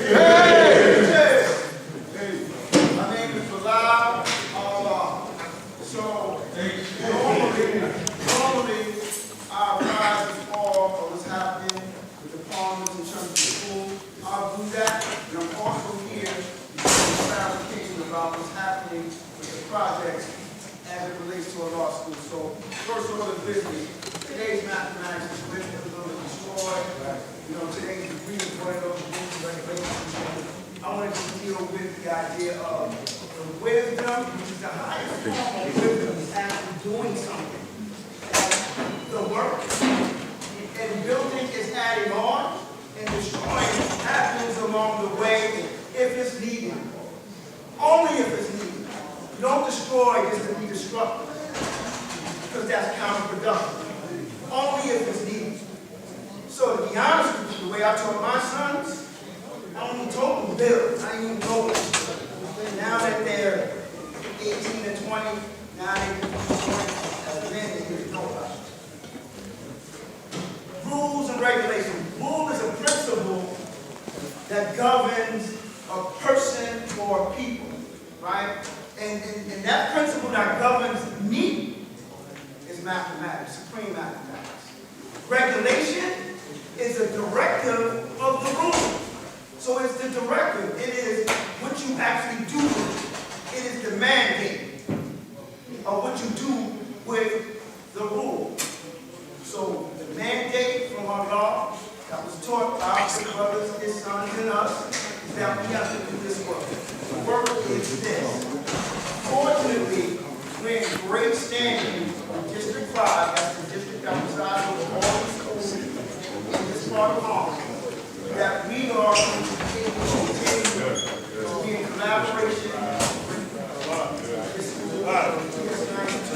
My name is Bilal. So, normally, our rise is all of what's happening with the departments in terms of school. I'll do that, and I'm also here to give you clarification about what's happening with the projects as it relates to a law school. So, first order of business, today's mathematics is written for the destroyed. You know, today's degree is one of those rules and regulations. I wanted to deal with the idea of the wisdom, which is the highest form of wisdom, is actually doing something. The work and building is adding on, and destroying happens along the way if it's needed. Only if it's needed. You don't destroy just to be destructive, because that's counterproductive. Only if it's needed. So to be honest with you, the way I taught my sons, I only told them build. I didn't even know it. Now that they're 18 and 20, now they can do 20, as men they didn't know about it. Rules and regulations. Rule is a principle that governs a person or a people, right? And that principle that governs me is mathematics, supreme mathematics. Regulation is a directive of the rule. So it's the directive. It is what you actually do. It is the mandate of what you do with the rule. So the mandate from our law that was taught by our brothers, his sons, and us is that we have to do this work. The work is this. Fortunately, we're in great standing with District 5, that's the district that resides over all the schools in this part of Harlem, that we are continue to be in collaboration with this school, DS92,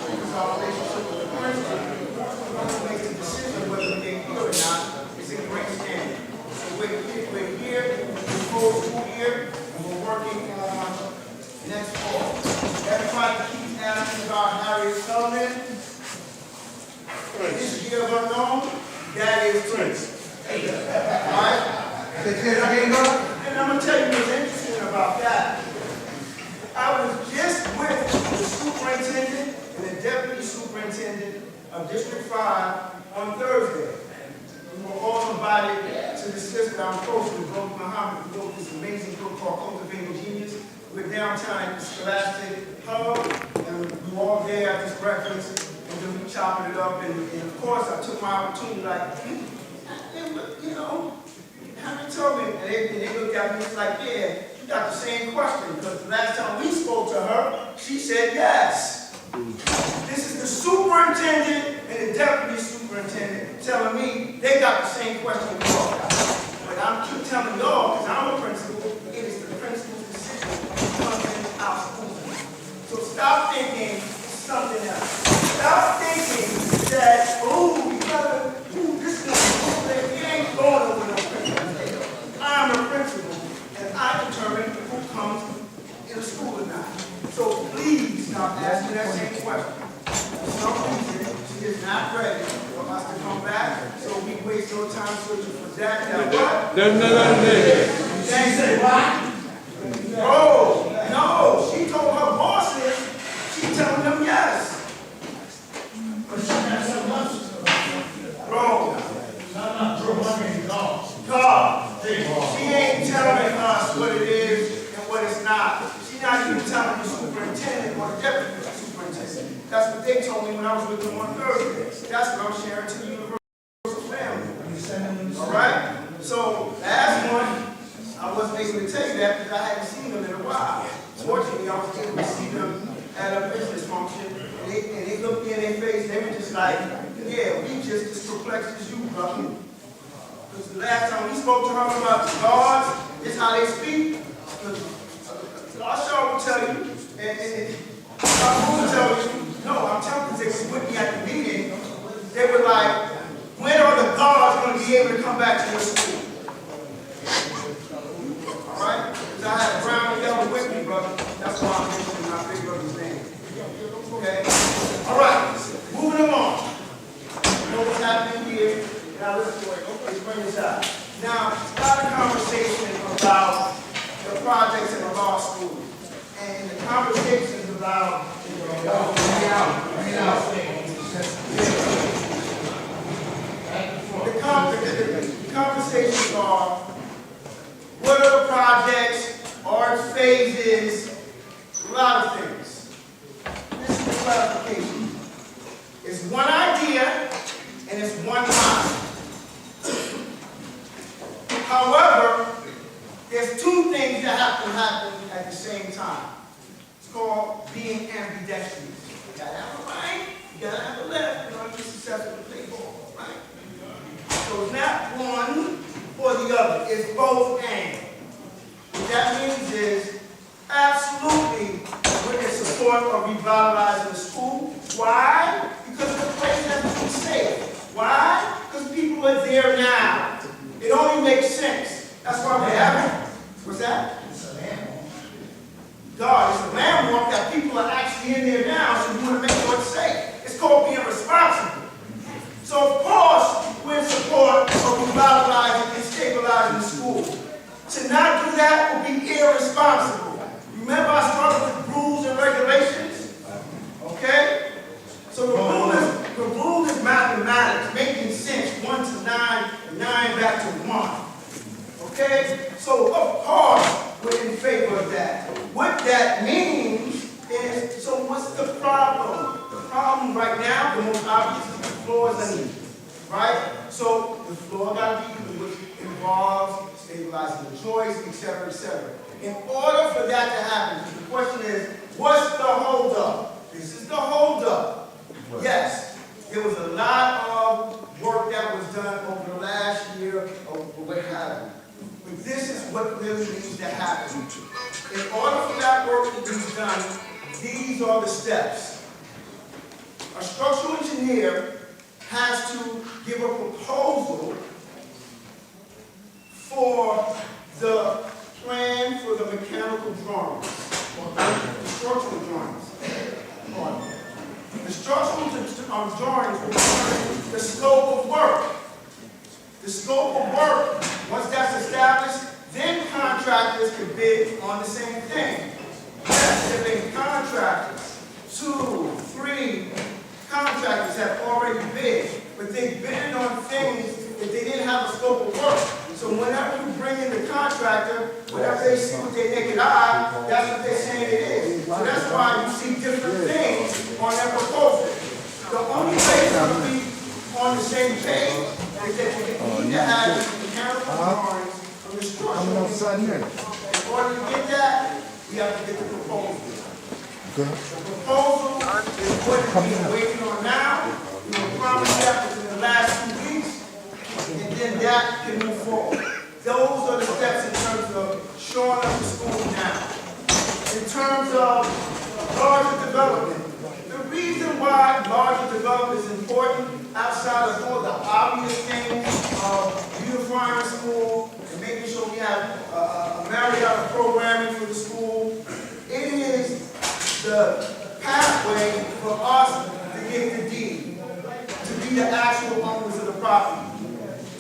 because our relationship with the principal, who makes a decision whether we get here or not, is in great standing. So we're here, the whole school year, and we're working on next fall. Everybody keeps asking about Harriet Tubman. This year of unknown, that is Prince. Alright? And I'm going to tell you what's interesting about that. I was just as Deputy Superintendent of District 5 on Thursday. We were all invited to the sister I'm close with, Brother Muhammad, who wrote this amazing book called Cultivating Genius. We're downtown at the Scholastic Hub, and we were all there at this breakfast, and then we chopped it up, and of course I took my opportunity, like, you know, Henry told me, and they looked at me, it's like, yeah, you got the same question, because the last time we spoke to her, she said yes. This is the superintendent and the deputy superintendent telling me they got the same question we all got. But I'm keep telling y'all, because I'm a principal, it is the principal's decision who comes in our school. So stop thinking something else. Stop thinking that, this is it ain't going over no principal's head. I'm a principal, and I determine who comes in the school or not. So please stop asking that same question. For some reason, she is not ready for us to come back, so we waste no time searching for that. Now what? She said what? Oh, no, she told her bosses, she's telling them yes. But she has some lunch. Bro. God. She ain't telling us what it is and what it's not. She's not even telling the superintendent or the deputy superintendent. That's what they told me when I was with them on Thursday. That's what I'm sharing to the universal family. All right? So, last month, I wasn't able to tell you that because I hadn't seen them in a while. Fortunately, I was able to see them at a business function, and they looked me in their face, they were just like, yeah, we just as perplexed as you, brother. Because the last time we spoke to her about the gods, this is how they speak. Our will tell you, and our will tell you, no, I'm telling you, they were with me at the meeting, they were like, when are the gods going to be able to come back to your school? All right? Because I had a brown and yellow with me, brother. That's why I'm mentioning my big brother's name. Okay? All right. Moving along. You know what's happening here? Now let's bring this out. Now, start a conversation about the projects in the law school. And the conversations about the conversations are what are the projects, art phases, a lot of things. This is the clarification. It's one idea and it's one mind. However, there's two things that have to happen at the same time. It's called being ambidextrous. You gotta have a right, you gotta have a left in order to be successful to play ball, right? So it's not one or the other, it's both and. What that means is, absolutely, we're in support of revitalizing the school. Why? Because the place has to be safe. Why? Because people are there now. It only makes sense. That's why we're having. What's that? It's a landmark. God, it's a landmark that people are actually in there now, so we want to make sure it's safe. It's called being responsible. So of course, we're in support of revitalizing and stabilizing the school. To not do that would be irresponsible. Remember I started with rules and regulations? Okay? So the rule is mathematics, making sense, 1 to 9, and 9 back to 1. Okay? So of course, we're in favor of that. What that means is, so what's the problem? The problem right now, the most obvious is the floor is uneven. Right? So the floor got to be even, which involves stabilizing the joints, etc., etc. In order for that to happen, the question is, what's the holdup? This is the holdup. Yes, there was a lot of work that was done over the last year of what happened. But this is what really needs to happen. In order for that work to be done, these are the steps. A structural engineer has to give a proposal for the plan for the mechanical drawings, or the structural drawings. The structural drawings will determine the scope of work. The scope of work, once that's established, then contractors can bid on the same thing. Yes, there have been contractors, 2, 3 contractors have already bid, but they bid on things that they didn't have a scope of work. So whenever you bring in the contractor, whenever they see with their naked eye, that's what they're saying it is. So that's why you see different things on their proposal. The only way to be on the same page is that you need to have mechanical drawings of the structure. In order to get that, we have to get the proposal. The proposal is what we're waiting on now. We will promise that within the last 2 weeks, and then that can move forward. Those are the steps in terms of shoring up the school now. In terms of larger development, the reason why larger development is important, outside of all the obvious things of beautifying the school and making sure we have a myriad of programming for the school, it is the pathway for us to get the deed, to be the actual owners of the property.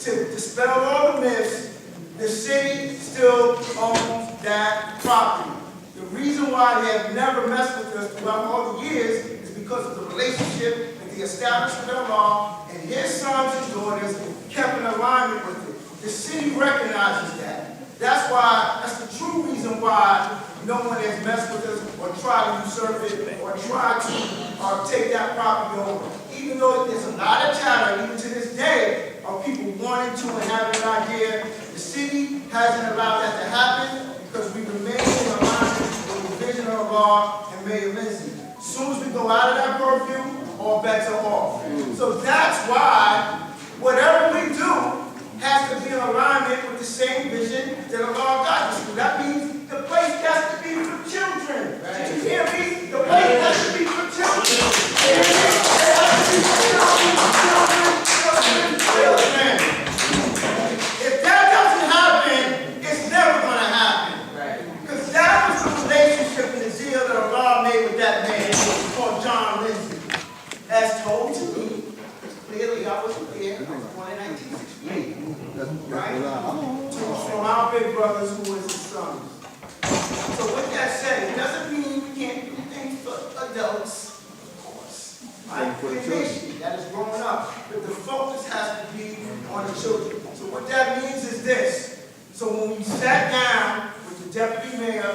To dispel all the myths, the city still owns that property. The reason why they have never messed with us throughout all the years is because of the relationship that they established with their law, and his sons and daughters kept in alignment with it. The city recognizes that. That's the true reason why no one has messed with us or tried to usurp it or tried to take that property over. Even though there's a lot of chatter, even to this day, of people wanting to and having an idea, the city hasn't allowed that to happen because we remain in alignment with the vision of the law and Mayor Lindsay. As soon as we go out of that purview, all bets are off. So that's why whatever we do has to be in alignment with the same vision that the law got us to. That means the place has to be for children. Did you hear me? The place has to be for children. It has to be for children. If that doesn't happen, it's never going to happen. Because that was the relationship and the deal that the law made with that man called John Lindsay. As told to me, clearly I wasn't there. I was born in 1968. Right? From our big brothers who was his sons. So with that said, it doesn't mean we can't do things for adults, of course. Right? For the nation that is growing up. But the focus has to be on the children. So what that means is this. So when we sat down with the deputy mayor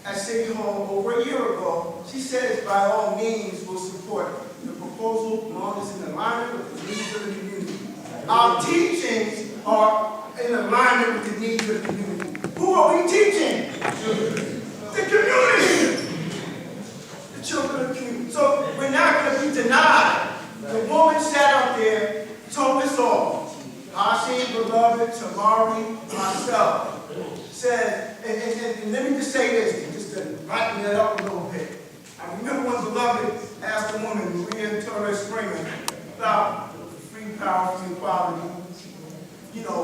at City Hall over a year ago, she says by all means we'll support the proposal as long as in alignment with the needs of the community. Our teachings are in alignment with the needs of the community. Who are we teaching? The community. The children of the community. So we're not going to be denied. The woman sat up there, told us all. Hashi, beloved, Tamari, myself, said, and let me just say this, just to lighten it up a little bit. I remember when Beloved asked the woman, Maria Torres Springer, about free, power, free equality. You know,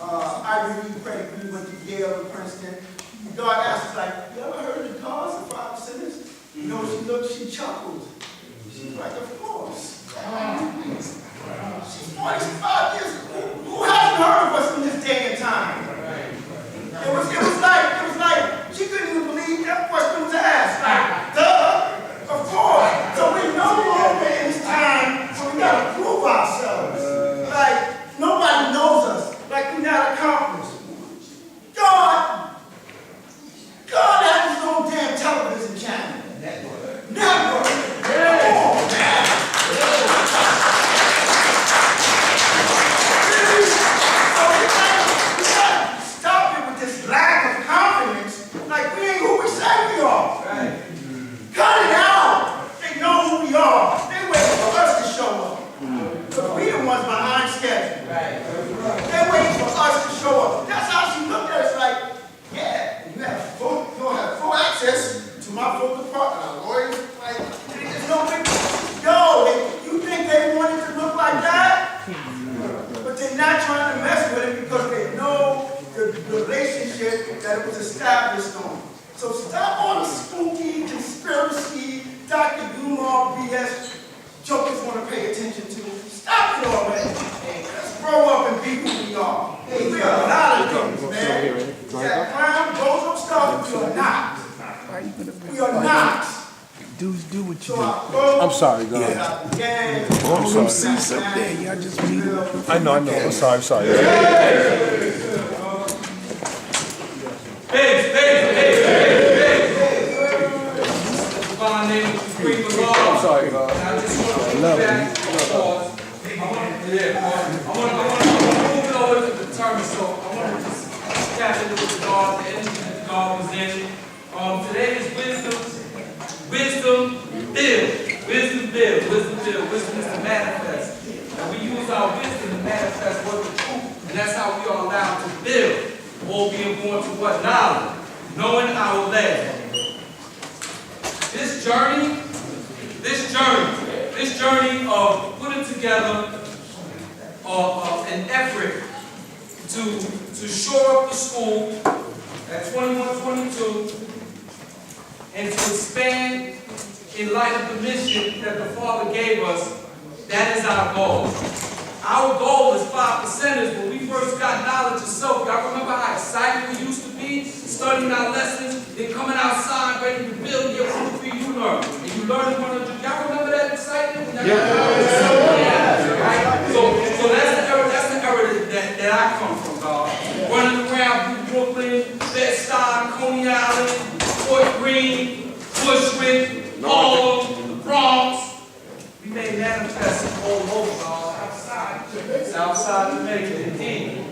Ivy League credit, we went to Yale and Princeton. And God asked us, like, you ever heard of the cause of 5 sinners? You know, she looked, she chuckled. She's like, of course. She's 45 years old. Who hasn't heard of us in this day and time? It was like, she couldn't even believe that question was asked. Like, duh, of course. So we're no longer in this time, so we gotta prove ourselves. Like, nobody knows us. Like, we're not accomplished. God has his own damn television channel. Network. Oh, man. Stop it with this lack of confidence. Like, we ain't who we say we are. Right. Cut it out. They know who we are. They waiting for us to show up. Because we the ones behind schedule. Right. They're waiting for us to show up. That's how she looked at us like, yeah, you don't have full access to my full department. Our lawyers, like, there's no big, you think they want it to look like that? But they're not trying to mess with it because they know the relationship that it was established on. So stop all the spooky, conspiracy, Dr. Umar BS jokers want to pay attention to. Stop it already. Let's grow up and be who we are. We are a lot of things, man. That clown, bozo stuff, we are not. We are not. Dudes do what you So do. I go. I'm sorry, go Get ahead. out the game. I'm sorry. See up there, y'all just meet. I know. I'm sorry. Divine name is free for Lord. I'm sorry, God. And I just want to move back and pause. I want to move it over to the term, so I want to just tap into what God, the energy that God was in. Today is wisdom build. Wisdom is to manifest. And we use our wisdom to manifest what the truth, and that's how we are allowed to build. All being born to what? Knowledge. Knowing our land. This journey of putting together an effort to shore up the school at 21-22 and to expand in light of the mission that the Father gave us, that is our goal. Our goal as 5%ers, when we first got knowledge of self, y'all remember how excited we used to be, studying our lessons, then coming outside ready to build your proof for you learn. And you learn in front of you. Y'all remember that excitement? Yeah. Right? So that's the era that I come from, God. Running around through Brooklyn, Bed-Stuy, Coney Island, Fort Greene, Bushwick, Harlem, the Bronx. We made manifests all over, God. Outside Jamaica, indeed.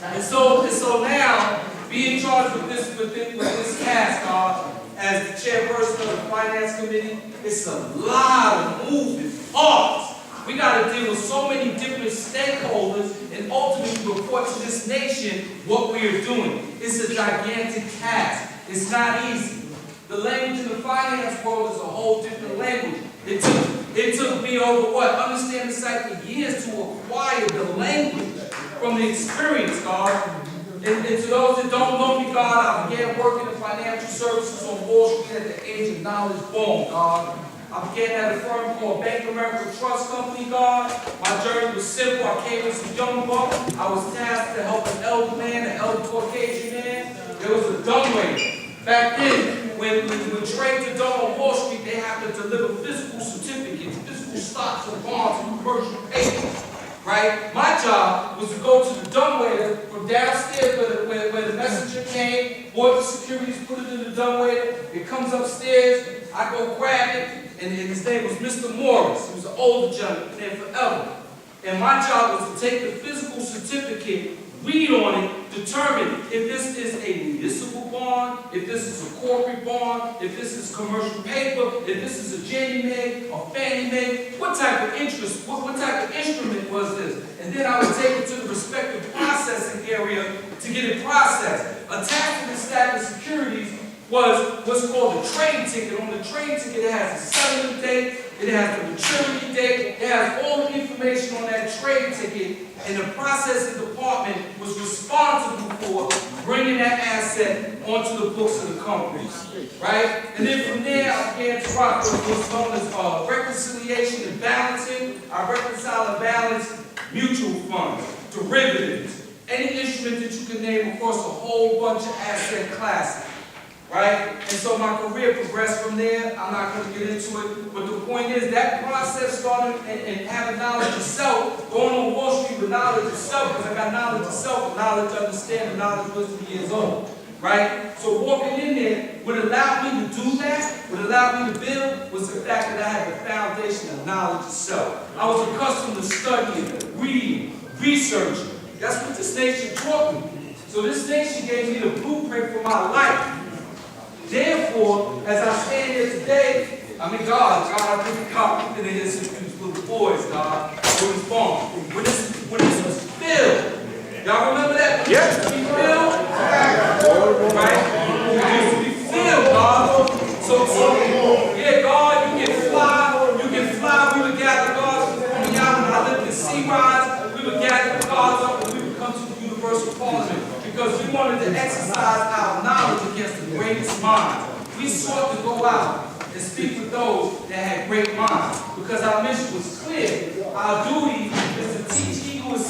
And so now, being charged with this task, God, as the chairperson of the Finance Committee, it's a lot of moving parts. We got to deal with so many different stakeholders and ultimately report to this nation what we are doing. It's a gigantic task. It's not easy. The language in the finance world is a whole different language. It took me over understand the site for years to acquire the language from the experience, God. And to those that don't know me, God, I began working in financial services on Wall Street at the age of knowledge born, God. I began at a firm called Bank of America Trust Company, God. My journey was simple. I came as a young buck. I was tasked to help an elder man, an elder Caucasian man. There was a dumbwaiter. Back then, when trades are done on Wall Street, they have to deliver physical certificates, physical stocks and bonds and commercial paper. Right? My job was to go to the dumbwaiter from downstairs where the messenger came, bought the securities, put it in the dumbwaiter. It comes upstairs. I go grab it, and his name was Mr. Morris. He was an older gentleman, been there forever. And my job was to take the physical certificate, read on it, determine if this is a municipal bond, if this is a corporate bond, if this is commercial paper, if this is a Ginnie Mae or Fannie Mae, what type of interest, what type of instrument was this? And then I would take it to the respective processing area to get it processed. Attached to the stack of securities was what's called a trade ticket. On the trade ticket, it has a settlement date, it has the maturity date, it has all the information on that trade ticket, and the processing department was responsible for bringing that asset onto the books of the company, right? And then from there, I began to rock what's known as reconciliation and balancing. I reconcile and balance mutual funds, derivatives, any instrument that you can name across a whole bunch of asset classes. Right? And so my career progressed from there. I'm not going to get into it. But the point is that process started and having knowledge of self, going on Wall Street with knowledge of self, because I got knowledge of self, knowledge, understanding, knowledge, wisdom years old. Right? So walking in there, what allowed me to do that, what allowed me to build, was the fact that I had the foundation of knowledge of self. I was accustomed to studying, reading, researching. That's what this nation taught me. So this nation gave me the blueprint for my life. Therefore, as I stand here today, I mean, God, I really got into this with these little boys, God, when it's born. When this was filled. Y'all remember that? When it used to be filled? Right? It used to be filled, God. So, yeah, God, you can fly. We would gather gods from the island. I lived in Sea Rise. We would gather the gods up and we would come to the Universal Parliament. Because we wanted to exercise our knowledge against the greatest minds. We sought to go out and speak with those that had great minds. Because our mission was clear. Our duty is to teach he who is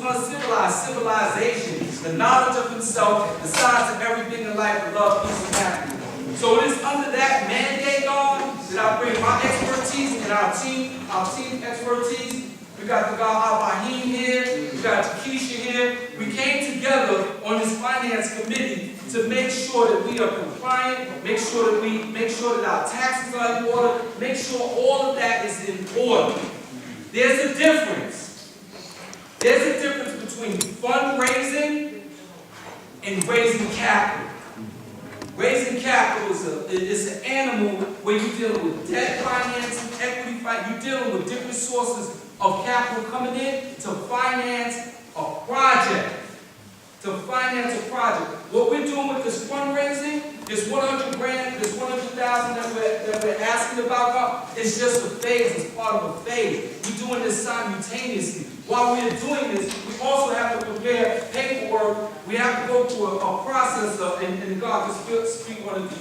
uncivilized, civilization, the knowledge of himself, the signs of everything in life, love, peace, and happiness. So it is under that mandate, God, that I bring my expertise and our team expertise. We got the God Abahim here, we got Takesha here. We came together on this finance committee to make sure that we are compliant, make sure that our taxes are in order, make sure all of that is in order. There's a difference. There's a difference between fundraising and raising capital. Raising capital is an animal where you're dealing with debt financing, equity finance, you're dealing with different sources of capital coming in to finance a project. What we're doing with this fundraising, this 100 grand, this 100,000 that we're asking about, it's just a phase, it's part of a phase. We're doing this simultaneously. While we're doing this, we also have to prepare paperwork. We have to go through a process of, and God can speak on it, the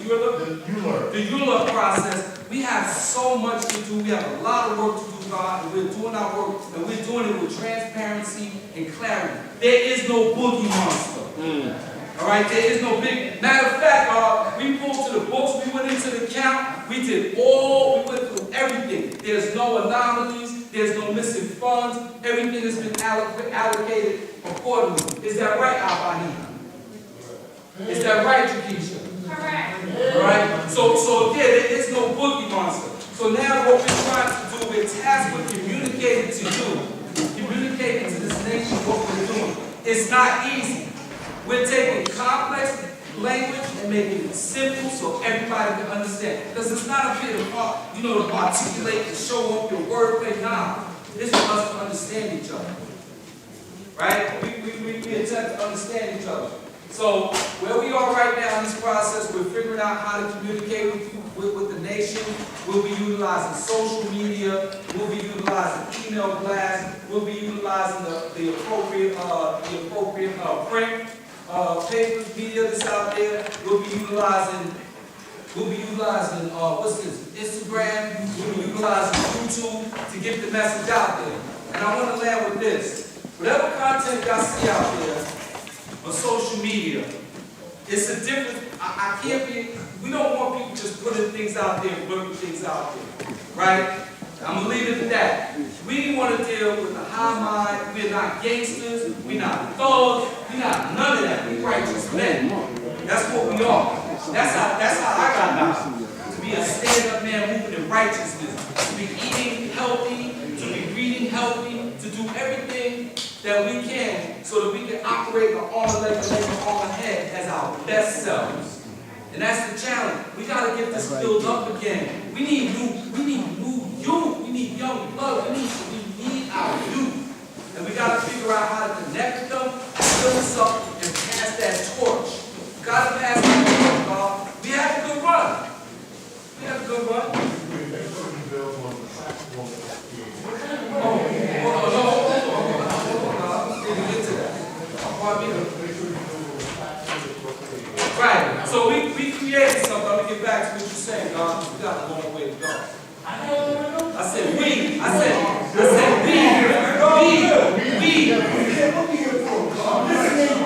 EULA process. We have so much to do. We have a lot of work to do, God, and we're doing our work, and we're doing it with transparency and clarity. There is no boogie monster. All right, there is no big. Matter of fact, we pulled to the books, we went into the count, we went through everything. There's no anomalies, there's no missing funds, everything has been allocated accordingly. Is that right, Abahim? Is that right, Takesha? Correct. All right, so again, there is no boogie monster. So now what we're trying to do, we're tasked with communicating to you, communicating to this nation what we're doing. It's not easy. We're taking complex language and making it simple so everybody can understand. Because it's not a bit of, to articulate and show off your wordplay. Nah, it's for us to understand each other. Right? We attempt to understand each other. So where we are right now in this process, we're figuring out how to communicate with the nation. We'll be utilizing social media. We'll be utilizing email blasts. We'll be utilizing the appropriate print. Paper media that's out there. We'll be utilizing Instagram. We'll be utilizing YouTube to get the message out there. And I want to land with this. Whatever content y'all see out there on social media, it's a different, we don't want people just putting things out there and working things out there, right? I'm going to leave it at that. We want to deal with the high mind. We're not gangsters. We're not thugs. We're not none of that. We're righteous men. That's what we are. That's how I got out. To be a stand-up man moving in righteousness. To be eating healthy. To be reading healthy. To do everything that we can so that we can operate the armor leg on head as our best selves. And that's the challenge. We got to get this built up again. We need new youth. We need young blood. We need our youth. And we got to figure out how to connect with them, fill us up, and pass that torch. We got to pass that torch, y'all. We had a good run. Right. So we created something. Let me get back to what you're saying, God. We got a long way to go. I said we.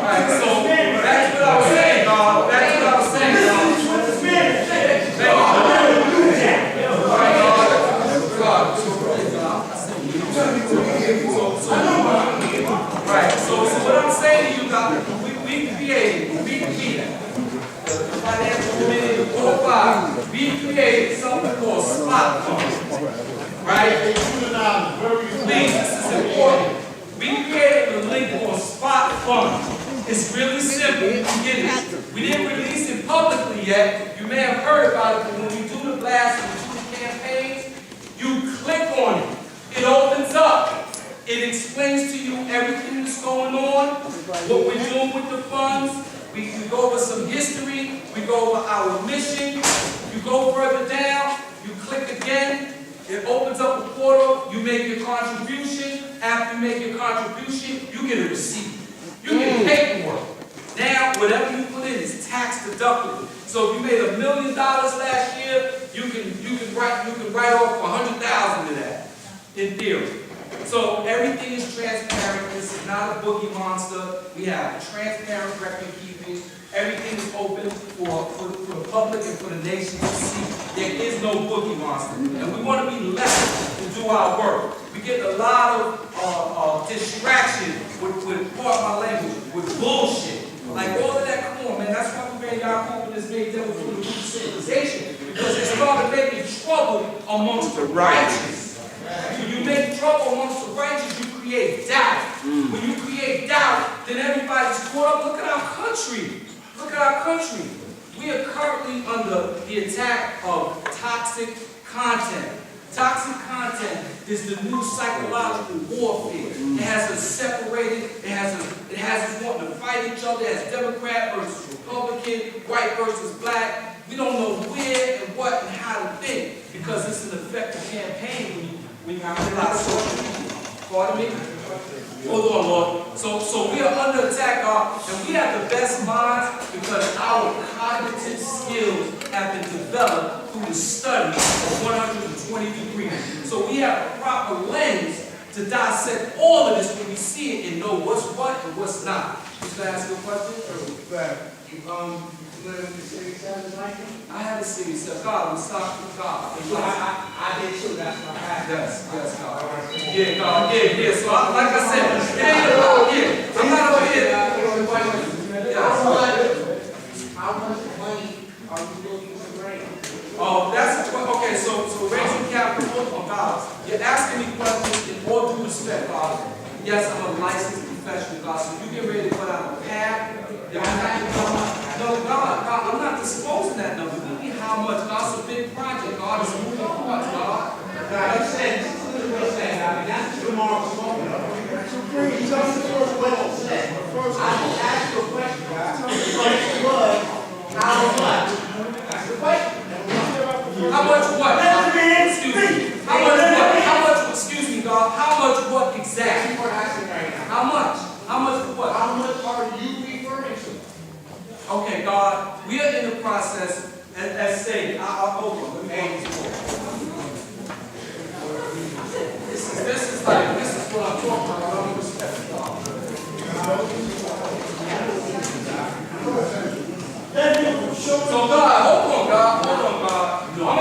Alright, so that's what I was saying, God. Right, so what I'm saying to you, God, we created, the financial committee, the 4-5, we created something called spot funds. Right? Please, this is important. We created a link called spot funds. It's really simple. You can get it. We didn't release it publicly yet. You may have heard about it, but when we do the blast and we do the campaigns, you click on it. It opens up. It explains to you everything that's going on, what we're doing with the funds. We go over some history. We go over our mission. You go further down. You click again. It opens up a portal. You make your contribution. After you make your contribution, you get a receipt. You get paperwork. Now, whatever you put in is tax deductible. So if you made $1 million last year, you can write off 100,000 of that, in theory. So everything is transparent. This is not a boogie monster. We have transparent record keeping. Everything is open for the public and for the nation to see. There is no boogie monster. And we want to be left to do our work. We get a lot of distraction with part my language, with bullshit. Like all of that, come on, man. That's why we made y'all open this big devil for the root civilization. Because it started making trouble amongst the righteous. When you make trouble amongst the righteous, you create doubt. When you create doubt, then everybody's caught up. Look at our country. Look at our country. We are currently under the attack of toxic content. Toxic content is the new psychological warfare. It has us separated. It has us wanting to fight each other as Democrat versus Republican, white versus black. We don't know where and what and how to think because it's an effective campaign when you have a lot of social media. Pardon me? Hold on, Lord. So we are under attack, God, and we have the best minds because our cognitive skills have been developed through the study of 120 degrees. So we have a proper lens to dissect all of this when we see it and know what's what and what's not. Just to ask you a question? I had a city said, God, I'm sorry for God. I did too, that's my passion. Yes, God. Yeah, God, yeah. So, like I said, I'm not over here. How much money are you looking to raise? Oh, that's okay. So raising capital on God. You're asking me questions in all due respect, God. Yes, I'm a licensed professional, God. So you get ready to put out a pad. No, God, I'm not disclosing that number. Give me how much. God's a big project. God is moving parts, God. Now, you said, that's tomorrow's moment. You told me what you said. I just asked you a question, guys. The question was, how much? That's the question. How much what? Excuse me. How much what? How much, excuse me, God. How much what exactly? How much? How much what? How much are you referring to? Okay, God, we are in the process, as stated. I'll hold on. Let me hold this This is what I'm talking about. I don't respect God. So God, hold on, God. I'm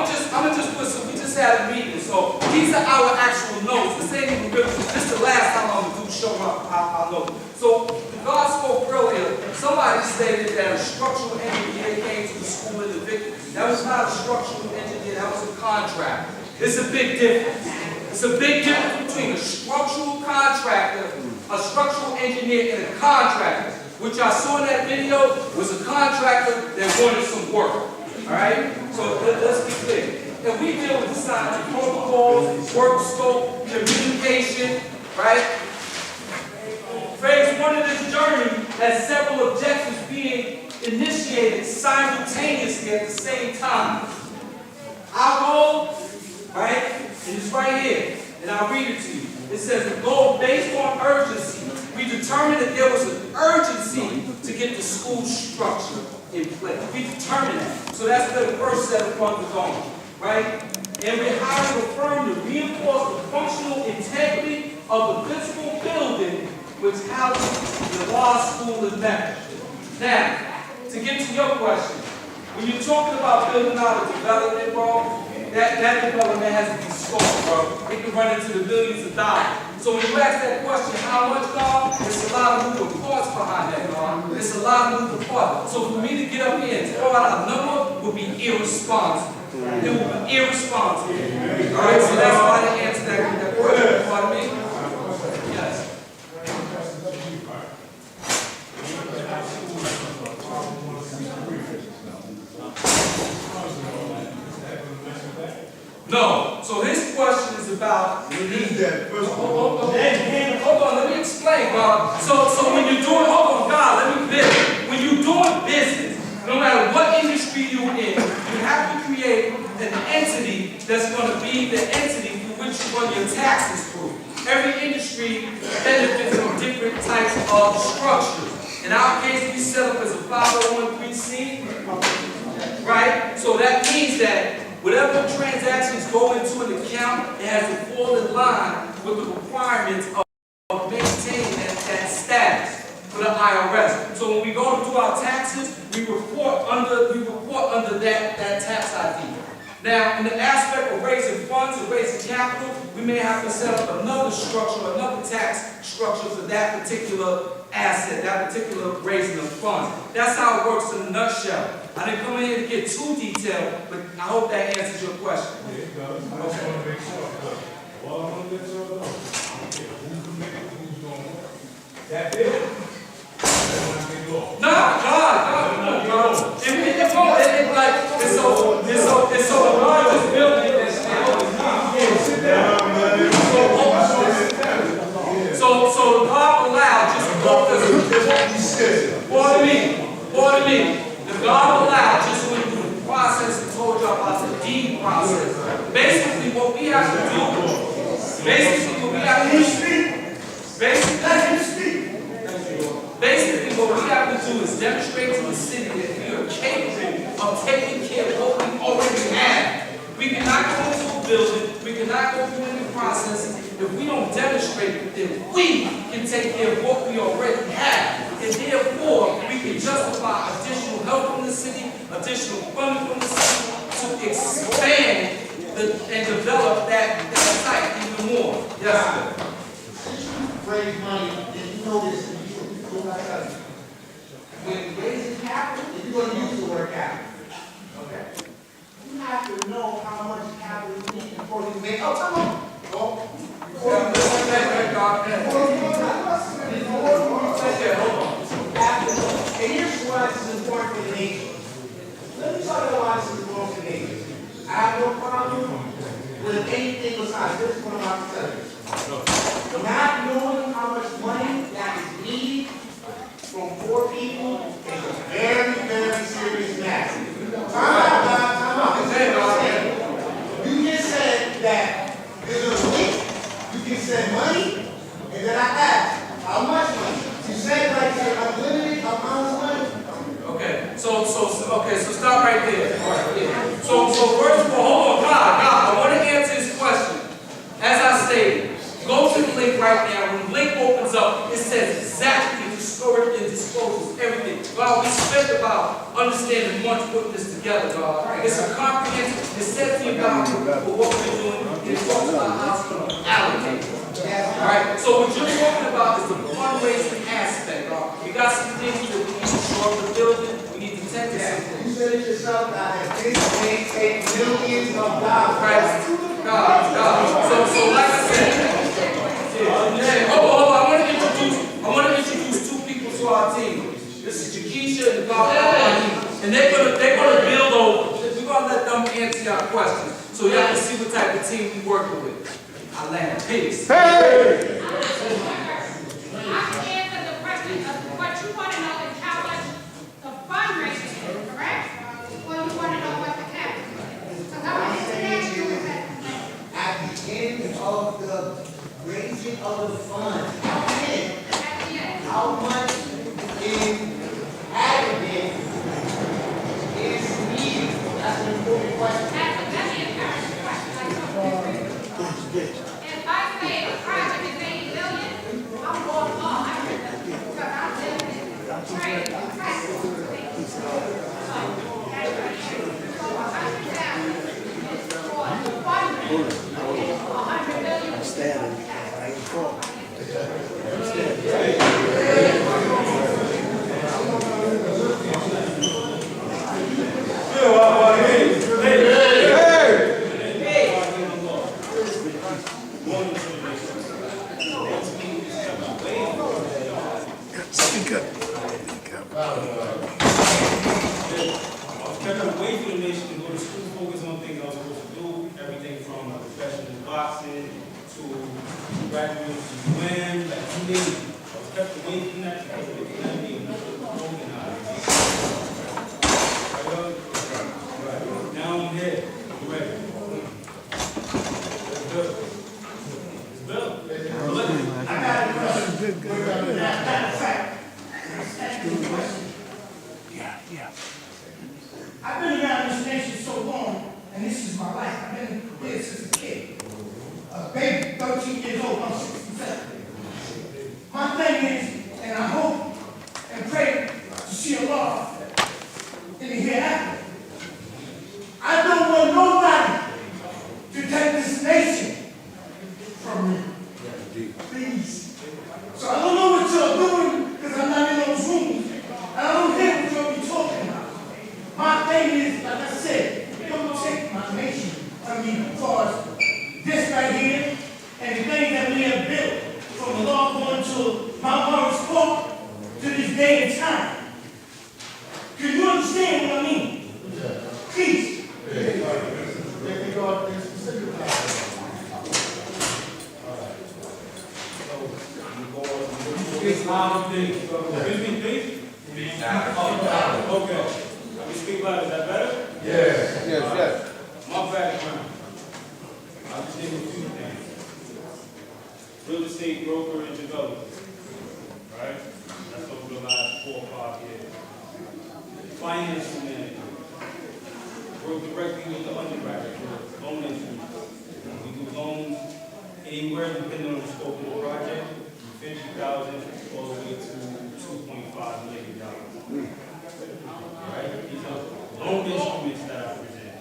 gonna just put some. We just had a meeting, so these are our actual notes. This ain't even real. This is the last time I'm gonna do show our notes. So God spoke earlier. Somebody stated that a structural engineer came to the school in the victory. That was not a structural engineer. That was a contractor. It's a big difference. It's a big difference between a structural contractor, a structural engineer, and a contractor. Which I saw in that video was a contractor that wanted some work. Alright? So let's be clear. And we deal with design protocols, work scope, communication, right? Phase one of this journey has several objectives being initiated simultaneously at the same time. Our goal, right, and it's right here, and I'll read it to you. It says the goal based on urgency. We determined that there was an urgency to get the school structure in place. We determined that. So that's where the first set of funds are going, right? And we hired a firm to reinforce the functional integrity of the physical building which houses the law school in Mecca. Now, to get to your question, when you're talking about building out a development, bro, that development has to be scoped, bro. It can run into the billions of dollars. So when you ask that question, how much, God, there's a lot of moving parts behind that, God. There's a lot of moving parts. So for me to get up here and throw out a number would be irresponsible. It would be irresponsible. All right, so that's why I answered that question. Pardon me? Yes. No. So his question is about hold on, let me explain, God. So when you're doing, hold on, God, let me build. When you're doing business, no matter what industry you're in, you have to create an entity that's going to be the entity through which you run your taxes through. Every industry benefits from different types of structures. In our case, we set up as a 501(c), right? So that means that whatever transactions go into an account, it has to fall in line with the requirements of maintaining that status for the IRS. So when we go to do our taxes, we we report under that tax ID. Now, in the aspect of raising funds and raising capital, we may have to set up another structure, another tax structure for that particular asset, that particular raising of funds. That's how it works in a nutshell. I didn't come in here to get too detailed, but I hope that answers your question. Yeah, it does. I just want to make sure. All I want to let y'all know, I don't care who's committed, who's doing what. That bill, that's not big law. No, God. It's so large building that's so God allowed just for me. The God allowed just went through the process and told you about the deed process. Basically, what we have to do, basically what we have to do is demonstrate to the city that we are capable of taking care of what we already have. We cannot go into a building, we cannot go through any processes if we don't demonstrate that we can take care of what we already have. And therefore, we can justify additional help from the city, additional funding from the city to expand and develop that site even more. Yes, sir. Raise money, and you know this, when raising capital, if you're going to use the word capital, okay, you have to know how much capital you need before you make. Oh, come on. And here's why this is important for the nation. Let me tell you why this is important for the nation. I have no problem with anything besides this one about the tell you. Not knowing how much money that is needed from poor people is a very, very serious matter. Time out. You just said that there's a link. You can send money, and then I asked, how much money? You said like an unlimited amount of money. Okay, so stop right there. All right, yeah. So first of all, hold on, God, I want to answer this question. As I stated, go to the link right now. When the link opens up, it says exactly discloses everything. God, we spent about understanding months putting this together, God. It's a comprehensive, it sets the environment for what we're doing, and it talks about how it's going to allocate. Alright, so what you're talking about is the fundraising aspect, God. We got some things that we need to shore up the building, we need to tend to some things. You said it yourself, that this may take millions of dollars. Right, God. So like I said, hold on, I want to introduce two people to our team. This is Jakisha and God, and they're gonna build over. We're gonna let them answer your questions, so y'all can see what type of team we working with. I land. Peace. I can answer the question of what you want to know is how much the fundraising is, correct? Or you want to know what the capital is? Because I want to ask you At the end of the raising of the funds, how much in aggregate is needed? That's an important question. That's an encouraging question. If I say a project is 80 million, I'm going all 100 million. Because I'm living in trade and practice. So that's what it is. So 100,000 is for the fundraising. And 100 million is for the Away from the nation to go to school, focus on things I was supposed to do, everything from professional boxing to graduating to UN, like you name it. I was kept away from that because of the being organized. Right. Now I'm here. You ready? Let's go. I got a question. Matter of fact, I've been around this nation so long, and this is my life. I've been here since a kid. A baby, 13 years old, I'm 67. My thing is, and I hope and to me because this right here and the things that we have built from the law going to Mount Morris Court to this day and time. Can you understand what I mean? Please. Excuse me, please. Okay. Let me speak loud. Is that better? Yes. My background. I'll just name a few things. Real estate broker and developer. Right? That's over the last 4 or 5 years. Financial manager. Work directly with the underwriter for loan issues. We do loans anywhere depending on the scope of the project. $50,000 all the way to $2.5 million. Right? These are loan instruments that I present.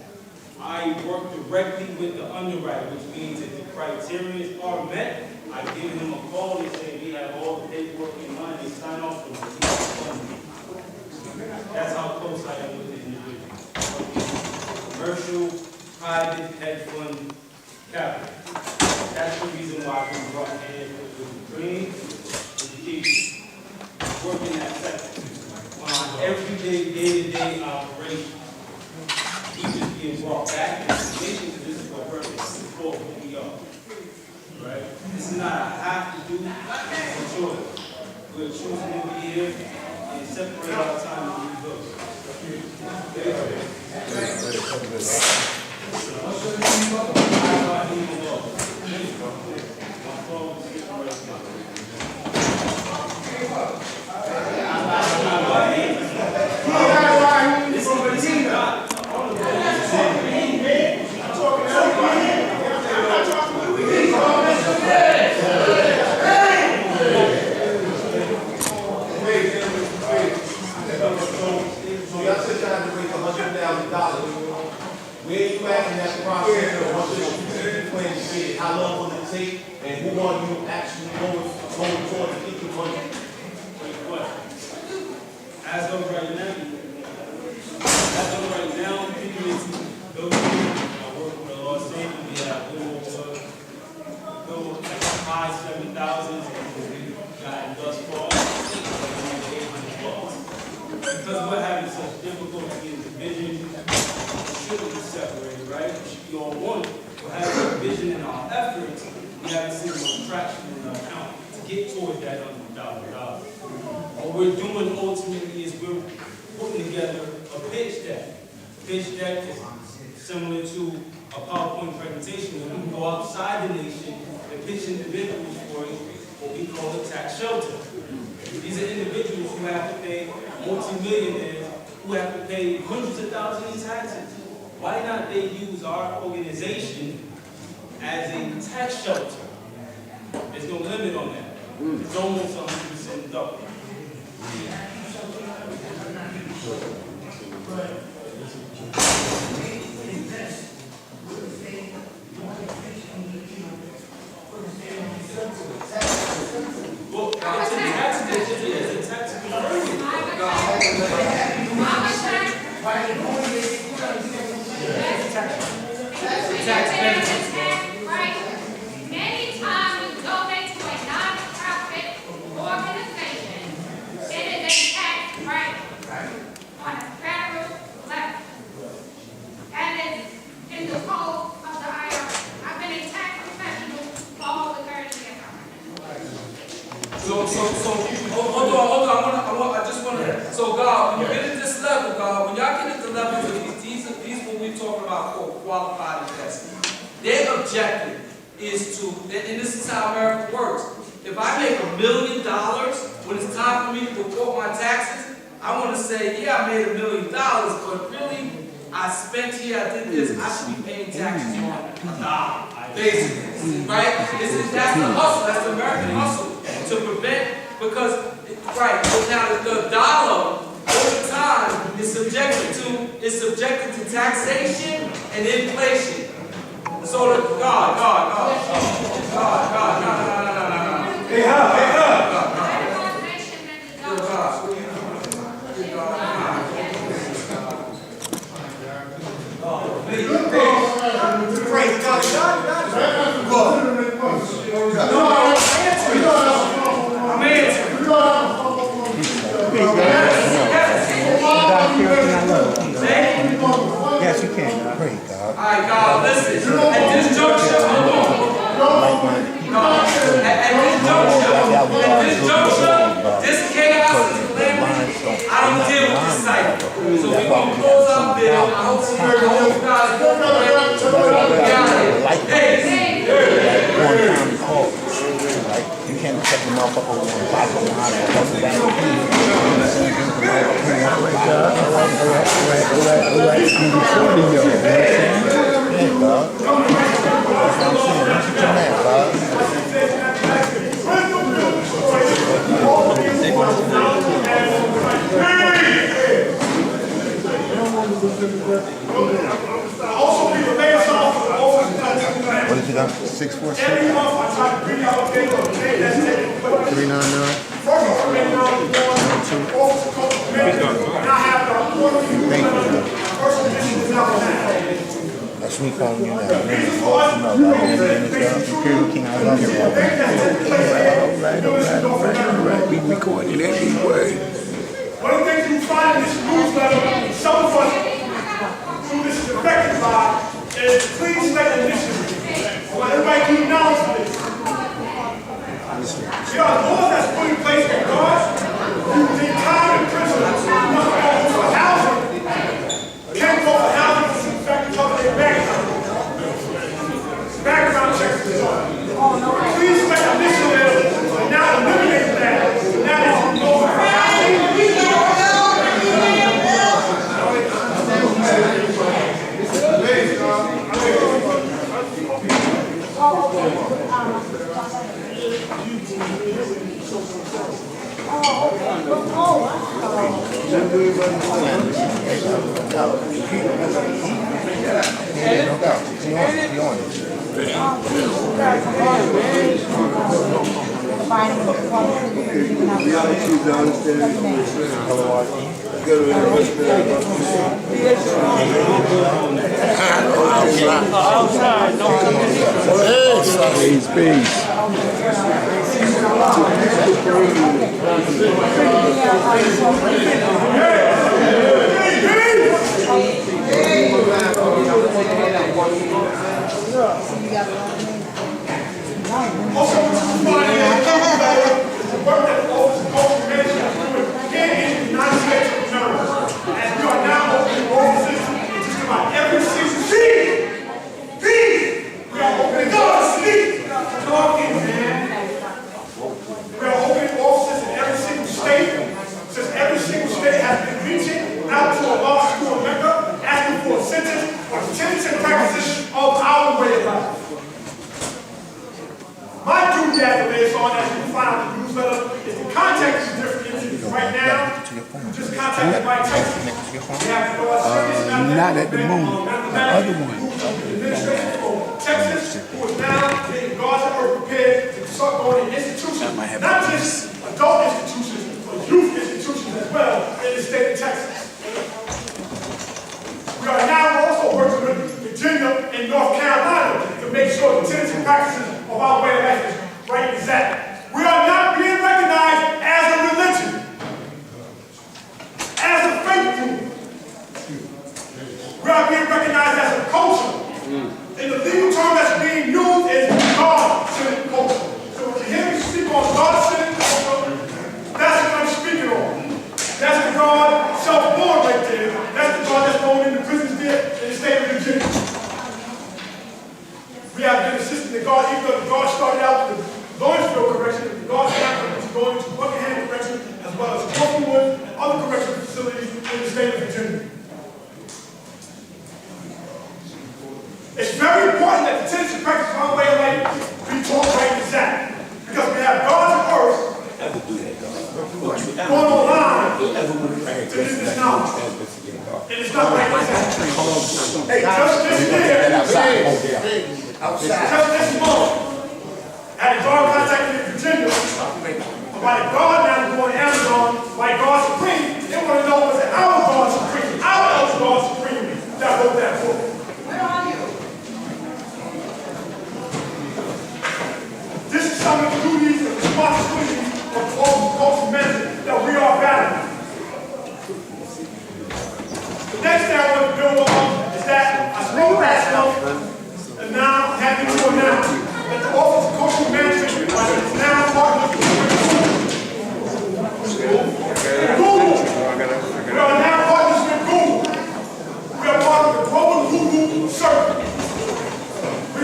I work directly with the underwriter, which means if the criteria are met, I give him a call and say we have all the paperwork in line, they sign off for me. That's how close I am with the individual. Commercial, private, hedge fund, capital. That's the reason why we brought in with the dream, education, working that sector. On our everyday, day-to-day operation, keep it being brought back into the nation because this is what purpose is for who we are. Right? This is not a have to do, it's a choice. We're choosing to be here and separate our time and rebuild. Where you at in that process of what you plan to get? How long will it take? And who are you actually going towards to get the money? Great question. As of right now, I work with a law statement. We have little high 7,000 and we've gotten thus far. Because we're having such difficulty in division, shouldn't be separated, right? We should be all one. We're having a vision in our efforts. We haven't seen much traction in our account to get towards that $100,000. What we're doing ultimately is we're putting together a pitch deck. Pitch deck is similar to a PowerPoint presentation where we can go outside the nation and pitch individuals for what we call a tax shelter. These are individuals who have to pay multi-millionaires who have to pay hundreds of thousands in taxes. Why not they use our organization as a tax shelter? There's no limit on that. It's almost 100% double. Well, it's a tax conversion. Tax benefits. Right. Many times you donate to a non-profit organization, it is a tax break on a federal level. And it's in the code of the IRS. I've been a tax professional for over 30 years. Hold on. I just want to. So, God, when you get at this level, God, when y'all get at the levels of these what we're talking about called qualified investment, their objective is to, and this is how America works. If I make $1 million, when it's time for me to report my taxes, I want to say, yeah, I made $1 million, but really, I spent here, I did this, I should be paying taxes on $1, basically, right? That's the hustle, that's the American hustle, to prevent, because, right, now the dollar, over time, is subjected to taxation and inflation. So, no. Hey, huh? Hey, Alright, God, listen. At this juncture, hold on. No, at this juncture, this chaos and calamity, I don't deal with this cycle. So we gonna close our bill. I hope you heard the whole God's You can't check the motherfucker on the back of the line and talk about it. All right. You recording yo, you know what I'm saying? Yeah, dog. That's what I'm saying. That's what you're mad, dog. Also, be the mayor's office. What did you got? 646? Every month I try to bring out a day of the day that's taking place. 399? First of all, right now, office of coach committee, and I have the authority. Thank you. First edition is out now. That's me calling you now. King, I love you. All right. We recording everywhere. One of the things you find in this newsletter, some of us who this is affected by, is clean slate initiative. I want everybody to acknowledge this. There are laws that's put in place for God. You take time in prison, you must go for housing. Can't go for housing, in fact, because of their background. Background checks is on. Clean slate initiative, and now eliminate that. That is no for housing. Peace. Out to a law school in Mecca, asking for a sentence or tenets and practices of our way of life. My duty as a liaison, as you find out the newsletter, is to contact these different entities. Right now, just contact them by text. We have to go out Not at the moment. The other one. Texas, who is now getting God's earth prepared to start going in institutions, not just adult institutions, but youth institutions as well in the state of Texas. We are now also working with Virginia and North Carolina to make sure the tenets and practices of our way of life is right and exact. We are not being recognized as a religion, as a faith group. We are being recognized as a culture. And the legal term that's being used is God-centered culture. So when you hear me speak on God-centered culture, that's what I'm speaking on. That's the God self-born right there. That's the God that's going into prisons there in the state of Virginia. We have been assisting the God, even though the God started out with the Lawrenceville correction, the God started is going to Buckingham correction, as well as Brooklyn and other correctional facilities in the state of Virginia. It's very important that the tenets and practices of our way of life be taught right and exact. Because we have God's earth going online to this knowledge. And it's not right and exact. Hey, just this year, just this month, had a God contacted in Virginia about a God now going to Amazon by God Supreme. They want to know was it our God Supreme, our God Supreme that wrote that book. Where are you? This is some of the duties and responsibilities of all men that we are battling. The next thing I want to build on is that I spoke last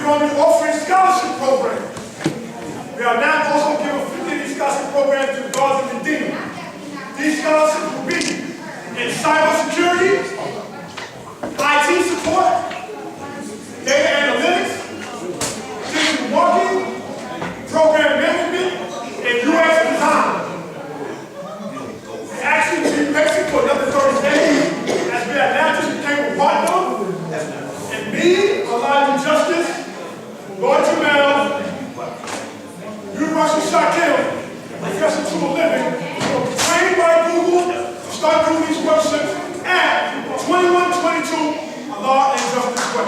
going to be offering scholarship programs. We are now also giving 50 scholarship programs to the Guards and Redeemer. These scholarships will be in cybersecurity, IT support, data analytics, digital marketing, program management, and UX design. It actually will be basic for another 30 days as we have now just became a partner. And me, Elijah Justice, Lord Jamel, University of Shaquille, Professor to a Living, will be trained by Google to start doing these workshops at 2122 Law and Justice Way.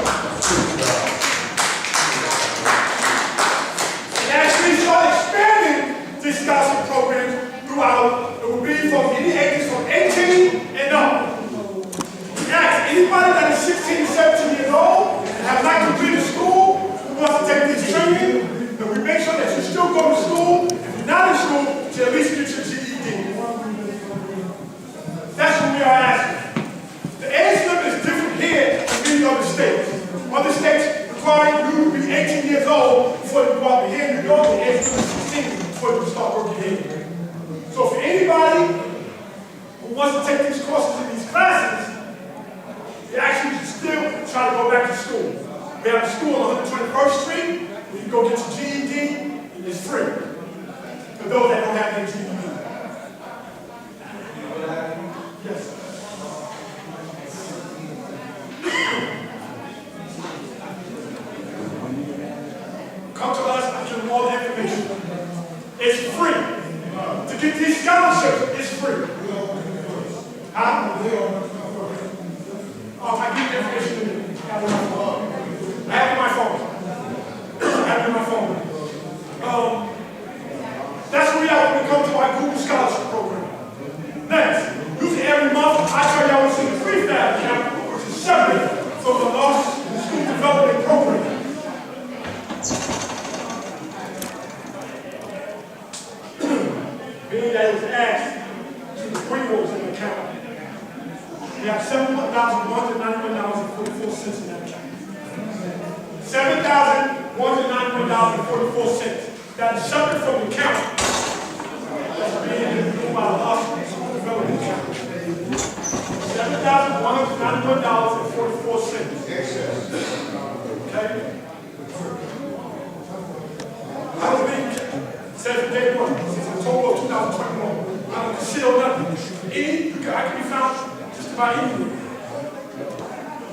And as we start expanding this scholarship program throughout, it will be from any ages from 18 and up. We ask anybody that is 16 to 17 years old and have not completed school who wants to take this training, that we make sure that you still go to school. If you're not in school, to at least get your GED. That's what we are asking. The age limit is different here than many other states. Other states require you to be 18 years old before you go out here. In New York, the age limit is 16 before you start working here. So for anybody who wants to take these courses in these classes, you actually still try to go back to school. We have a school on 121st Street where you go get your GED, and it's free for those that don't have their GED. Yes. Come to us, I'll give you all the information. It's free. To get these scholarships, it's free. I give you information. I have my phone. That's where we are when we come to our Google Scholarship Program. Next, usually every month, I tell y'all what's in the free fab account, which is separate from the large school development program. Being that it was asked to bring those in the account. We have $7,191.44 in that account. $7,191.44. That is separate from the account that's being used by the hospital school development account. $7,191.44. Okay? I was being said from day one, since October of 2021. I don't conceal nothing. I can be found just about anywhere.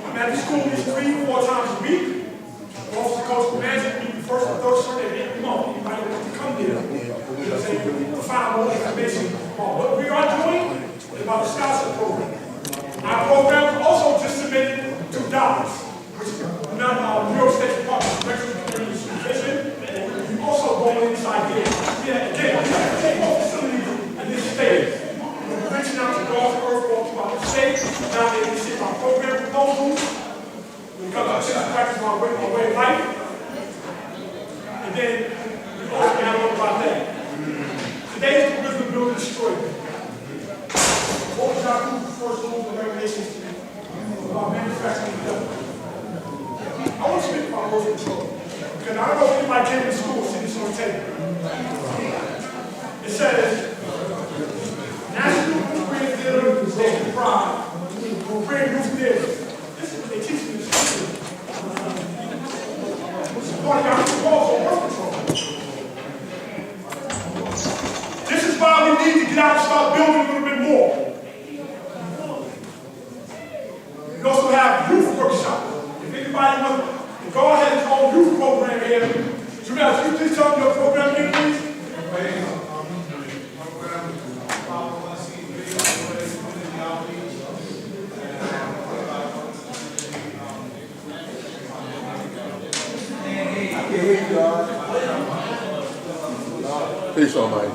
I'm at the school at least 3-4 times a week. Officer Coach Commander meet the first and third Sunday of every month. Anybody wants to come there, to find more information on what we are doing and about the scholarship program. Our program was also just submitted to DOLLARS, which is New York State Department of Corrections and Community Supervision. We also go inside here. Again, we have 10 more facilities in this state. We're reaching out to God's earth all throughout the state. Now they can see our program proposals. We come to practice my way of life. And then we also have a little about that. Today is the wisdom building destroyed. What was our first rules and regulations about manufacturing development? I want to speak about birth control. Because I don't know if anybody came to school and see this on the table. It says, National Korean Theater Station Pride, Korean Youth Theater. This is what they teach in the school. This is part of our proposal on birth control. This is why we need to get out and start building a little bit more. We also have youth workshops. If anybody wants, God has his own youth program here. Jamel, can you please tell me your program again, please? Peace, Almighty.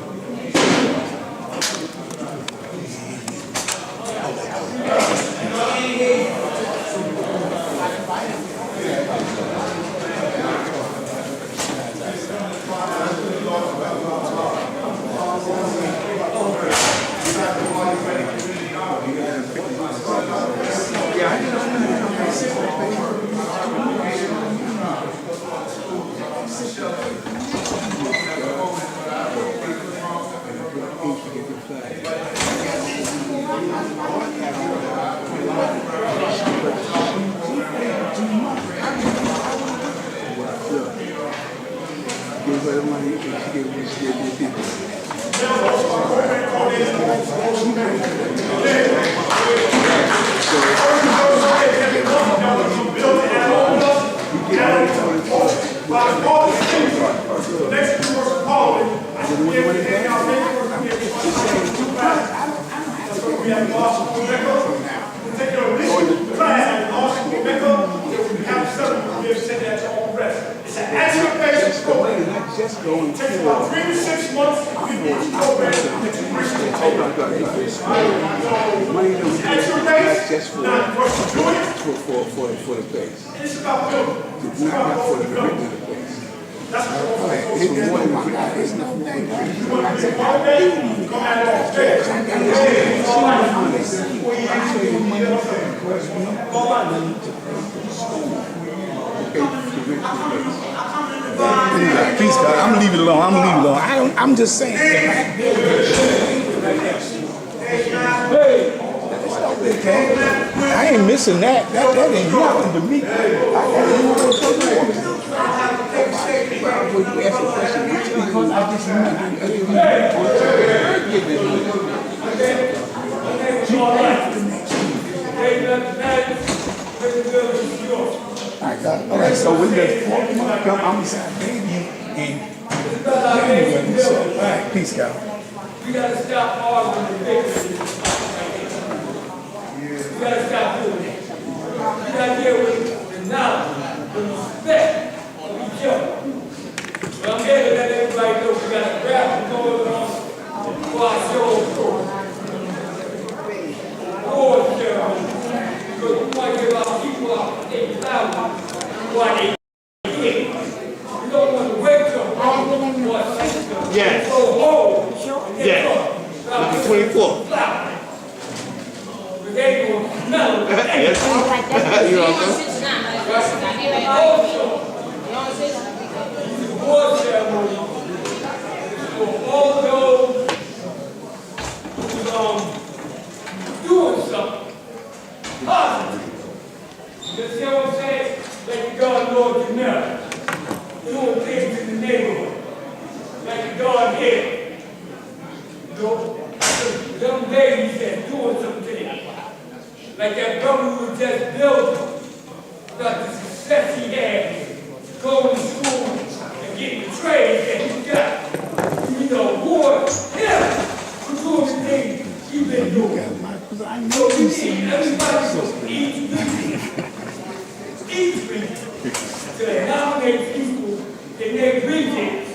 for the money she gave these people. We have lost Mecca. Take your initial class and lost Mecca. We have seven. We have said that to all the rest. It's an answer-based program. It takes about 3 to 6 months to get each program that you wish to take. Answer-based, not what you do it. For the base. It's about building. It's about Not for the building. regular base. That's what Right. It's more than my guy. It's nothing. you want to take one day, come out all day. Please, God, I'm gonna leave it alone. I'm gonna leave it alone. I'm just saying. Okay. I ain't missing that. That ain't nothing to me. Well, you asked a question because I just all right, so when the 4th month come, I'm gonna baby and January. So, all right, peace, God. We gotta stop arguing the victory. We gotta stop doing it. We gotta deal with the knowledge, the respect of each other. But I'm here to let everybody know we got a graph going on for our show through. War ceremony. Because we want to give our people our 8,000 what they get. We don't want to wait till for a system. Yes. So hold. Yes. Number 24. But they will smell it. Yes. You're welcome. The war ceremony for all those who's doing something positive. You see what I'm saying? Like the God Lord Janelle, doing things in the neighborhood. Like the God here. You know, the young ladies that's doing some things. Like that brother who was just building. About the success he had, going to school and getting the trades that he got. You know, war, him, for doing the things he's been doing. So we need everybody to each week to nominate people in their regions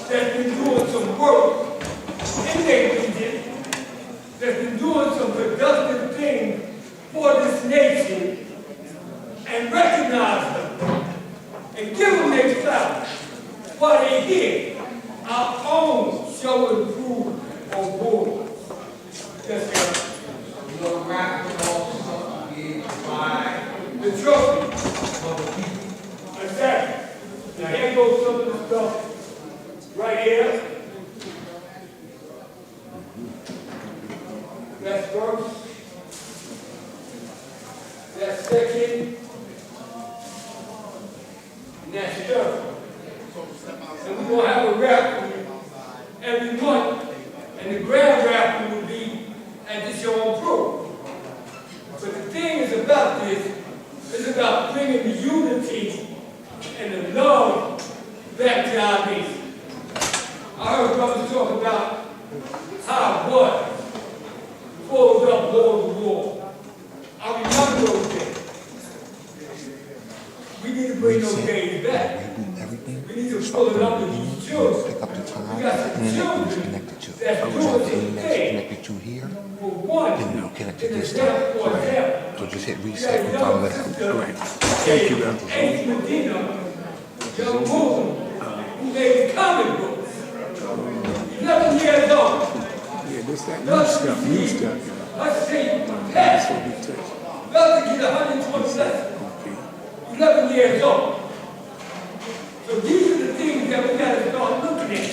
that's been doing some work in their region, that's been doing some productive things for this nation, and recognize them and give them their flowers while they're here. Our own show and prove awards. Yes, sir. Your raffle also is by The trophy for the people. Exactly. Now here goes some of the stuff right here. That's first. That's second. And that's third. And we're going to have a raffle every month. And the grand raffle will be at the show and prove. But the thing is about this, it's about bringing the unity and the love back to our nation. I heard brothers talk about how it was pulled up Lord of War. I remember those days. We need to bring those days back. We need to pull it up to these children. We got some children that's doing some things. For one, in the example for example. So just hit reset and follow that out. All right. Thank you, man. Ace Medina, young Muslim, who made comic books. 11 years old. Yeah, this that new stuff. Let's see, passion. Let's get 120 lessons. 11 years old. So these are the things that we got to start looking at.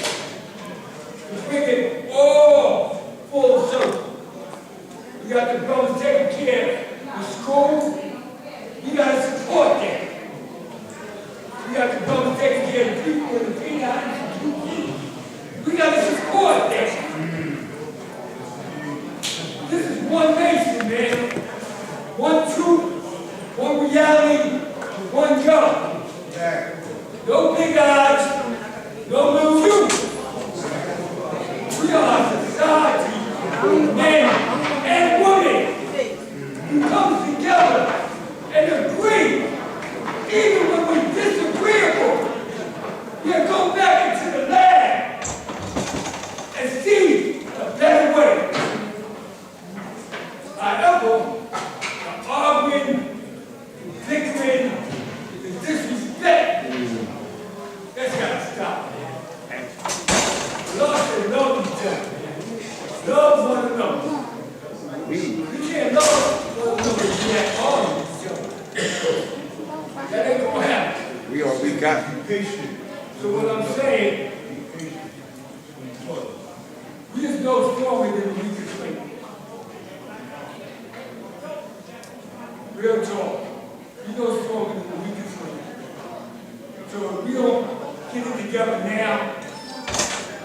To bring it all full circle. We got the brothers taking care of the school. We got to support them. We got the brothers taking care of the people in the penitentiary. No big eyes, no little you. We are a society, men and women, who come together and agree, even when we're disagreeable. We'll go back into the land and see a better way. However, the arguing, the bickering, the disrespect, that's gotta stop, man. The Lord said love each other, man. Love one another. You can't love one another if you can't argue with each other. That ain't gonna happen. We got So what I'm saying, we just know stronger than the weakest link. Real talk. We know stronger than the weakest link. So if we don't get it together now,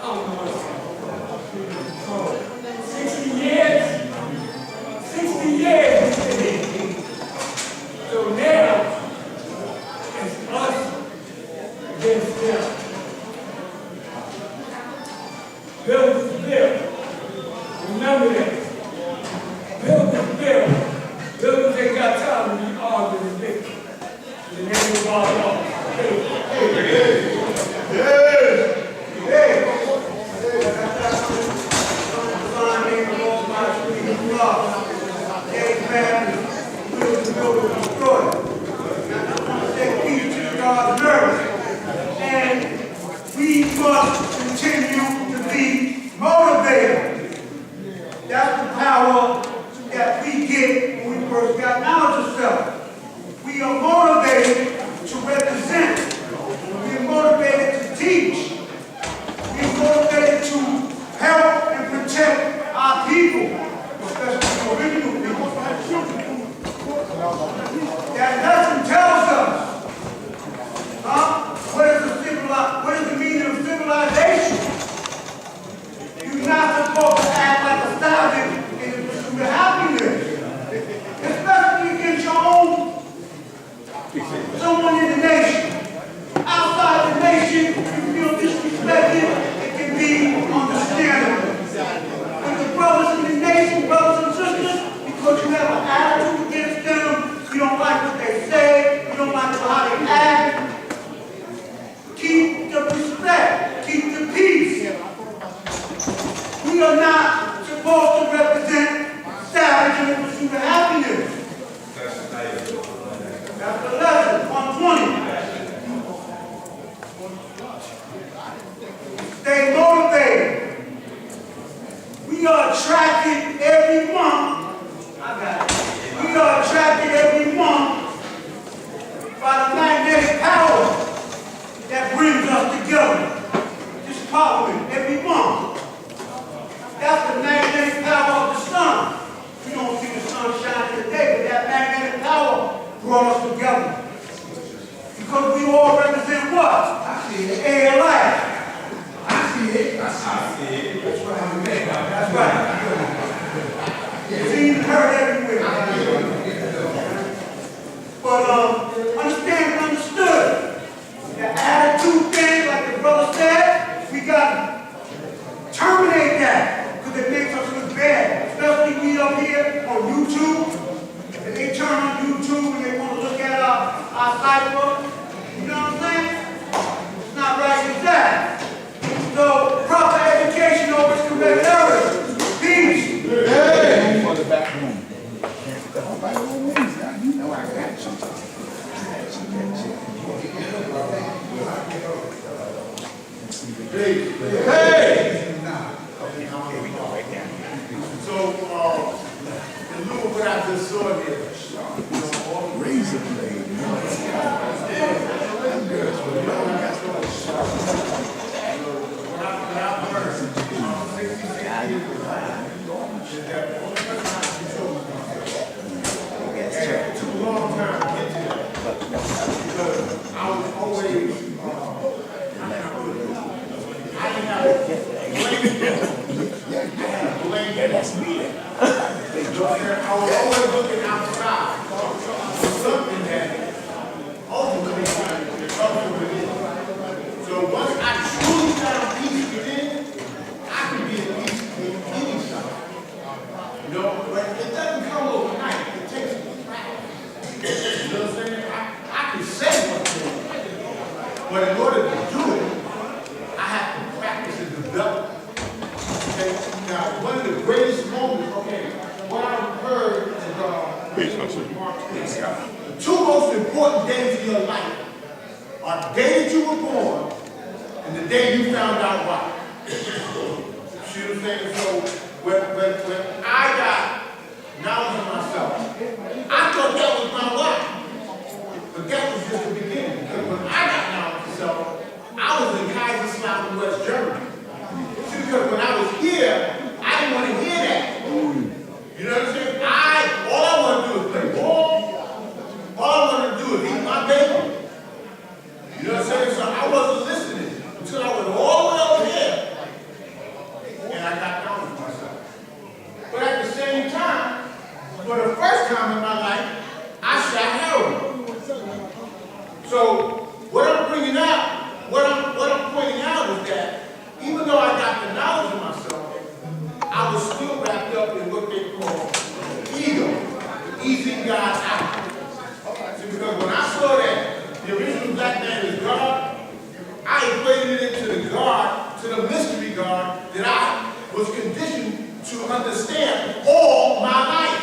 I don't know what's happening. So 60 years we've been here. So now, it's us against them. Build this bill. Remember that. Build this bill. Builders ain't got time to be arguing and bickering. The name of our law. And we must continue to be motivated. That's the power that we get when we first got knowledge of self. We are motivated to represent. We are motivated to teach. We are motivated to help and protect our people, especially the original people. That lesson tells us, what is the meaning of civilization? You're not supposed to act like a savage in the pursuit of happiness, especially against your own someone in the nation. Outside the nation, you feel disrespected, it can be understandable. But the brothers in the nation, brothers and sisters, because you have an attitude against them, you don't like what they say, you don't like how they act, keep the respect, keep the peace. We are not supposed to represent savage in the pursuit of happiness. That's the lesson, 120. Stay motivated. We are attracted every month. We are attracted every month by the magnetic power that brings us together. This parliament every month. That's the magnetic power of the sun. We don't see the sun shining today, but that magnetic power brought us together. Because we all represent what? I see it. Air life. I see it. I see it. That's right. That's right. It's seen and heard everywhere. But understand and understood. The attitude thing, like the brother said, we got to terminate that because it makes us look bad. Especially we up here on YouTube. If they turn on YouTube and they want to look at our cipher, you know what I'm saying? It's not right with that. So proper education always corrects errors. Peace. Hey. For the back room. By all means, you know I got you. Hey! Okay, we go right there. So, in lieu of what I just saw here, razor blade. What I've learned, 66 years of life, is that the only person I can show you and it took a long time to get to that. Because I was always, I didn't have a blame. That's me. I was always looking outside for something that ultimately comes to But in order to do it, I have to practice and develop. Okay? Now, one of the greatest moments, okay, what I've heard is the two most important days of your life are the day that you were born and the day you found out why. See what I'm saying? So when I got knowledge of myself, I thought that was my why. But that was just the beginning. Because when I got knowledge of myself, I was in Kaiserslautern, West Germany. See, because when I was here, I didn't want to hear that. You know what I'm saying? All I want to do is play ball. All I want to do is eat my bacon. You know what I'm saying? So I wasn't listening until I went all the way over here. And I got knowledge of myself. But at the same time, for the first time in my life, I shot heroin. So what I'm bringing out, what I'm pointing out is that even though I got the knowledge of myself, I was still wrapped up in what they call ego, easing God out. See, because when I saw that the original black man is God, I equated it to the God, to the mystery God that I was conditioned to understand all my life.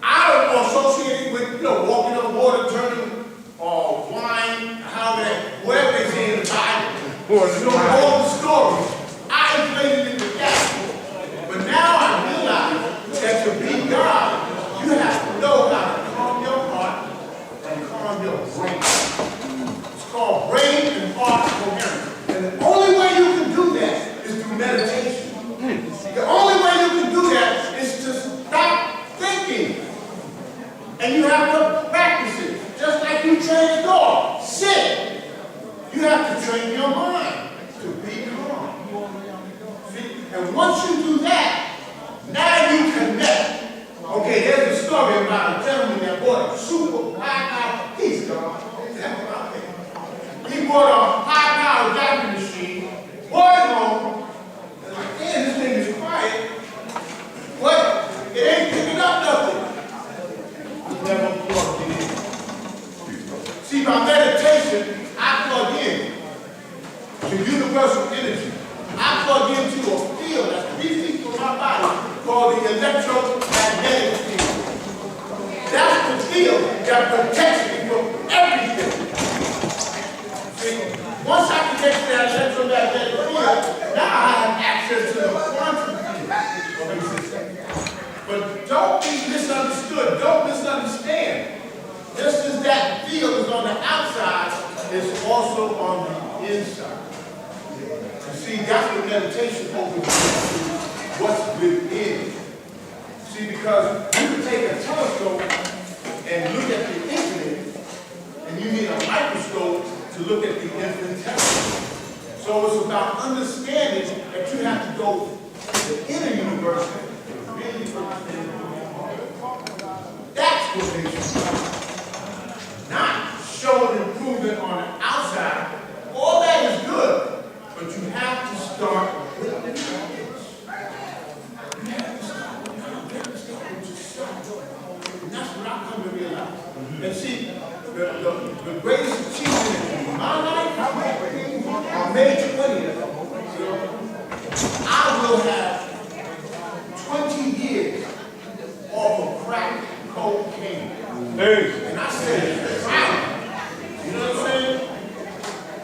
I was associated with, walking on water, turning wine, whatever they say in the Bible. All the stories. I equated it with that. But now I realize that to be God, you have to know how to calm your heart and calm your brain. It's called brain and heart coherence. And the only way you can do that is through meditation. The only way you can do that is to stop thinking. And you have to practice it. Just like you train a dog. Sit. You have to train your mind to be calm. See? And once you do that, now you connect. Okay, there's a story about a gentleman that bought a super high-powered piece, God. That's what I think. He bought a high-powered vacuum machine, bought it home, and like, damn, this thing is quiet. What? It ain't picking up nothing. Never plugged it in. See, by meditation, I plug in to universal energy. I plug into a field that's 3 feet from my body called the electromagnetic field. That's the field that protects me from everything. See, once I connect to that electromagnetic field, now I have access to the quantum field of existence. But don't be misunderstood. Don't misunderstand. Just as that field is on the outside, it's also on the inside. You see, that's what meditation opens up to, what's within. See, because you can take a telescope and look at the infinite, and you need a microscope to look at the infinitesimal. So it's about understanding that you have to go to the inner universe and really understand. That's what makes you God. Not showing improvement on the outside. All that is good, but you have to start with the focus. You have to start with yourself. And that's what I come to realize. And see, the greatest achievement in my life, on May 20th, I will have 20 years off of crack cocaine. And I said, wow. You know what I'm saying?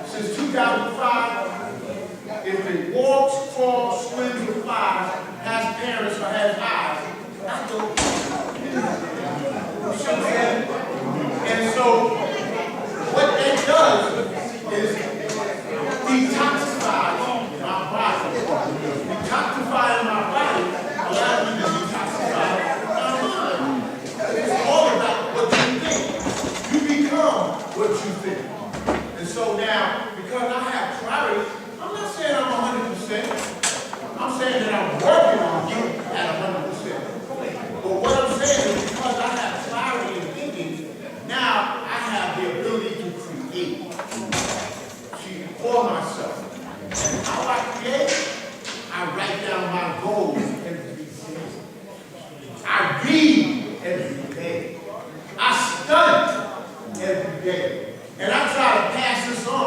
Since 2005, if it walks, crawls, swims, or flies, has parents, or has eyes, I don't know. You know what I'm saying? And so, what that does is detoxify my body. Detoxifying my body allows me to detoxify my mind. It's all about what you think. You become what you think. And so now, because I have clarity, I'm not saying I'm 100%. I'm saying that I'm working on getting at 100%. But what I'm saying is because I have clarity in thinking, now I have the ability to create. See, for myself. And how I create, I write down my goals every day. I read every day. I study every day. And I try to pass this on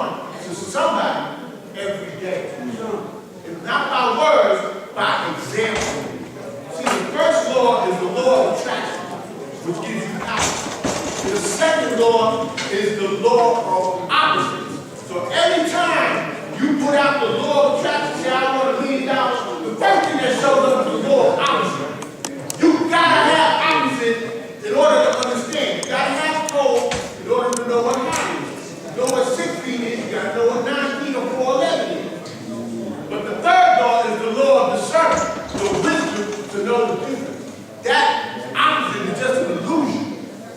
You gotta know what 9 feet or 411 is. But the third law is the law of discernment, the wisdom to know the difference. That opposite is just an illusion.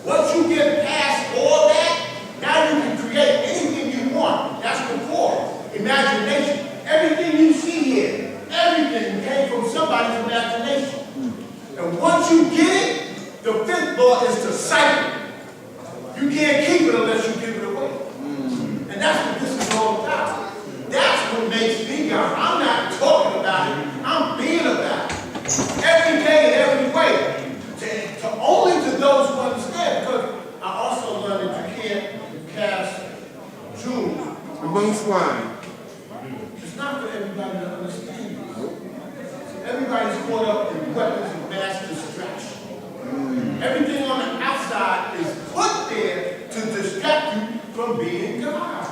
Once you get past all that, now you can create anything you want. That's the core, imagination. Everything you see here, everything came from somebody's imagination. And once you get it, the fifth law is to cycle. You can't keep it unless you give it away. And that's what this is all about. That's what makes me God. I'm not talking about it, I'm being about it. Every day and every way. Only to those who understand. Because I also learned that you can't cast jewels among swine. It's not for everybody to understand this. Everybody's caught up in weapons of mass distraction. Everything on the outside is put there to distract you from being God.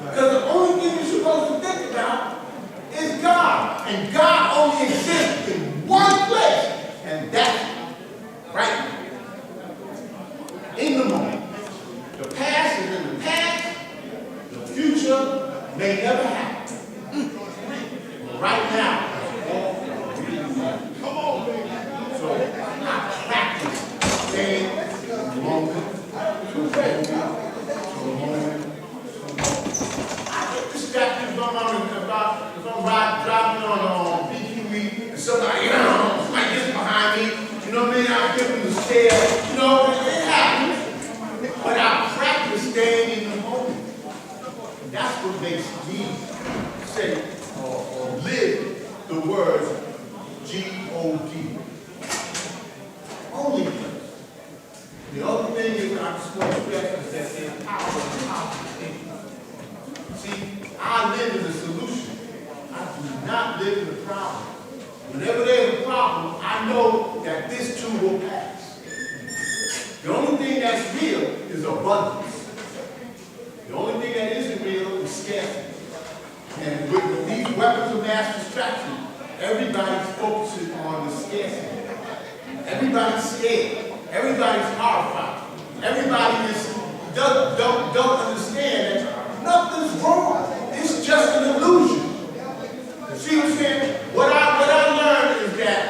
Because the only thing you're supposed to think about is God. And God only exists in one place. And that's right now. In the moment. The past is in the past. The future may never happen. But right now, come on, baby. So I practice staying in the moment. I get distracted if I'm driving on BQE and somebody gets behind me. You know what I mean? I'll give them the stare. You know, it happens. But I practice staying in the moment. That's what makes me say or live the words G-O-D. Only place. The other thing is I just want to stress is that there's power in thinking. See, I live in the solution. I do not live in the problem. Whenever there's a problem, I know that this too will pass. The only thing that's real is abundance. The only thing that isn't real is scarcity. And with these weapons of mass distraction, everybody's focusing on the scarcity. Everybody's scared. Everybody's horrified. Everybody don't understand that nothing's wrong. It's just an illusion. See what I'm saying? What I learned is that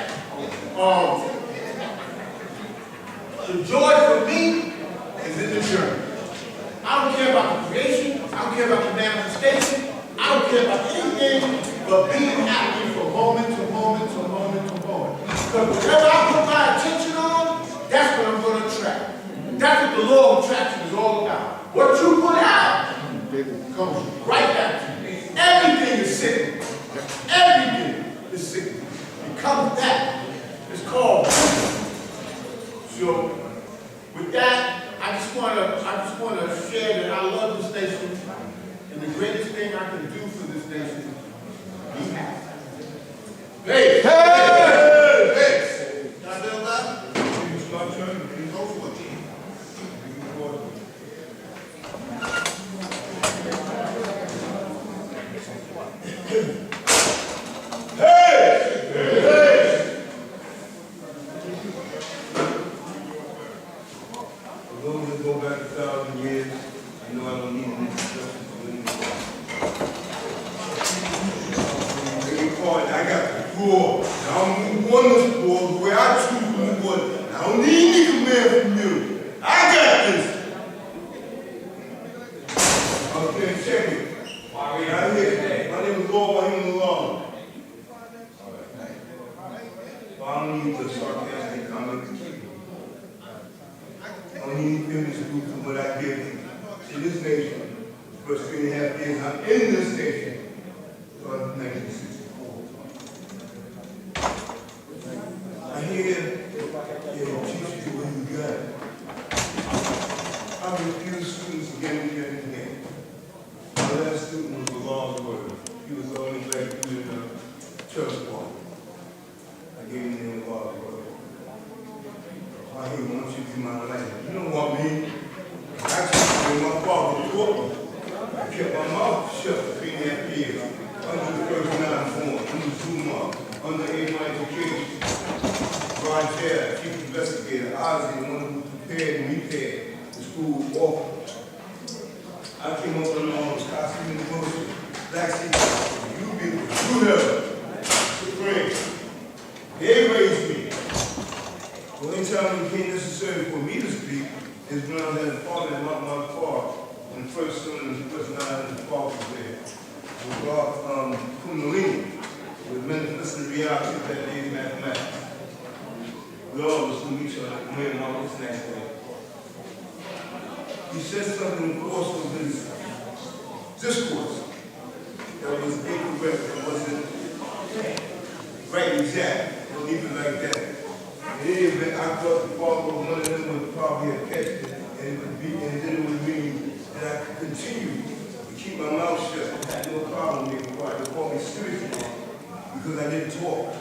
the joy for me is in the journey. I don't care about the creation. I don't care about the manifestation. I don't care about anything but being happy from moment to moment to moment to moment. Because whatever I put my attention on, that's what I'm going to attract. That's what the law of attraction is all about. What you put out comes right back to you. Everything is sick. Everything is sick. It comes back. It's called. So, with that, I just want to share that I love this nation, and the greatest thing I can do for this nation is be happy. Hey! Hey! Hey! Can I feel that? Go back 1,000 years. I know I don't need any instructions to anymore. I got the floor. I'm one of the floors where I choose to move on. I don't need any command from you. I got this. Okay, check it. Right here. My name is Lord, my name is Lord. I don't need the sarcastic comment to keep it. I don't need anything to do from what I did to this nation. The first 3.5 years I'm in this nation. So 1964. I hear teach you what you got. I refuse students again and again and again. My last student was a long word. He was the only black dude in the church party. I gave him the law word. I hate want you to be my life. You don't want me. Actually, when my father taught me, I kept my mouth shut for 3.5 years. Under the first 9 form, under Zuma, under A1 education. Ron Chair, chief investigator, Ozzy, the one who prepared and repaired the school offer. I I came up with costume and bullshit. Black people, you people, you know, supreme. They raised me. The only time it became necessary for me to speak is when I was at a party at my car, and the first son and the first night of the park was there. We brought Kundalini, with manifesting reality that day in mathematics. We all was from each other, me and my next day. He said something in the course of his discourse that was incorrect, that wasn't right exact, or even like that. In any event, I thought the father of one of them would probably have catched it, and then it would mean that I could continue to keep my mouth shut. I had no problem with it, but they called me seriously because I didn't talk.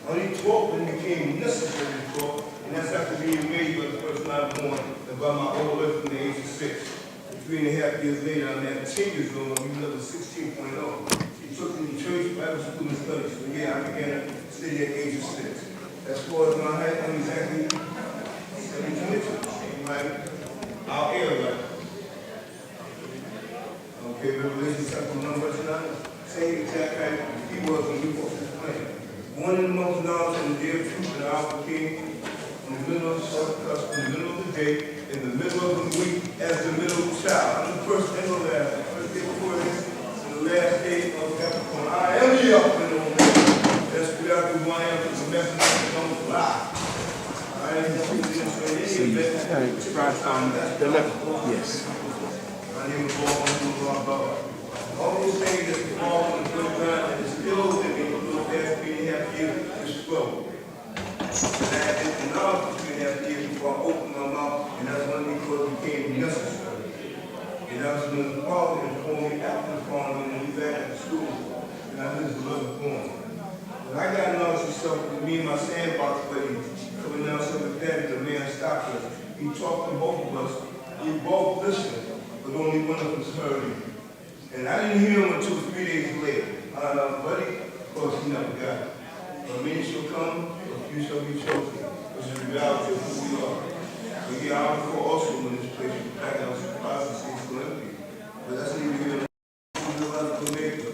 I only talked when it became necessary to talk, and that's after being raised by the person I was born, and by my older from the age of 6. 3.5 years later, I'm at 10 years old, I'm level 16.0. He took me to church, Bible school, and study. So yeah, I began to study at the age of 6. As far as my height, I'm exactly 17 inches. Like our air level. Okay, Revelation chapter 1, verse 9. Same exact height he was when we walked this planet. One in the most knowledge and the day of truth and Alpha King, in the middle of the short cusp, in the middle of the day, in the middle of the week, as the middle child. I'm the first and the last. The first day before this, and the last day of Capricorn. I am the Alpha and the Omega. That's without the one I am, the message that don't lie. I am the Yes. my name is Paul. All those things that fall on the good ground and it's still in me for those past 3.5 years is struggle. And I had this knowledge for 3.5 years before I opened my mouth, and that's when it became necessary. And that was when the father informed me after the father when we back at school, and I lived a little form. When I got knowledge of stuff with me and my sandbox buddy, coming down some of that, the man stopped us. He talked to both of us. We both listened, but only one of us heard him. And I didn't hear him until 3 days later. Buddy, of course, he never got it. But many shall come, but few shall be chosen. Which is the reality of who we are. We get our before also in this place. Back I was surprised to see it's going to be. But that's neither here nor theological Mecca.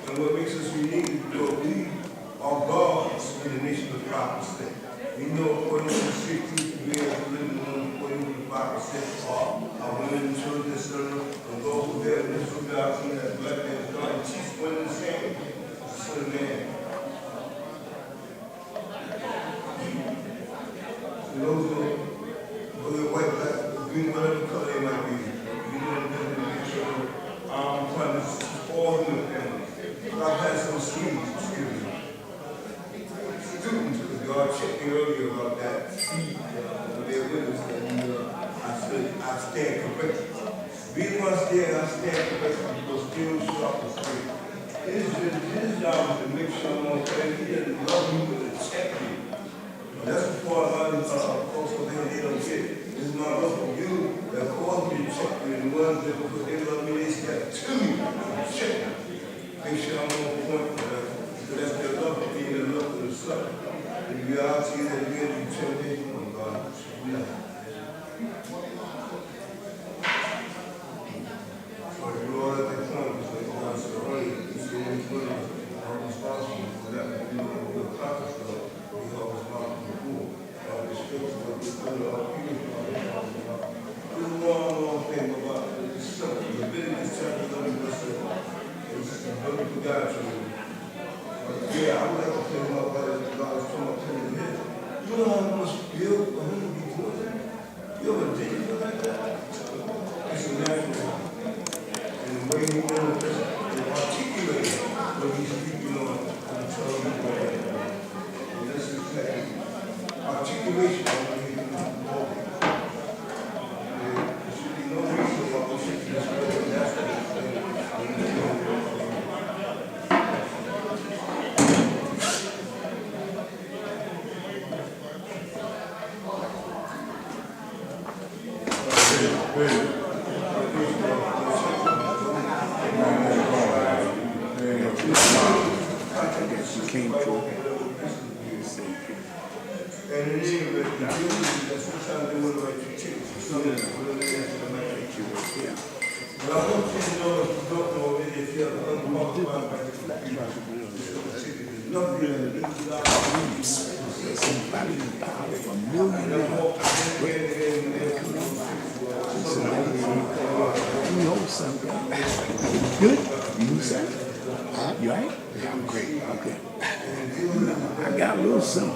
And what makes us unique is that we are gods in the nation of prophecy. We know according to the 16th we are living on according to the 5% are women and children, etc. And those who have this reality as black man, God, and teach one and the same. Son of man. So those who are white, black, green, whatever color they might be, we know them to make sure our partners, all in the family. So I've had some students, because God checked me earlier about that. Their witness that I stand corrected. The reason why I stand corrected because still sharp and straight. His job is to make sure I'm okay. He doesn't love me, but to check me. That's the part a lot of folks over there, they don't get it. This is my love for you that caused me to check me. And the ones that because they love me, they step to me to check me. Make sure I'm on point for that. Because that's their love for me and their love for the son. And the reality is that we're in determination from God. Yeah. So we're all at that point, because like God said earlier, he's the only one are responsible for that. We will accomplish that. We are responsible for. The scripture, what we put in our people, this is a long thing about this stuff. Leviticus chapter 11, verse 7. It's a biblical doctrine. Yeah, I would like to tell you about what God is talking about telling you. You know how much feel for him to be doing that? You ever did feel like that? It's a natural. And the way he manifests and articulates what he's speaking on and telling you what it is. And this is exactly articulation of what he's doing. There should be no reason why we should be spreading that stuff. I want you to know, if you don't know already, if you have an unqualified right to compete, there's nothing that leaves you out. Let me hold something. Good? You need something? Huh? You all right? Yeah, I'm great. I'm good. I got a little something.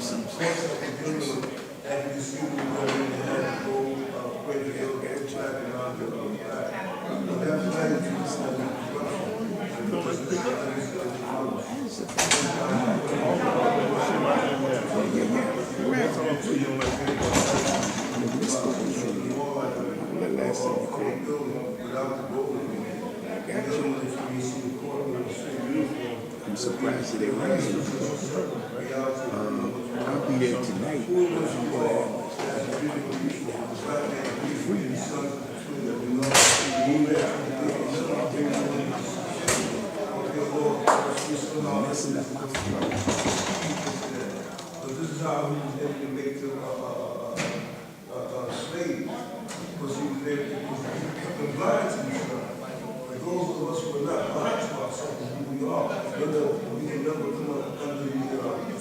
I'm surprised that they ran. I'll be there tonight. Messing up my throat. This is how he was able to make the slaves, because he was able to keep them blind to himself. But those of us who are not blind to ourselves, who we are, we can never come under the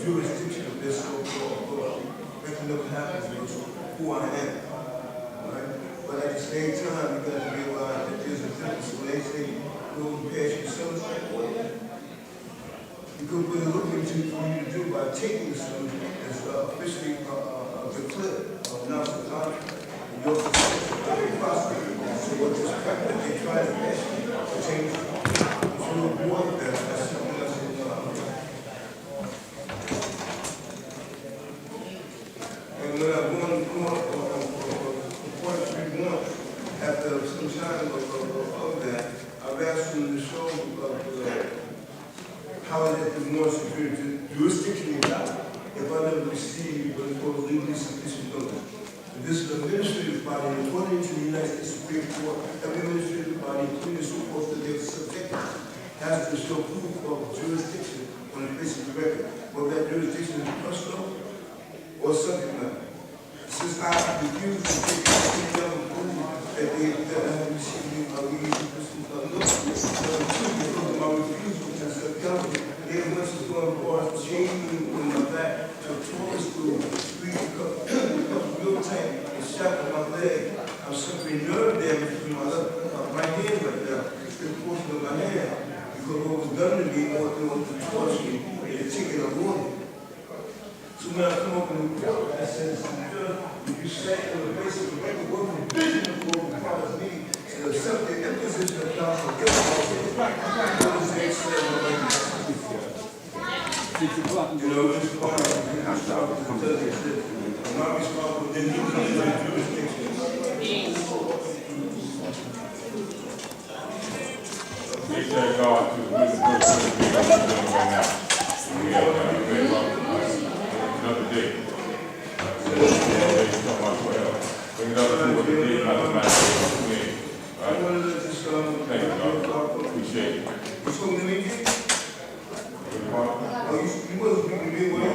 jurisdiction of this so-called authority. That can never happen because of who I am. Right? But at the same time, you got to realize that there's a difference. When they say, go past yourself, because what they're looking for you to do by taking the son is officially declared announced the contract. And your success is prosperity. So what this fact that they try to pass to change to avoid that, that's something that's in and when I won after some time of that, I've asked them to show how it has been more secure jurisdiction about if I never received what is called legally sufficient notice. And this is a administrative body, and according to the United States Supreme Court, every administrative body, including the Supreme that they're subjected, has to show proof of jurisdiction on the face of the record, whether that jurisdiction is personal or subject matter. Since I refuse to take any other proof that I have received legally sufficient notice, because of my refusal to accept counsel, they have much as going for changing in my back to a Taurus through street becomes real tight and shot on my leg. I'm suffering nerve damage to my right hand right now. It's the portion of my hand. Because what was done to me was to torture me and to take it a warning. So when I come up in the court, I said, if you say on the basis of the record, what provision of what requires me to accept the imposition of counsel, what is the extent you know, this is part of it. I'm sorry to tell you this. I'm not responsible for any jurisdiction. We thank God to the person we're doing right now. We have another day. Bring it up to what the day is not the matter. Thank you, God. Appreciate it. What's going to mean? You must be me when you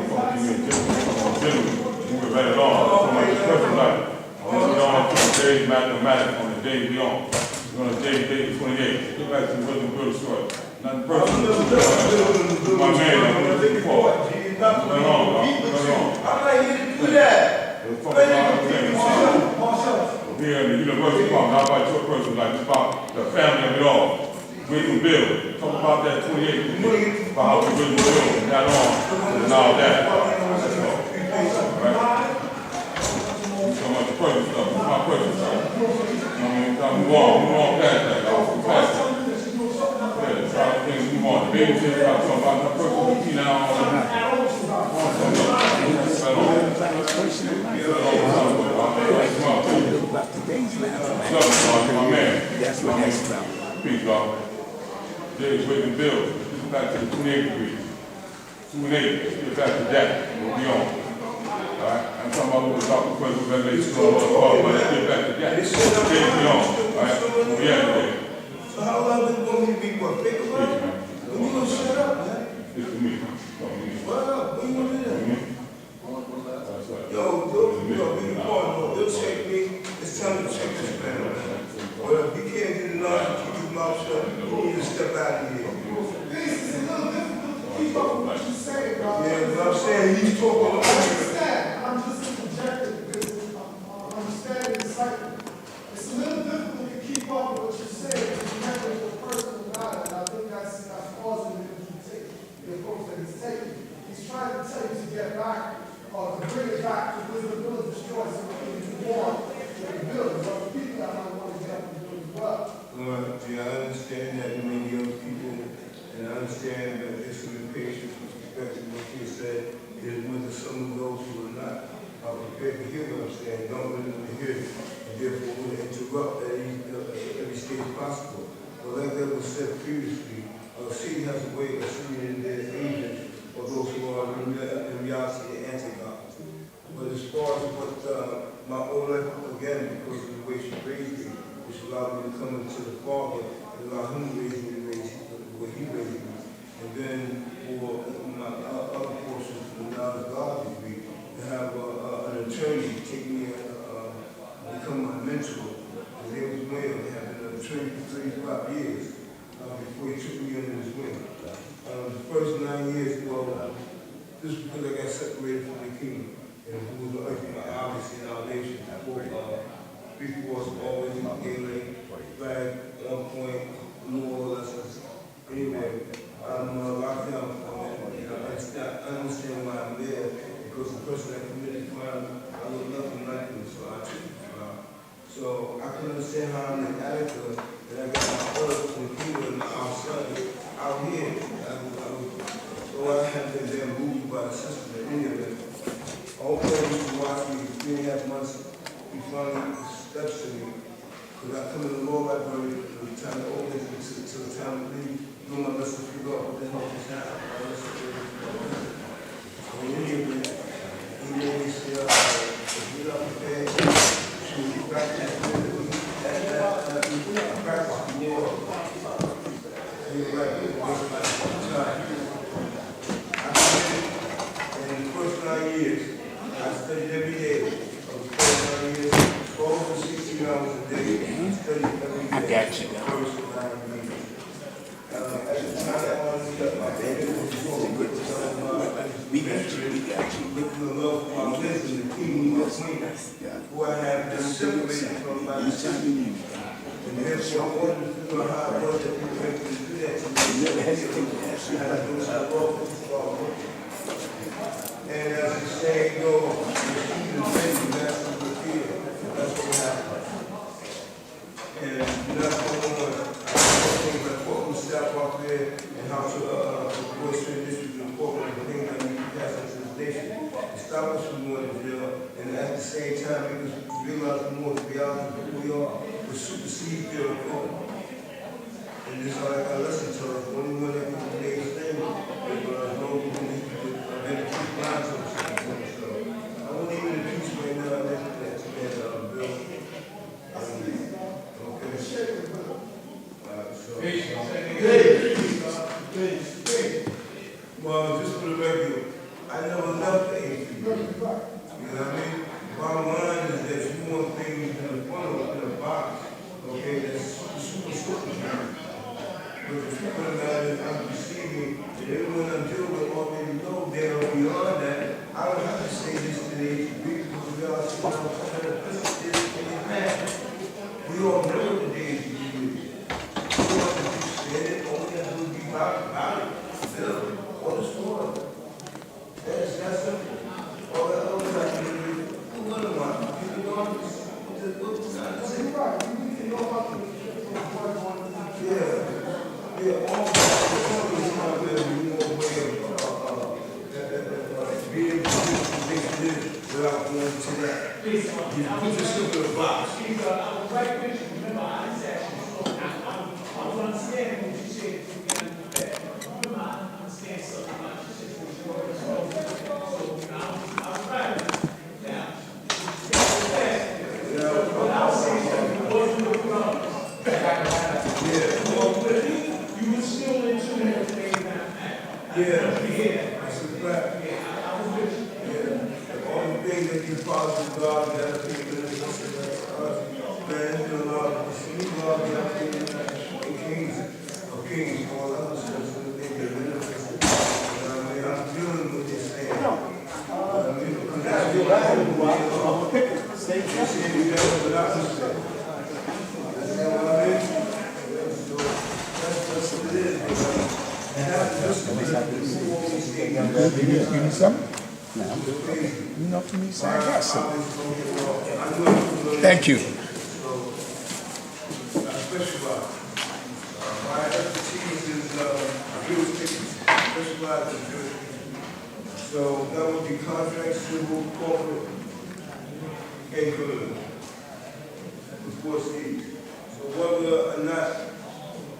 move it right along. On the day mathematics, on the day we on. We're on the day 28. Get back to the William Bill story. Not the person. My man, I'm going to take it forward. I'm not here to do that. Here in the university department, how about your person? Like, it's about the family of it all. William Bill. Talk about that 28. About how we William Bill and that on and all that. Right? So much personal stuff. My personal stuff. Move on past that. Past that. Yeah, try to think, move on. The baby shit, I'm talking about my personal key now. My man. That's what that's about. Peace, God. Dave's William Bill. Get back to the 28th degree. 2-8. Get back to that. We'll be on. Alright? I'm talking about what the doctor questions that they still on, but let's get back to that. Dave's be on. Alright? We'll be out today. So how long do you want me to be what? Big about it? When you gonna shut up, man? It's to me. What up? When you gonna do that? Yo, be the point. They'll check me. It's time to check this man. Well, if he can't get enough, You need to step out of here. It's a little difficult to keep up with what you say, bro. Yeah, but I'm saying he's talking I over you. understand. I'm just interjecting because I'm understanding the cycle. It's a little difficult to keep up with what you're saying because you're connected with a personal matter, and I think that's causing him to take the approach that he's taking. He's trying to tell you to get back, or to bring it back to where the will destroy something you want to build. But the people that might want to get up and do as well. Well, I understand that you may be young people, and I understand that there's some impatience with respect to what you said. There's whether some of those who are not prepared to hear what I'm saying, don't really want to hear it, and therefore will interrupt at every stage possible. But like that was said previously, Satan has a way of seeing their agents, or those who are in reality anti-God. But as far as what my own life, again, because of the way she raised me, which allowed me to come into the Father, and allowed him to raise me the way he raised me. And then for my other portions of the knowledge of God degree, to have an attorney take me and become my mentor. And there was a way of having an attorney for 35 years before he took me under his wing. The first 9 years, well, this was because I got separated from the kingdom. And who was obviously in our nation. People was always in the game, back at one point, more or less. Anyway, I'm locked down from it. I understand why I'm there, because the person that committed the crime, I look nothing like him, so I took the trial. So I can understand how I'm an actor, and I got my brothers and people and our sons out here. So I have been there moved by the system in any of it. All parents who watch me for 3.5 months, he finally steps to me. Because I come in the law library from the time to open to the time to leave, doing my best to figure out what the hell is happening. So in any event, he made me say, if you're not prepared to practice more, you're right, I committed in the first 9 years. I studied every day of the first 9 years, 12 to 16 hours a day. I studied every day. I got you. The first 9 years. At the time, I wanted to get my baby was going to we got you. Looking to love for my wisdom, the king of queen, who I have been separated from by the system. And therefore, I wanted to figure out how it was that people had to do that to me. Never hesitate to ask you how to do it. And as the saying goes, the faith, that's the fear. That's what happened. And that's what things like what we step up there and how to voice certain issues and incorporate the things that we can pass into this nation. And stop us from going to jail, and at the same time make us realize more the reality of who we are, to supersede their authority. And this is like I listen to us, the only one that can make a statement, those who need to keep lines on something. So I won't even impeach right now that bill. Well, just for the record, I never left the ACU. You know what I mean? Bottom line is that you want things in the funnel, in a box, okay, that's super. But the truth of the matter is I'm perceiving that everyone I'm dealing with already know they are beyond that. I don't have to say this to the ACU because we are still trying to put this in the past. We all know what the days you do. We don't have to keep saying it, all we have to do is be about it. All the story. That's that simple. All that other stuff you do, what am I? You know, what's not the same. Right, you need to know about the Yeah, all these times there's more way of being able to this without going to that. You put yourself in a box. I was right with you. Remember, I said, I was understanding what you said. Remember, I understand something about you said before. So, I was right. Now, what I was saying is, it wasn't the problem. You were still into everything that That's a fact. I was with you. The only thing that you follow from God, that people that man, you know, the God, in Kings You need something? No, I'm good. Okay. You know for me, so I got something. Thank you. My expertise is real estate, specialized in real estate. So that would be contract, civil, corporate, and criminal. Of course, these. So whether or not,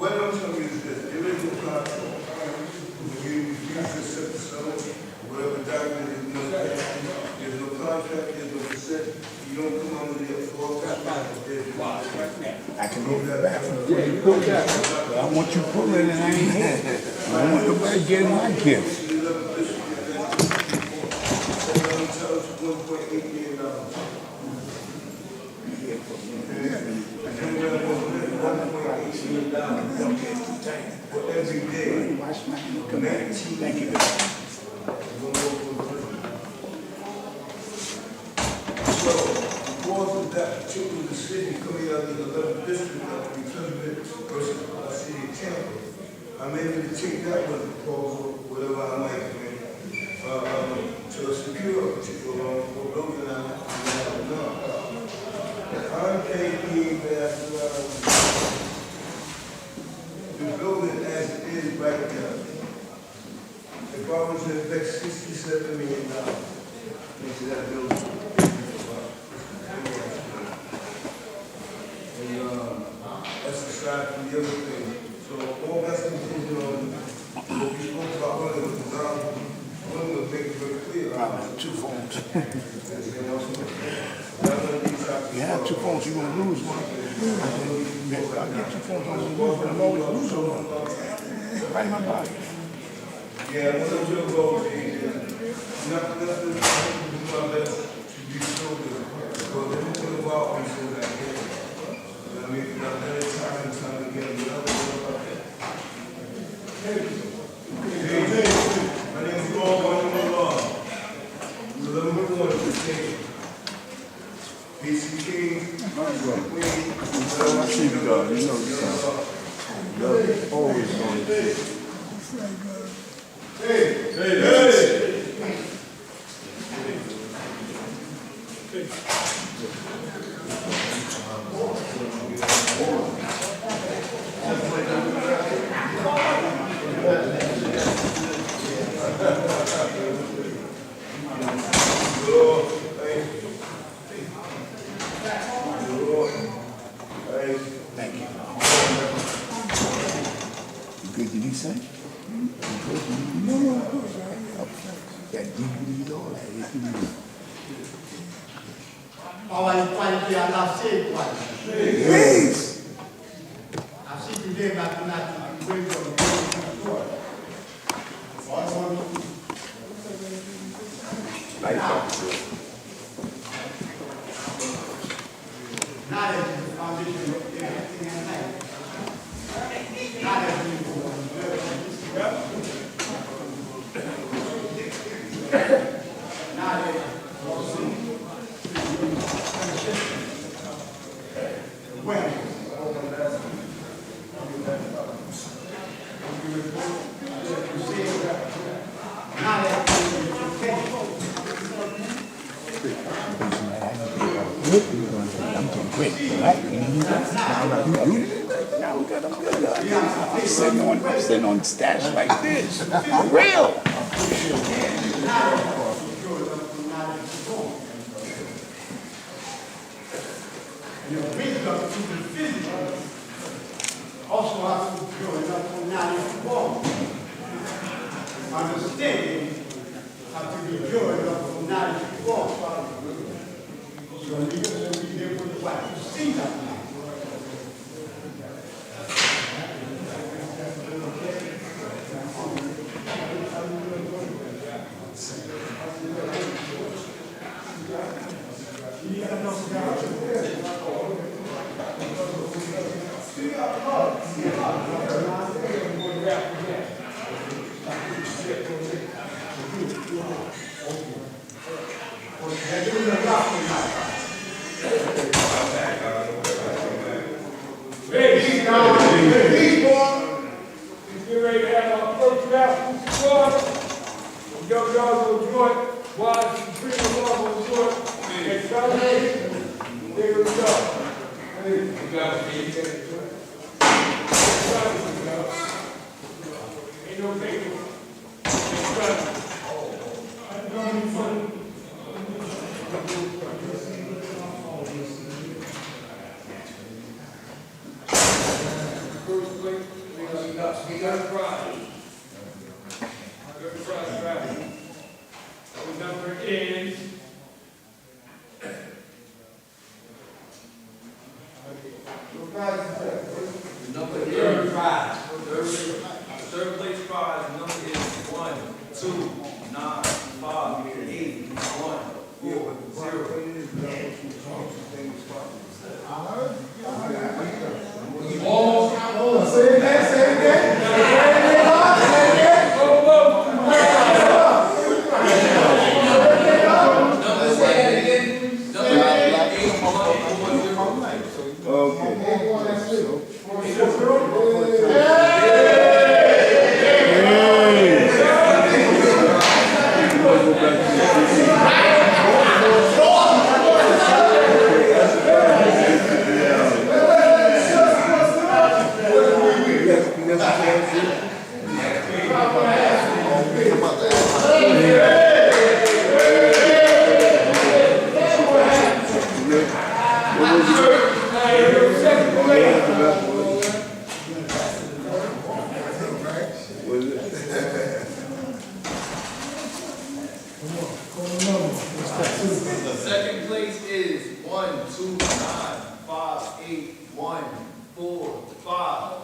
what I'm telling you is this, there is no contract. When you refuse to accept the settlement, whatever document is no there's no contract, there's no consent, you don't come under the authority. I can go to the bathroom before you pull that. But I want you pulling and I ain't here. I want nobody getting my gift. Every day. Thank you. So, because of that particular decision coming out of the 11th district of the Elizabeth versus the city of Tampa, I'm able to take that one proposal, whatever I might bring, to secure a particular building I have done. I'm thinking that the building as it is right now, if I was to invest $67 million into that building, that's aside from the other thing. So all that's contingent on what we spoke about earlier, because I'm going to make it very clear. I have 2 phones. You have 2 phones, you're going to lose one. I'll get 2 phones, I'm going to lose one. I'm always losing one. Right in my body. Yeah, one of your goals is nothing to do my best to be so good. Because everything about me says I can't. I mean, I've done it time and time again. You know about that. My name is Paul, my name is Law. We're living with the state. BCK, I see you go, you know this. You're always on this. Hey! Thank you. You good, did he say? That DVD, all that. All right, finally, I love saved one. Yes. I see today that tonight I'm going to the Lord. Knowledge is the foundation of everything in life. Knowledge is I'm sitting on stash like this. For real. And the wisdom to the physical also has to grow enough from knowledge to form. Understanding has to be pure enough from knowledge to form. So we have to be able to see that. Good Friday. Good Friday. The number is third place prize. The number is 1, 2, 9, 5, 8, 1, 4, 0. Say again. Second place is 1, 2, 9, 5, 8, 1, 4, 5.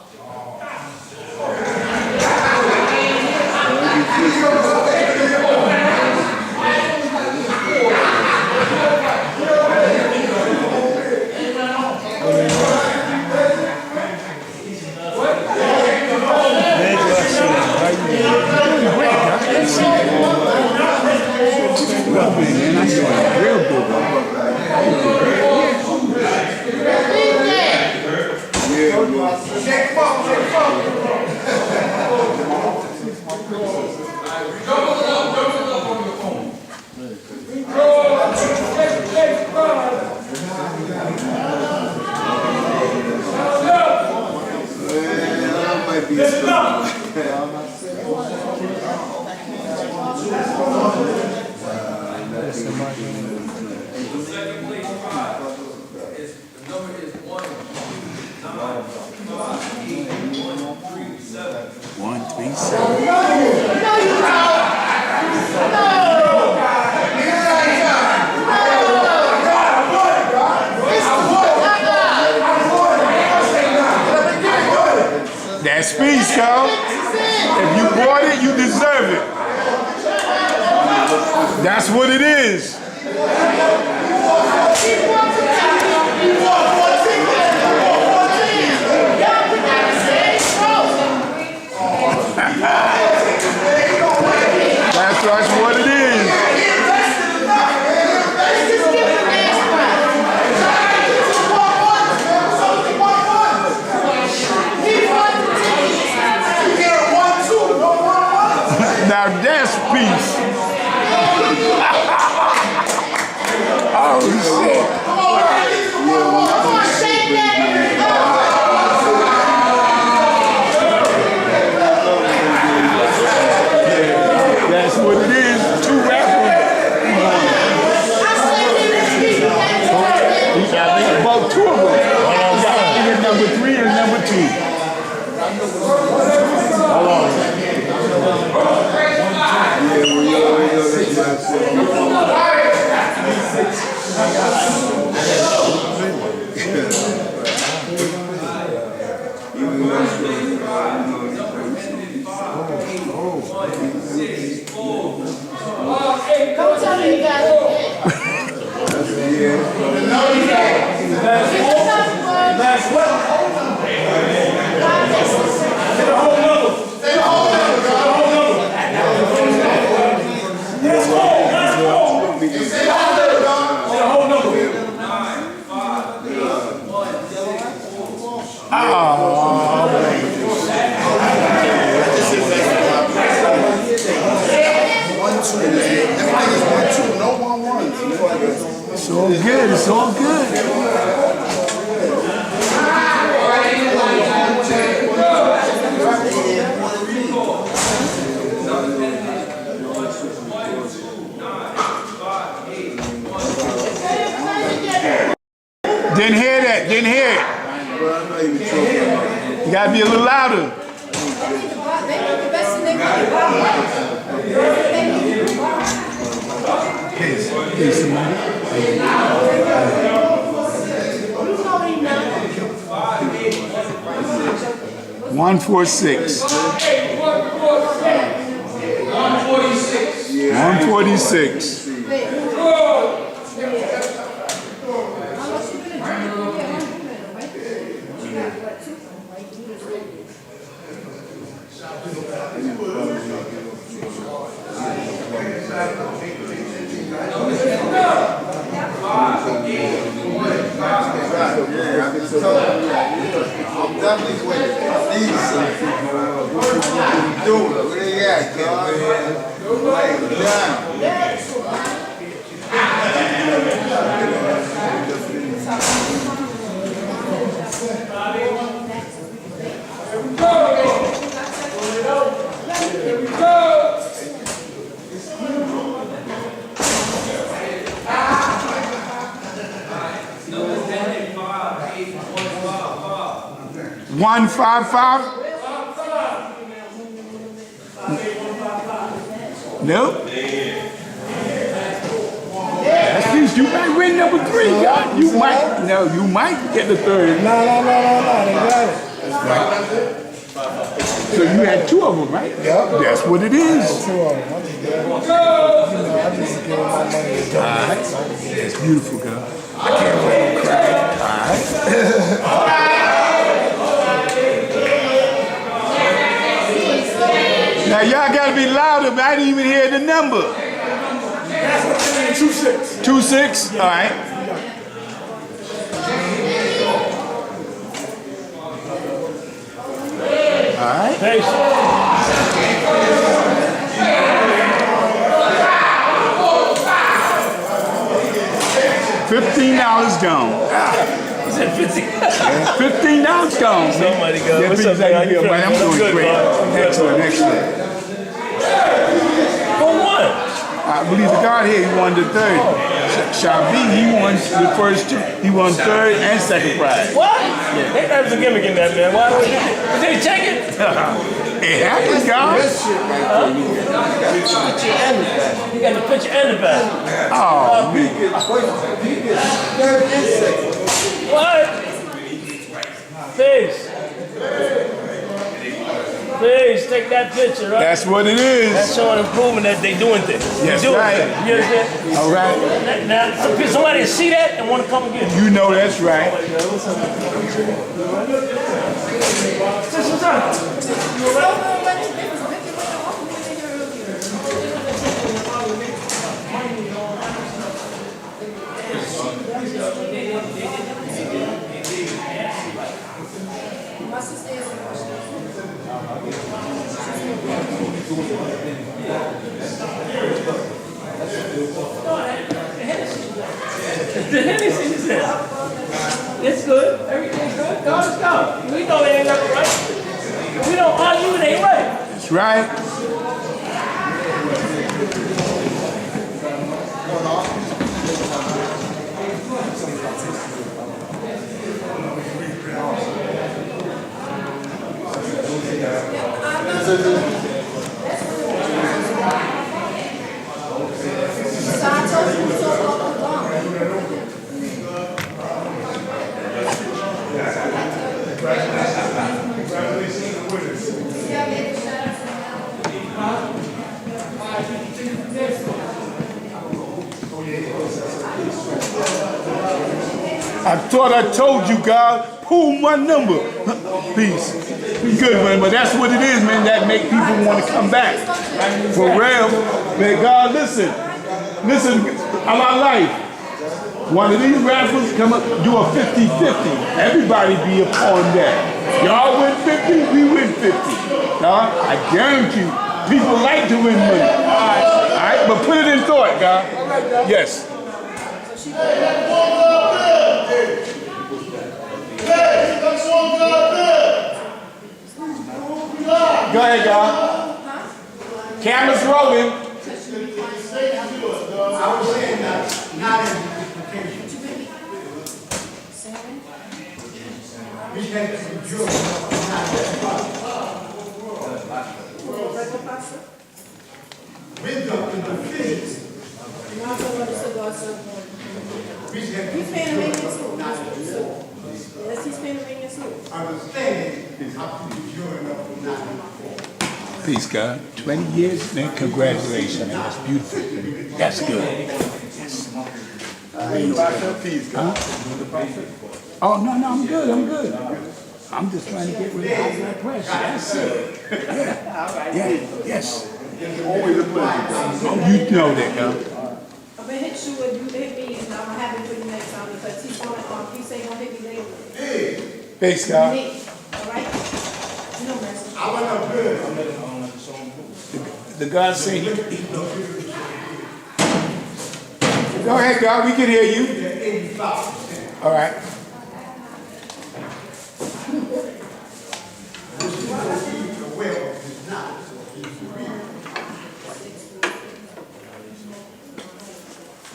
That's peace, y'all. If you bought it, you deserve it. That's what it is. That's what it is. Now that's peace. Oh shit. That's what it is. 2 rappers. I think about 2 of them. I think number 3 and number 2. Hold on. Don't tell me you guys Last what? Say the whole number. Say the whole number. Say the whole number. Let's go. Let's go. Say the whole number. Say the whole number. 9, 5, 8, 1, 6, 4. No 1-1. It's all good. It's all good. Didn't hear that. Didn't hear it. You gotta be a little louder. the best thing they want to buy. Peace, somebody. 146. 146. I'm definitely with it. What you doing? Where they at, God? Lay it down. Here we go. One 155? Nope. That's peace. You might win number 3, God. You might get the 3rd. No, they got it. So you had 2 of them, right? Yep. That's what it is. 2 of them. I just give my money to Alright. That's beautiful, God. I can't wait to cry. Alright. Now y'all gotta be louder, but I didn't even hear the number. 26. 26? Alright. Alright. $15 gone. He said 50. $15 gone. Somebody go. Yeah, What's up, man? How you feeling? I'm doing good, great. bro. Excellent. Who won? I believe the God here, he won the 3rd. Shabi, he won the first 2. He won 3rd and 2nd prize. What? Yeah. There's a gimmick in that, man. Why would you? Did they check it? It happened, God. Huh? You got the picture and the back. Oh, man. What? Peace. Please take that picture, right? That's what it is. That's showing improvement that they doing things. Yes, doing right. things. You understand? All right. Now, somebody will see that and want to come again. You know that's right. What's up? The Hennessy is there. It's good. Everything's good. God is God. We know it ain't never right. We don't argue, it ain't right. That's right. I thought I told you, God, pull my number. Peace. Good, man, but that's what it is, man. That make people want to come back. For real. Man, God, listen. Listen about life. One of these raffles come up, do a 50-50. Everybody be upon that. Y'all win 50, we win 50. I guarantee you, people like to win money. All right, but put it in thought, God. Yes. Go ahead, God. Camera's rolling. I was saying that, not in duplication. We had to do not that He's Panamanian too. Yes, he's Panamanian too. understanding how to be sure enough to not. Peace, God. 20 years, man. Congratulations, man. That's beautiful. That's good. Yes. Peace, God. Oh, no, I'm good. I'm just trying to get rid of high blood pressure. That's it. Yeah, yes. Always a pleasure. Oh, you know that, God. I'm gonna hit you and you hit me, and I'm gonna have it for you next time because he's gonna hit me later. Peace, God. Me, all right? You know, man. I went up good. The God say Go ahead, God. We can hear you. 85%. All right.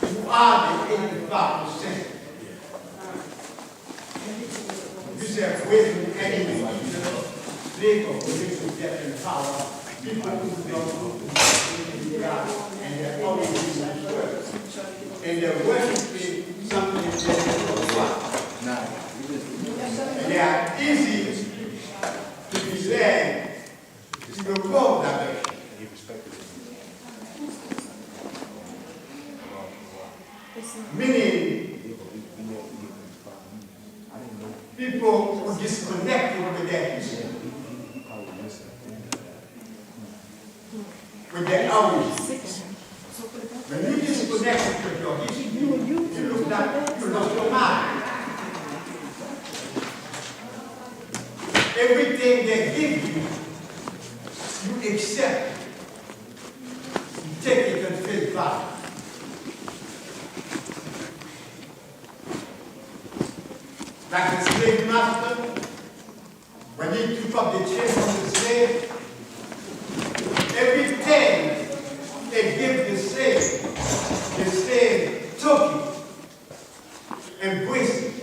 You are the 85%. You said wisdom and they go with death and power. People who don't God and they're always using His word. And they're worshiping something that is not. And they are easy to be led to the wrong direction. Meaning, people who disconnected with their history, with their origins. When you disconnect with your history, you look like you lost your mind. Everything they give you, you accept. You take it at face value. Like the slave master, when he took up the chain from the slave, everything they give the slave took it, embraced it,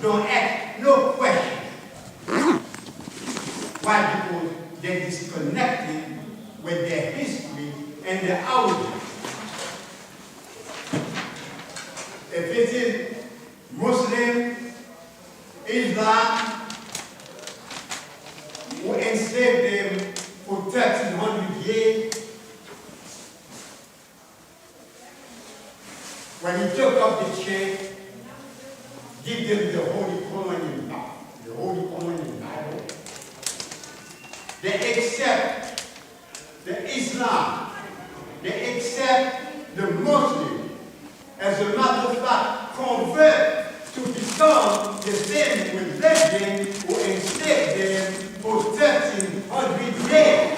don't ask no question. Why? Because they're disconnected with their history and their origin. If it is Muslim, Islam, who enslaved them for 1300 years, when he took up the chain, give them the Holy Quran in Bible, the Holy Quran in Bible. They accept the Islam, they accept the Muslim. As a matter of fact, convert to become the same religion who enslaved them for 1300 years.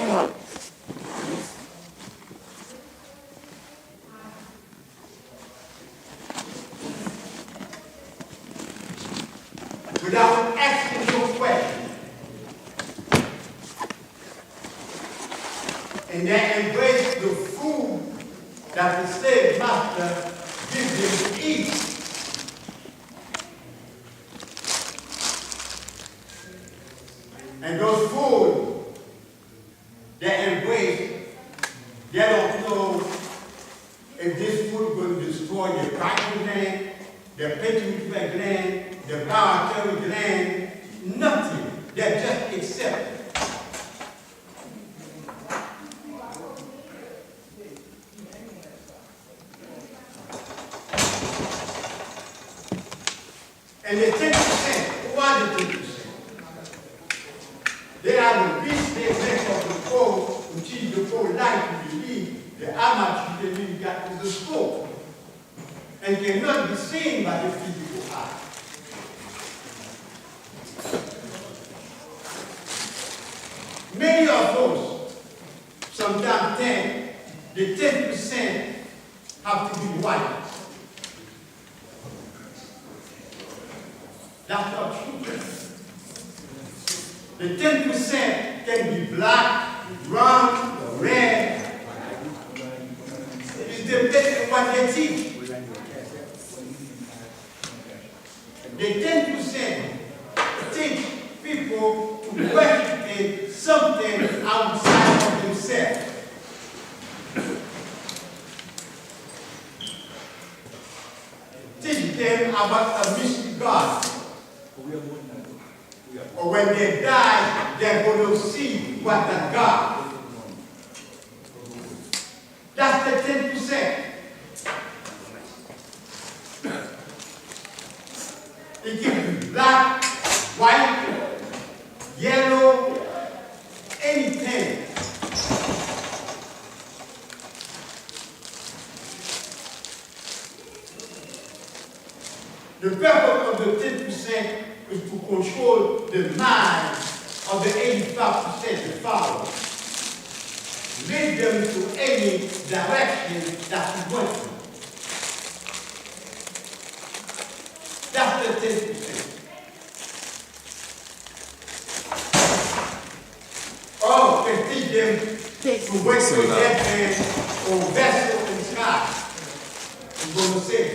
Without asking no question. And they embrace the food that the slave master gives them to eat. And those food they embrace, they don't know if this food will destroy the pineal gland, the pituitary gland, the pituitary gland, nothing. They just accept it. And the 10%, who are the 10%? They are the beast they make of the foe, which is the foe life to believe, the amateur they really got is the soul, and cannot be seen by the physical eye. Many of those, sometimes 10, the 10% have to be white. That's not true. The 10% can be black, brown, red. It depends on what they teach. The 10% teach people to worship something outside of themselves. about a mystery God. Or when they die, they're going to see what the God. That's the 10%. It can be black, white, yellow, anything. The purpose of the 10% is to control the mind of the 85% the followers. Lead them to any direction that you want to. That's the 10%. Or can teach them to wait for that man or vessel in the sky. I'm going to say it.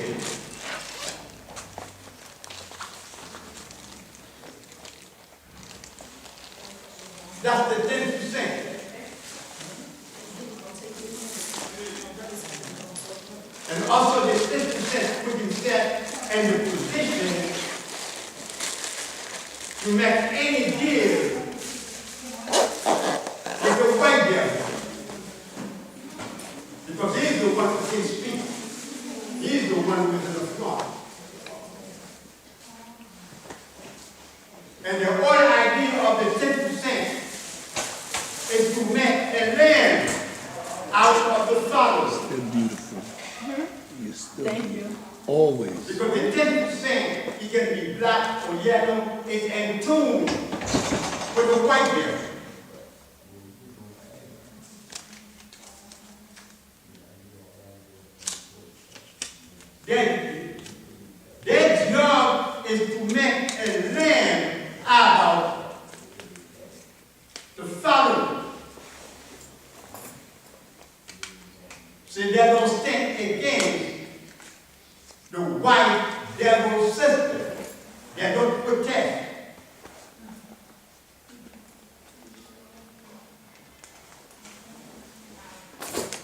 That's the 10%. And also the 10% put himself in the position to make any deal with the white devil. Because he's the one who can speak. He's the one who is in the front. And the whole idea of the 10% is to make a land out of the followers. Still beautiful. You're still Thank you. always. Because the 10%, it can be black or yellow, is in tune with the white devil. Their job is to make a land out of the followers. So they don't stand against the white devil system. They don't protect.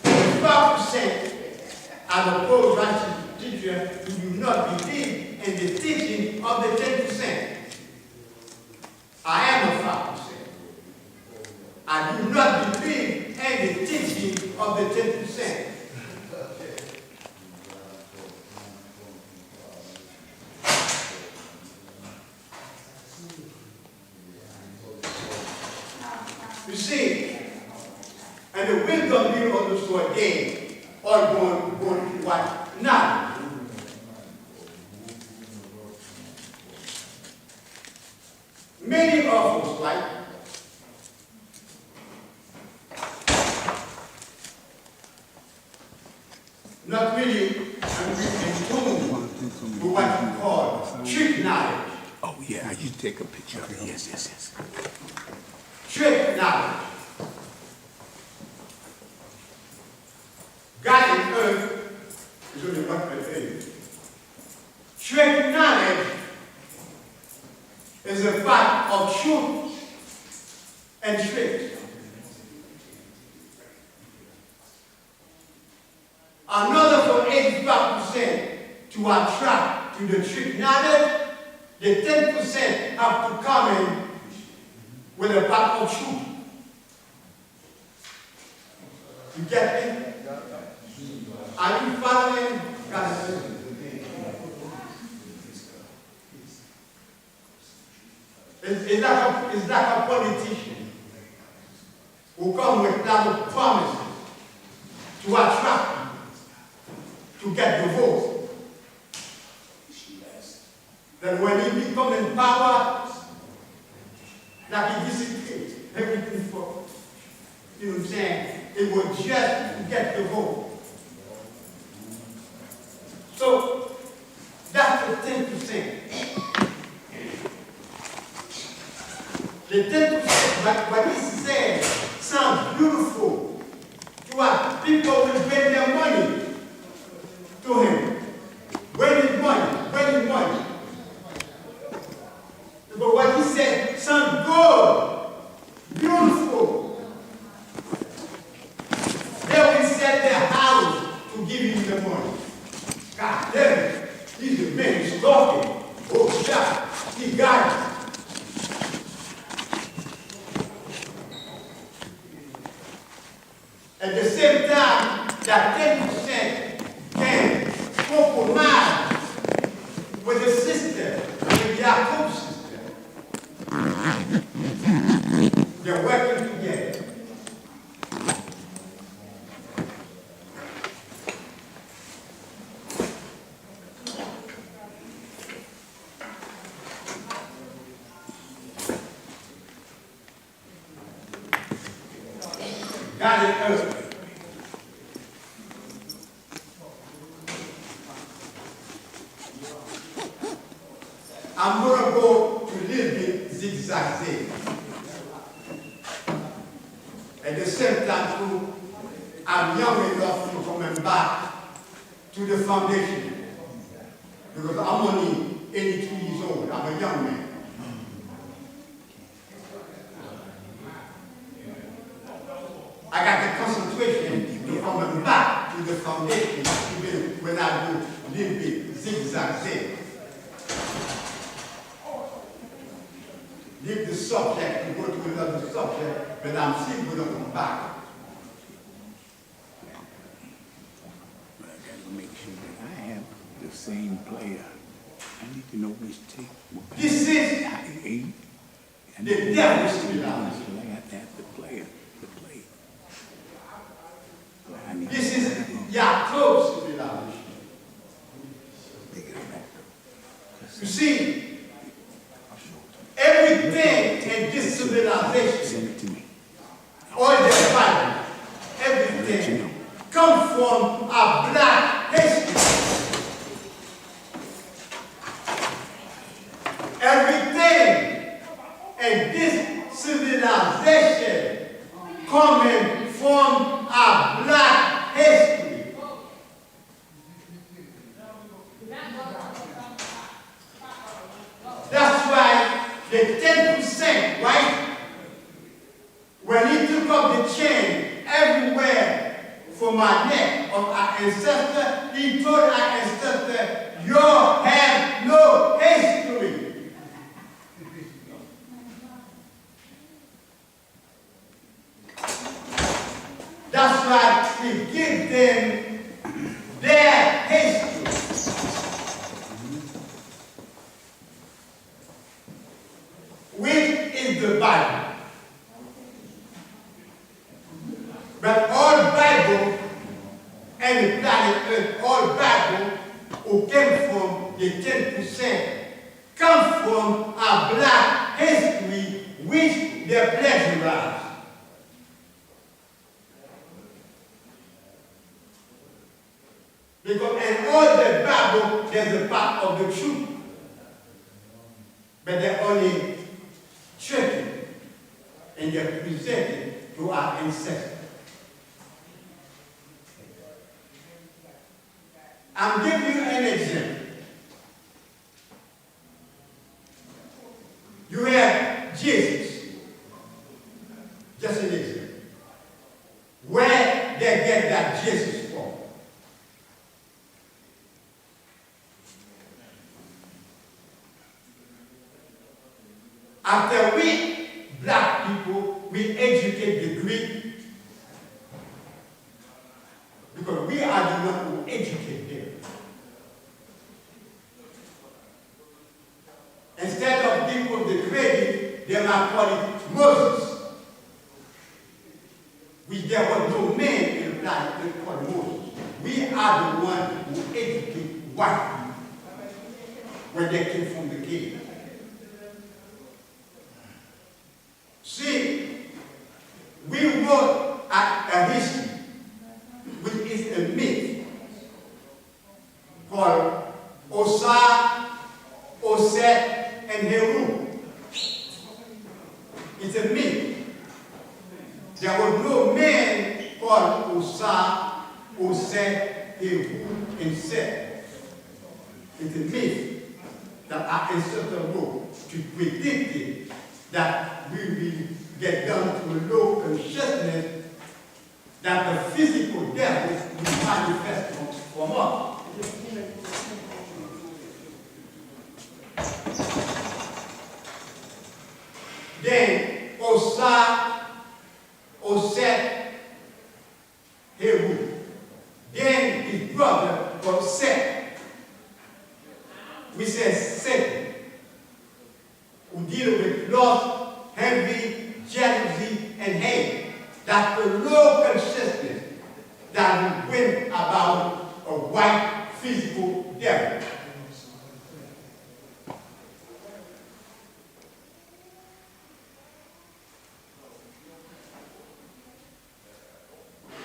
The 5% are the poor-righteous teacher who do not believe in the teaching of the 10%. I am a 5%. I do not believe in the teaching of the 10%. You see, and the wisdom being understood again, all going to what? Now, many of us, like, not really in tune with what you call trick knowledge. Oh yeah, you take a picture of it. Yes, yes, yes. Trick knowledge. God in earth is only one thing. Trick knowledge is a fact of truth and tricks. Another for 85% to attract to the trick knowledge, the 10% have to come in with a pack of truth. You get me? Are you following? It's like a politician who come with a lot of promises to attract you, to get the vote. Then when he becomes in power, like he dissipates everything for, you know what I'm saying? It was just to get the vote. So that's the 10%. The 10%, but what he said sounds beautiful to us. People will pay their money to him. Where is money? Where is money? But what he said sounds good, beautiful. They will sell their house to give him the money. God damn it. He's a man, he's lost. At the same time, that 10% can compromise with the system, with Jacob's system. They're working together. God is earth. I'm going to go to a little bit zigzag. At the same time, too, I'm young enough to come back to the foundation. Because I'm only 82 years old. I'm a young man. I got the concentration to come back to the foundation even when I do a little bit zigzag. Leave the subject and go to another subject, but I'm still going to come back. But I got to make sure that I have the same player. I need to know which tape. This is the devil's theology. I got to have the player to play. This is Jacob's theology. You see, everything in this civilization, or the Bible, everything comes from a black history. Everything in this civilization coming from a black history. That's why the 10%, right? When he took up the chain everywhere from my neck of our ancestor, he told our ancestor, you have no history. That's why he gives them their history. Which is the Bible. But all Bible and the planet Earth, all Bible who came from the 10% come from a black history which they plagiarized. Because in all the Bible, there's a part of the truth. But they're only tricky and they're presented to our ancestors. I'm giving you an example. You have Jesus. Just an example. Where they get that Jesus from? After we, black people, we educate the Greek, because we are the ones who educate them. Instead of giving the credit, they might call it Moses. Which there was no man in the planet called Moses. We are the ones who educate white people when they came from the cave. See, we wrote a history, which is a myth, called Osa, Oset, and Heru. It's a myth. There was no man called Osa, Oset, Heru, and Set. It's a myth that our ancestors wrote to predict it, that we will get down to a low consciousness that the physical devil will manifest from us. Then Osa, Oset, That's the low consciousness that we went about a white physical devil.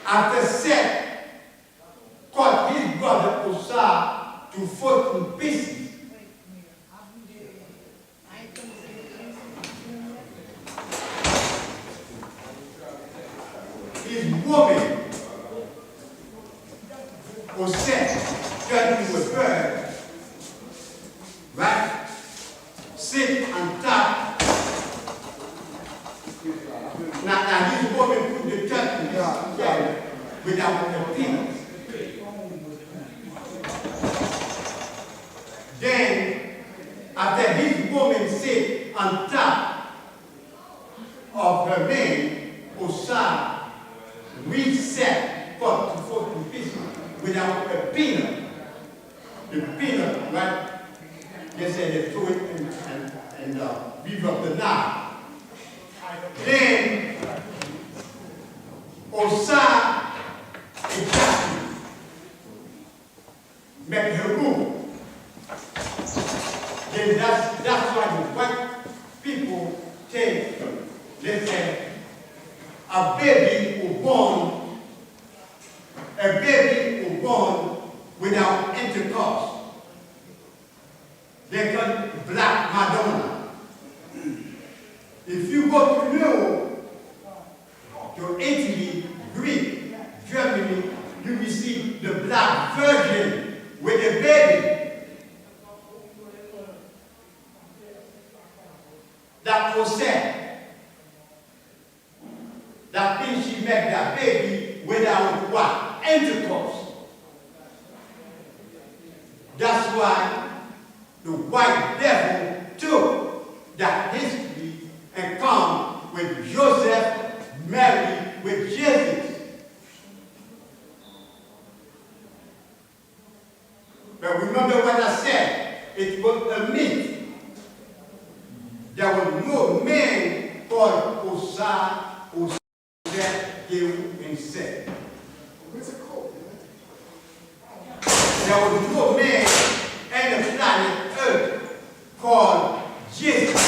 After Seth cut his brother Osar to 14 pieces, his woman, Oseth, turned into a bird, right? Sit on top. Now his woman put the judgment together without a penis. Then, after his woman sit on top of her man, Osar, reset cut to 14 pieces without a peanut. The peanut, right? They said they threw it and beef up the knife. Then Osar exactly make her move. Then that's why the white people take, they say, a baby who born without intercourse. They call it Black Madonna. If you go to Europe, to Italy, Greece, Germany, you will see the Black Virgin with a baby. That was said. That means she made that baby without what? Intercourse. That's why the white devil took that history and come with Joseph, Mary, with Jesus. But remember what I said, it was a myth. There was no man called Osar, Jehu, and Seth. There was no man on the planet Earth called Jesus.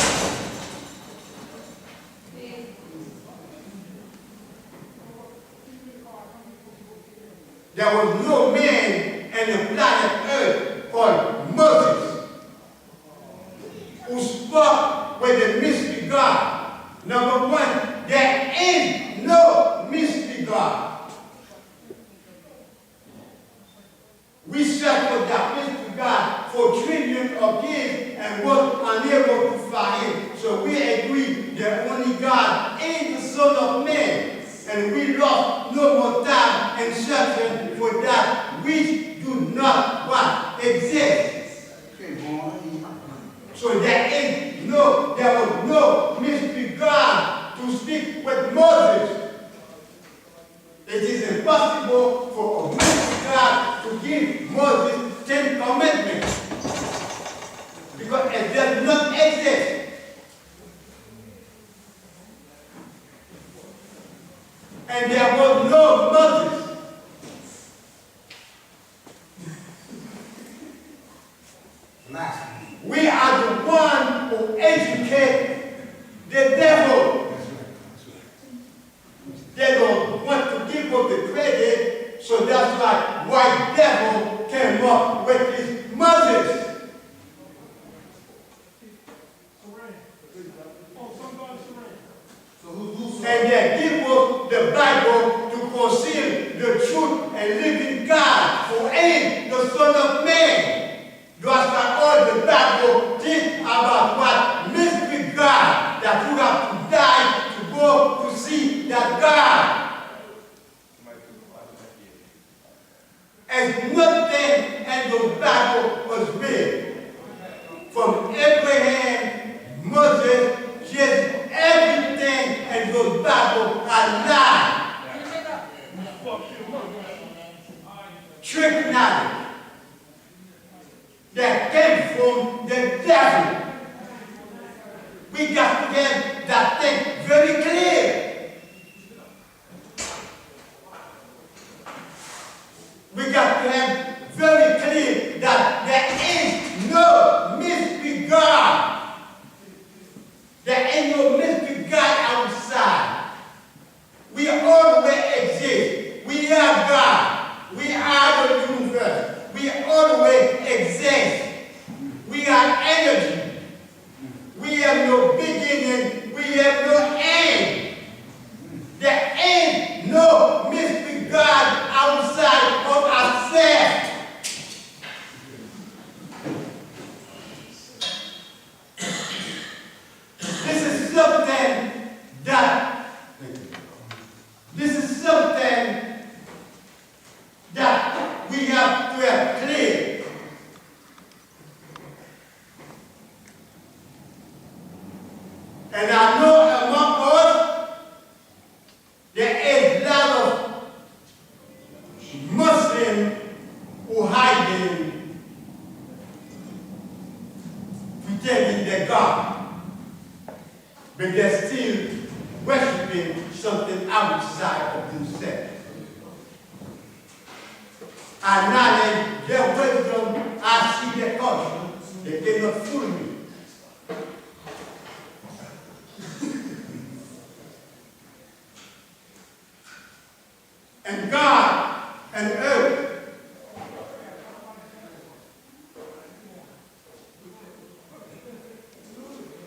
There was no man on the planet Earth called Moses who spoke with the mystery God. Number one, there is no mystery God. We searched for that mystery God for trillions of years and was unable to find him. So we agree that only God is the Son of Man. And we lost no more time in searching for that which do not what exist. So there was no mystery God to speak with Moses. It is impossible for a mystery God to give Moses 10 commandments. Because it does not exist. And there was no Moses. We are the one who educate the devil. They don't want to give up the credit, so that's why white devil came up with his Moses. And they give us the Bible to conceal the truth and living God who is the Son of Man. That's why all the Bible teaches about what mystery God, that you have to die to go to see that God. And nothing in the Bible was real. From Abraham, Moses, Jesus, everything in the Bible are lies. Trick knowledge that came from the devil. We got to get that thing very clear. There is a lot of Muslims who hiding, pretending they're God, but they're still worshiping something outside of themselves. And now their wisdom, I see their culture, they cannot fool me. And God and earth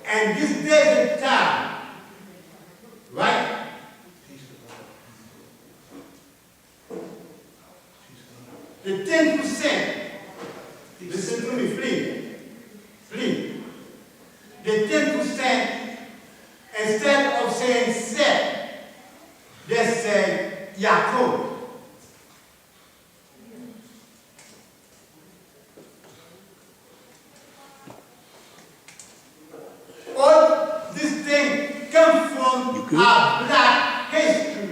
and this desert time, right? The 10%, listen to me, please, please. The 10%, instead of saying Seth, they say Yaakov. All this thing comes from our black history.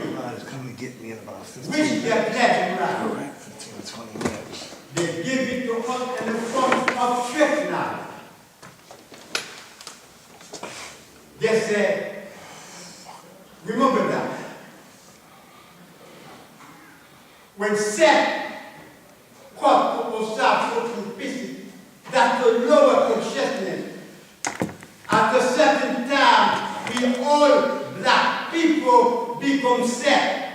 Come and get me in about 15 which they pledged right. All right, 15 or 20 minutes. They give it to us in the form of church now. They say, remember that. When Seth cut Osaf to pieces, that's the lower consciousness. At a certain time, we all black people become Seth.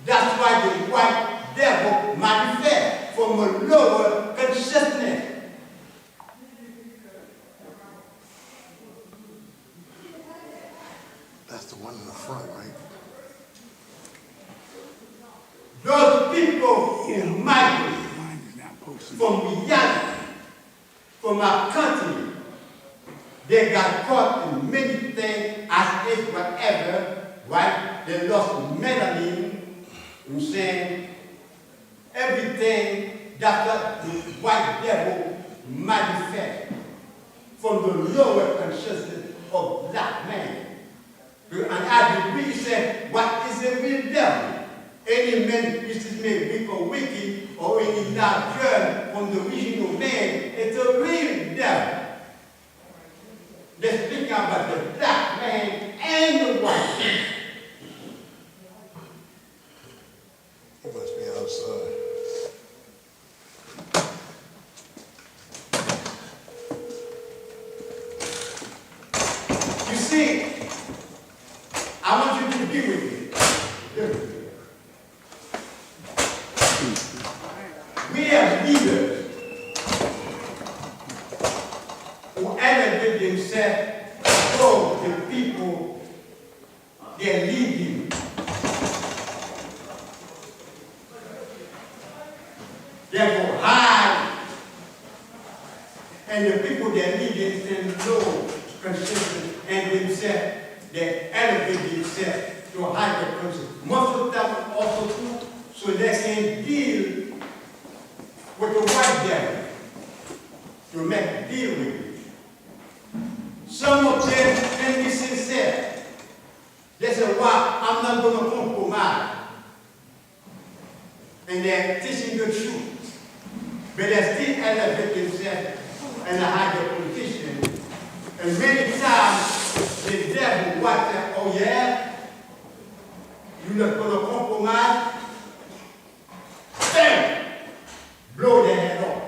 That's why the white devil manifests from a lower consciousness. That's the one in the front, right? Those people who migrate from reality, from our country, they got caught in many things as if whatever, right? They lost melanin, I'm saying everything that the white devil manifests from the lower consciousness of black man. And as we say, what is a real devil? Any man which is made weak or wicked, or any large germ from the original man, it's a real devil. They're speaking about the black man and the white man. He must be outside. You see, I want you to be with me. We have leaders who elevate themselves above the people they're leading. They go high, and the people they're leading stand low, consistent, and themselves, they elevate themselves to a higher consciousness. Most of them also too, so they can deal with the white devil, to make a deal with it. Some of them can be sincere. They say, well, I'm not going to compromise. And they're teaching the truth. But they still elevate themselves in a higher position. And many times, the devil watch them, oh yeah? You're not going to compromise? Bam! Blow their head off.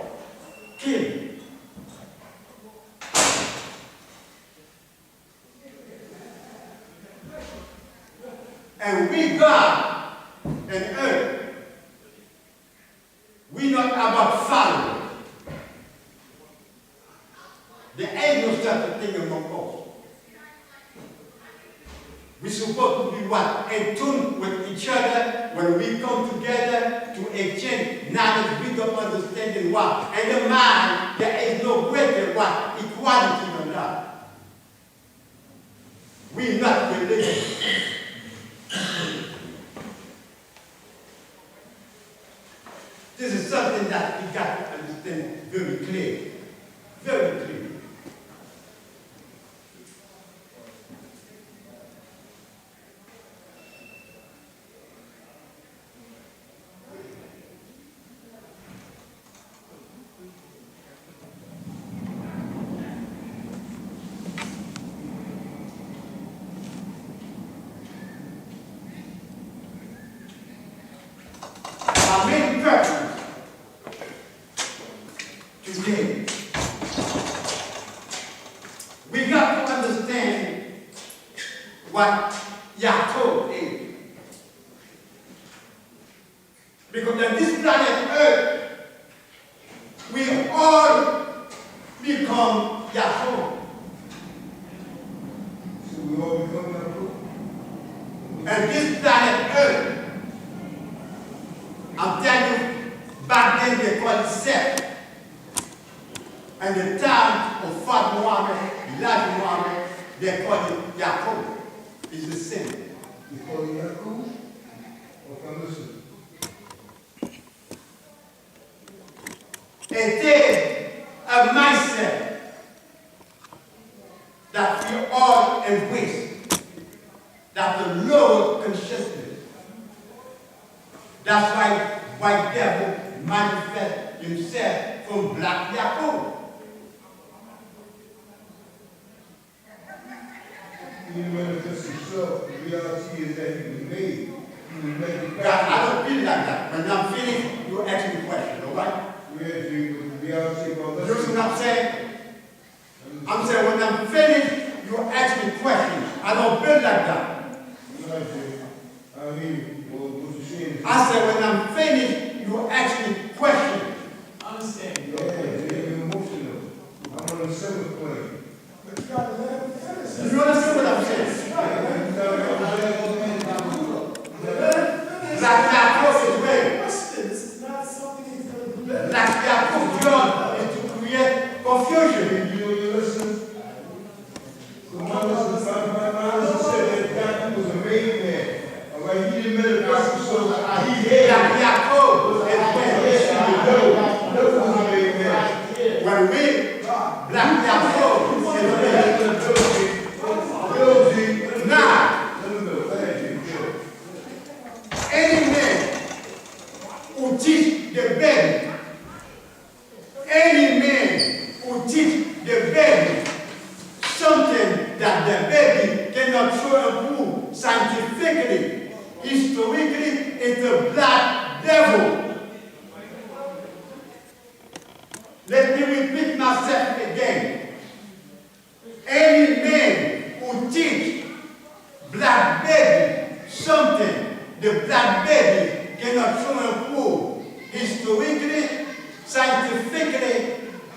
Kill them. And we, God and earth, we not about followers. There ain't no such a thing among us. We're supposed to be what? In tune with each other when we come together to exchange knowledge, wisdom, understanding what. And the mind, there is no greater what? Equality than that. We're not religious. This is something that we got to understand very clear. Very clear. preference today. We got to understand what Yaakov is. Because on this planet Earth, we all become Yaakov. So we all become Yaakov? And this planet Earth, I'm telling you, back then they called it Seth. And the time of Fat Muhammad, Elijah Muhammad, they called it Yaakov. It's the same. You call it Yaakov? Okay, listen. It is a mindset that we all embrace, that the Lord consciousness. That's why white devil manifests himself from black Yaakov. He manifests himself. The reality is that he was made. He was made. I don't feel like that. When I'm finished, you ask me a question, all right? Yeah, Jay, but the reality about that. You know what I'm saying? I'm saying when I'm finished, you ask me questions. I don't feel like that. Right, Jay. I hear you. Well, what you're saying is... I said when I'm finished, you ask me questions. I understand. Yeah, Jay, you're emotional. I'm on the seventh plane. You understand what I'm saying? Black Yaakov is where? This is not something he's going to do. Black Yaakov's job is to create confusion. You listen? My husband said that God was a made man. All right, he didn't manifest himself. He had Black Yaakov is where? that was a made man. When we, Black Yaakov is where? Now, any man who teach the baby, any man who teach the baby something that the baby cannot show and prove scientifically, historically, it's a black devil. Let me repeat myself again. Any man who teach black baby something the black baby cannot show and prove historically, scientifically,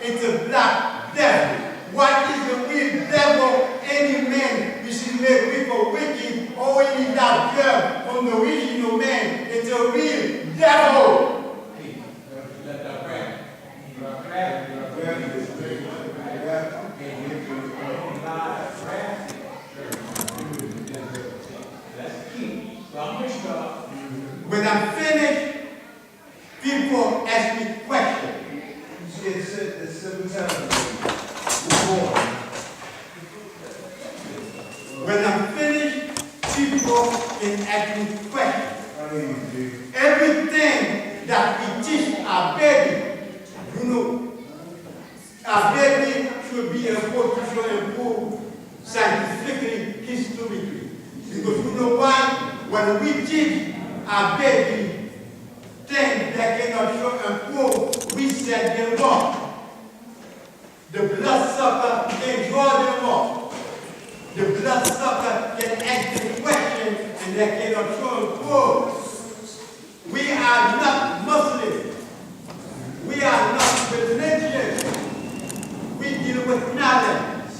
it's a black devil. What is the real devil? Any man which is made weak or wicked, or any that girl from the original man, it's a real devil. When I'm finished, people ask me questions. You said that 7 times. When I'm finished, people can ask me questions. Everything that we teach our baby, you know, our baby should be able to show and prove scientifically, historically. Because you know why? When we teach our baby things that cannot show and prove, we set them up. The bloodsucker can draw them up. The bloodsucker can ask them questions and they cannot show and prove. We are not Muslims. We are not religious. We deal with knowledge.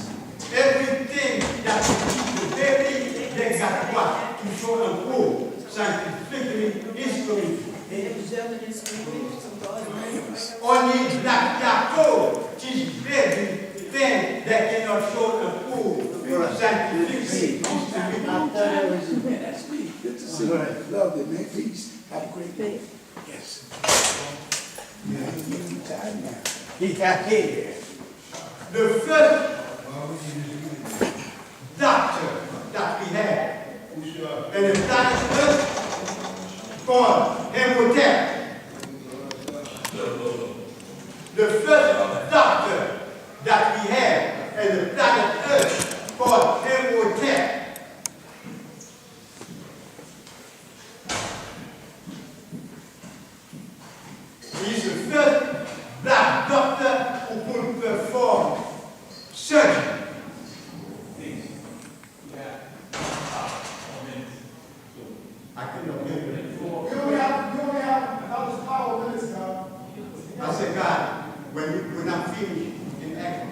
Everything that we teach the baby, they got what? To show and prove. Scientifically, historically. Only Black Yaakov teach baby things that cannot show and prove. Scientifically, historically. That's me. Good to see you. Love it, man. Peace. Have a great day. Yes. Yeah, you tired now. He got here. The first doctor that we had, and the planet called Hemotep. The first doctor that we had, and the planet Earth called Hemotep. I cannot hear you. You only have another power minutes, God. I said, God, when I'm finished in action.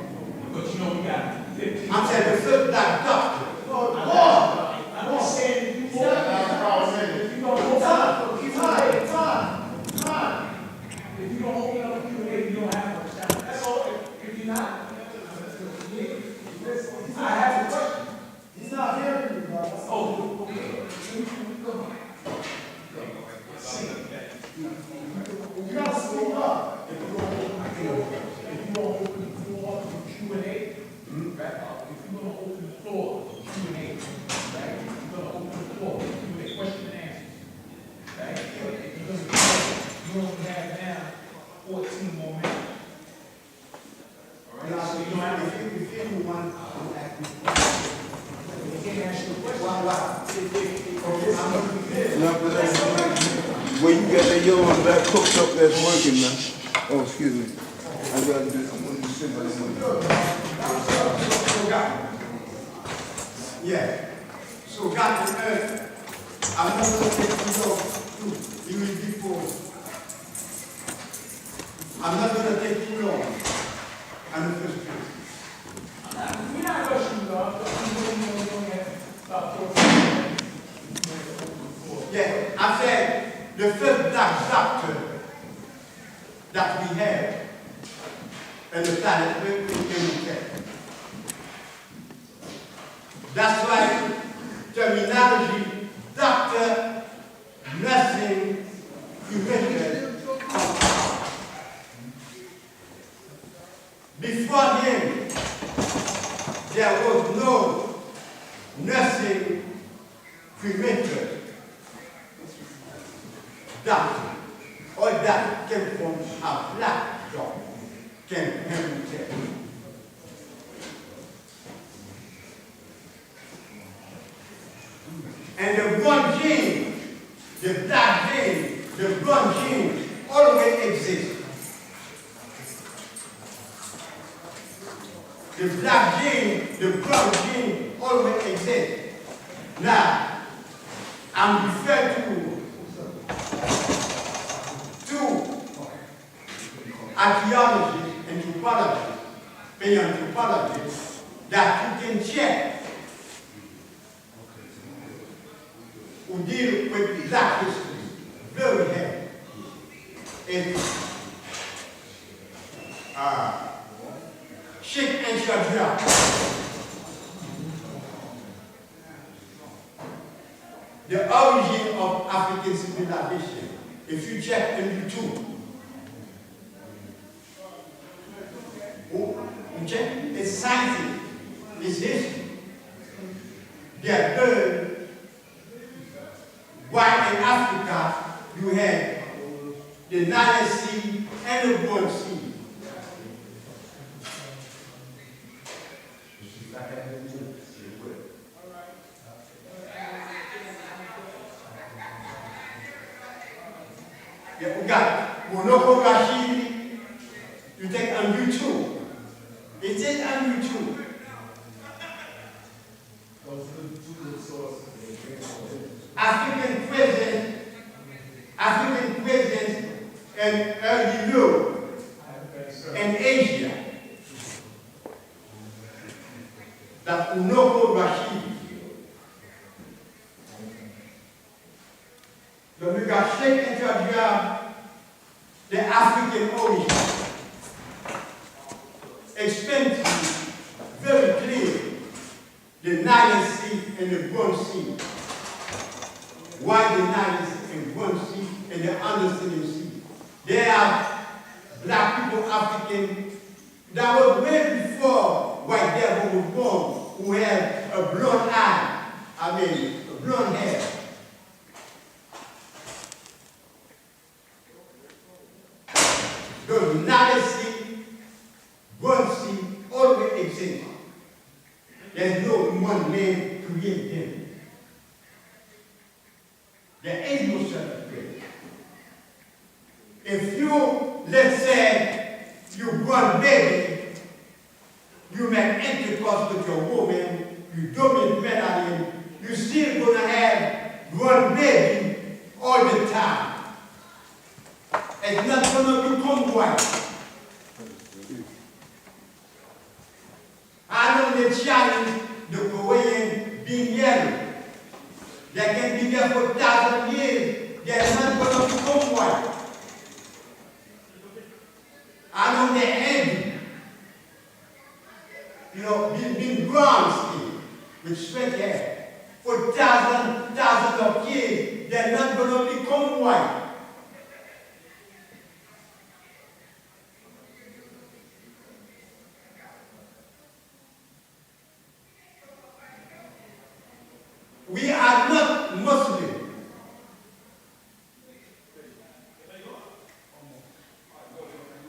But you know we got 15. I'm saying the first black doctor. I'm saying you If you don't open up the time. If you don't open up the Q&A, you don't have much time. That's all. If you're not, I have a question. He's not hearing you, God. Oh, okay. You gotta speak up. If you don't open the floor to Q&A, right? If you're going to open the floor to Q&A, right? If you're going to open the floor to Q&A, question and answers, right? If you're going to you only have now 14 more minutes. All right? So you don't have to. If anyone will ask me You can't ask you a question. Well, you got that yellow and black cooked up that's working now. Oh, excuse me. I got this. I'm going to sit by yeah. So God on earth, I'm not going to take you off you will before. I'm not going to take too long. I'm the first person. We're not rushing you, God, but we only have about 14 minutes. Yeah, I said the first black doctor that we have and the planet Earth in care. That's why terminology, doctor, nursing, humanity. Before him, there was no nursing cremator doctor, or that came from a black doctor, can help you tell. And the one gene, the black gene, the brown gene, always exists. The black gene, the brown gene always exists. Now, I'm referring to archaeology and anthropology, paleoanthropology, that you can check who deal with black history very heavy. It's Sheikh and Shadra. The origin of African civilization. If you check in YouTube, you check, it's scientific, it's history. They have learned why in Africa you had the Nile Sea and the Black Sea. Yeah, we got Monoko Rashidi. You take on YouTube. It is on YouTube. African presidents in early Europe and Asia. That Monoko Rashidi. Then we got Sheikh and Jadja, the African origin. Explain to you very clearly the Nile Sea and the Black Sea. Why the Nile Sea and Black Sea and the Understanding Sea? They are black people, African, that was way before white devil was born, who had a blonde eye, a blonde hair. The Nile Sea, Black Sea, always exist. There's no one man create them. There is no such thing. If you, let's say, you born baby, you make intercourse with your woman, you dominate mentally, you're still gonna have one baby all the time. It's not going to become white. I know they challenge the Korean being yellow. They can be there for 1,000 years. They're not going to become white. I know they're heavy. You know, being brown skin with straight hair. For thousands of years, they're not going to become white. We are not Muslim.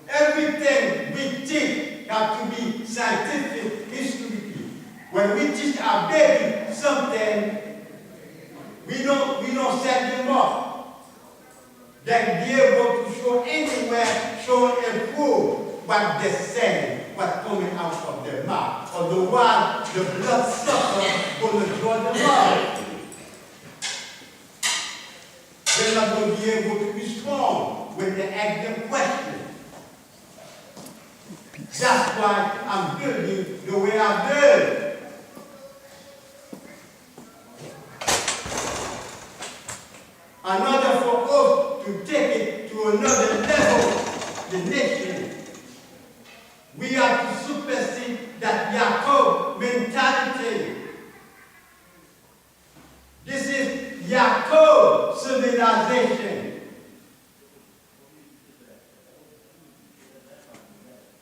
Everything we think has to be scientific, historically. When we teach our baby something, we don't set them up. They'll be able to show anywhere, show and prove what they're saying, what's coming out of their mouth. Otherwise, the blood sucker will draw them out. They're not going to be able to respond when they ask them questions. That's why I'm building the way I build. In order for us to take it to another level, the nation, we have to supersede that Yaakov mentality. This is Yaakov civilization.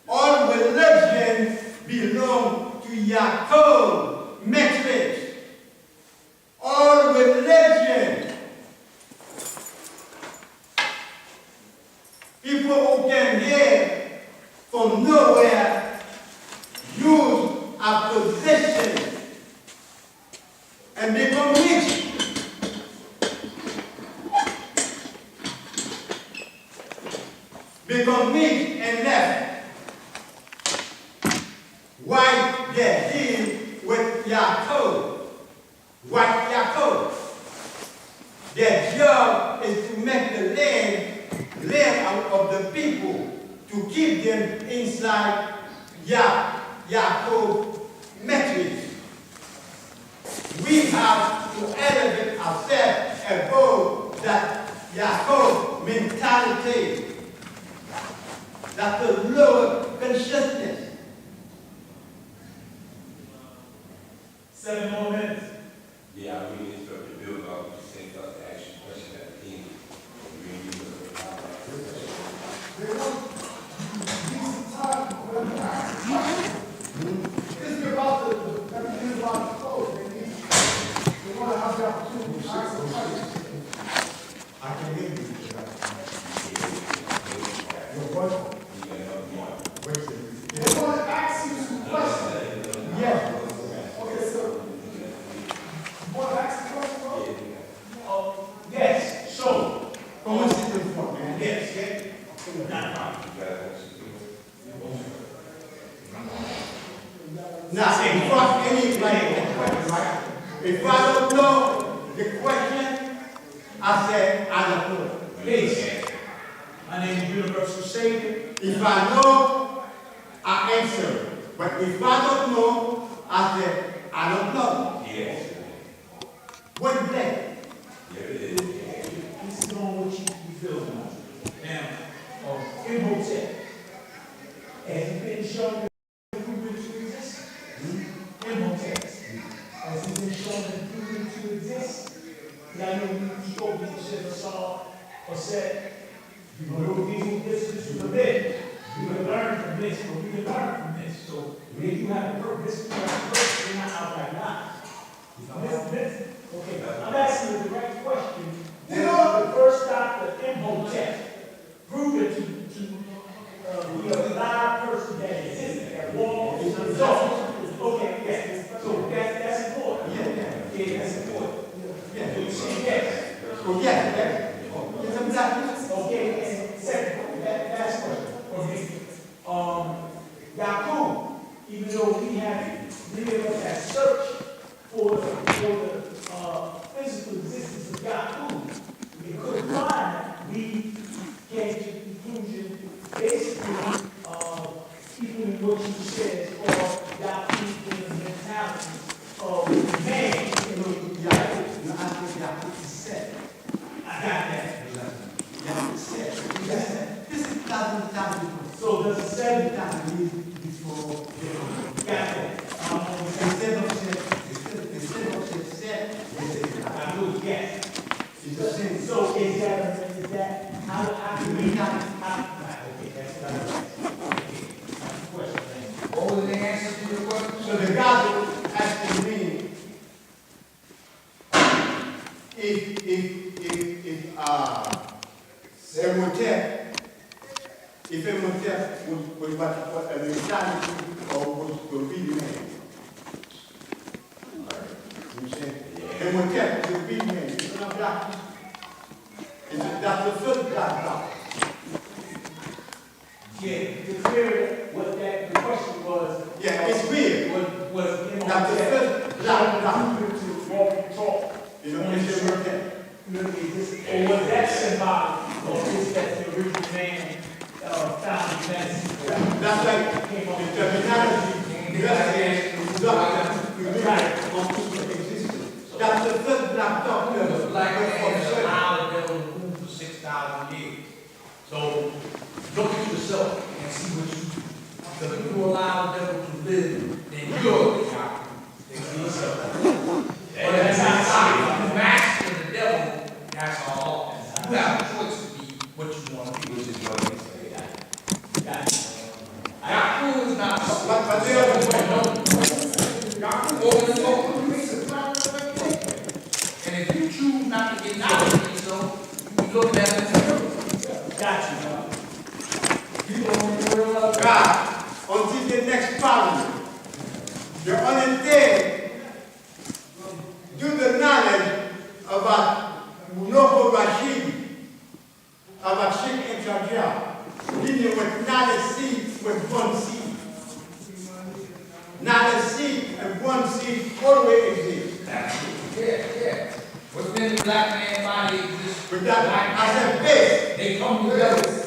All religions belong to Yaakov metrics. All religions. People who came here from nowhere use a position and become rich. Become rich and left. Why they deal with Yaakov? White Yaakov. Their job is to make the land out of the people, to keep them inside Yaakov metrics. We have to elevate ourselves above that Yaakov mentality. That's a lower consciousness. 7 more minutes. Yeah, I really instructed to build off the same thought to ask you a question at the end. This is about the clothes. They want to have the opportunity to ask some questions. I can hear you. Your what? They want to ask you some questions. Yeah. Okay, so you want to ask a question? Yes, so. From what's it from, man? Yes, yes. Now, if I don't know the question, I say I don't know. Please. My name is Universal Savior. If I know, I answer. But if I don't know, I say I don't know. Yes. What is that? There it is. This is on what you feel now. Imhotep. Has it been shown that proven to exist? Imhotep. Has it been shown and proven to exist? Now, I know you spoke, you said or saw or said, you know, this is a myth. You can learn from this, but we can learn from this. So, if you have a purpose, you have a purpose, you're not out like that. This. Okay, I'm asking the direct question. You know, the first doctor, Imhotep, proven to be a live person that existed, that walked, is result. Okay, yes. So that's important. Yeah, that's important. Yeah. So you say yes. Oh, yes. Okay, and second, last question. Okay. Yaakov, even though we have many of us have searched for the physical existence of Yaakov, it could 7 times these small got that. Instead of set, I lose gas. So is that how can we not okay, that's what I'm asking. Question. What was the answer to your question? So the gospel asking me if Imhotep was what an insanity or was be man. You saying? Imhotep was a be man. It's not doctrine. That's the first doctrine. Yeah, to clear what the question was. Yeah, it's weird. Was That's the first doctrine. Walk and talk. You know, it's Imhotep. Or was that symbolic, or is that the original man found in Genesis? That's like the terminology. That's the first black doctor. The black man allowed the devil to rule for 6,000 years. So look at yourself and see what you do. Because if you allow the devil to live, then you're the God. But that's not the master the devil, that's all. You have a choice to be what you want to be. Which is what he said. Yaakov is not But they are the and if you choose not to get out of it, so you look at it as a Got you. you don't God, until the next parliament, you're unintended due to knowledge about Noble Rashid, about Sheikh and Shajah, dealing with not a seed with one seed. Not a seed and one seed always exists. yeah. What's been the black man body exists. But that, I said this. They come together.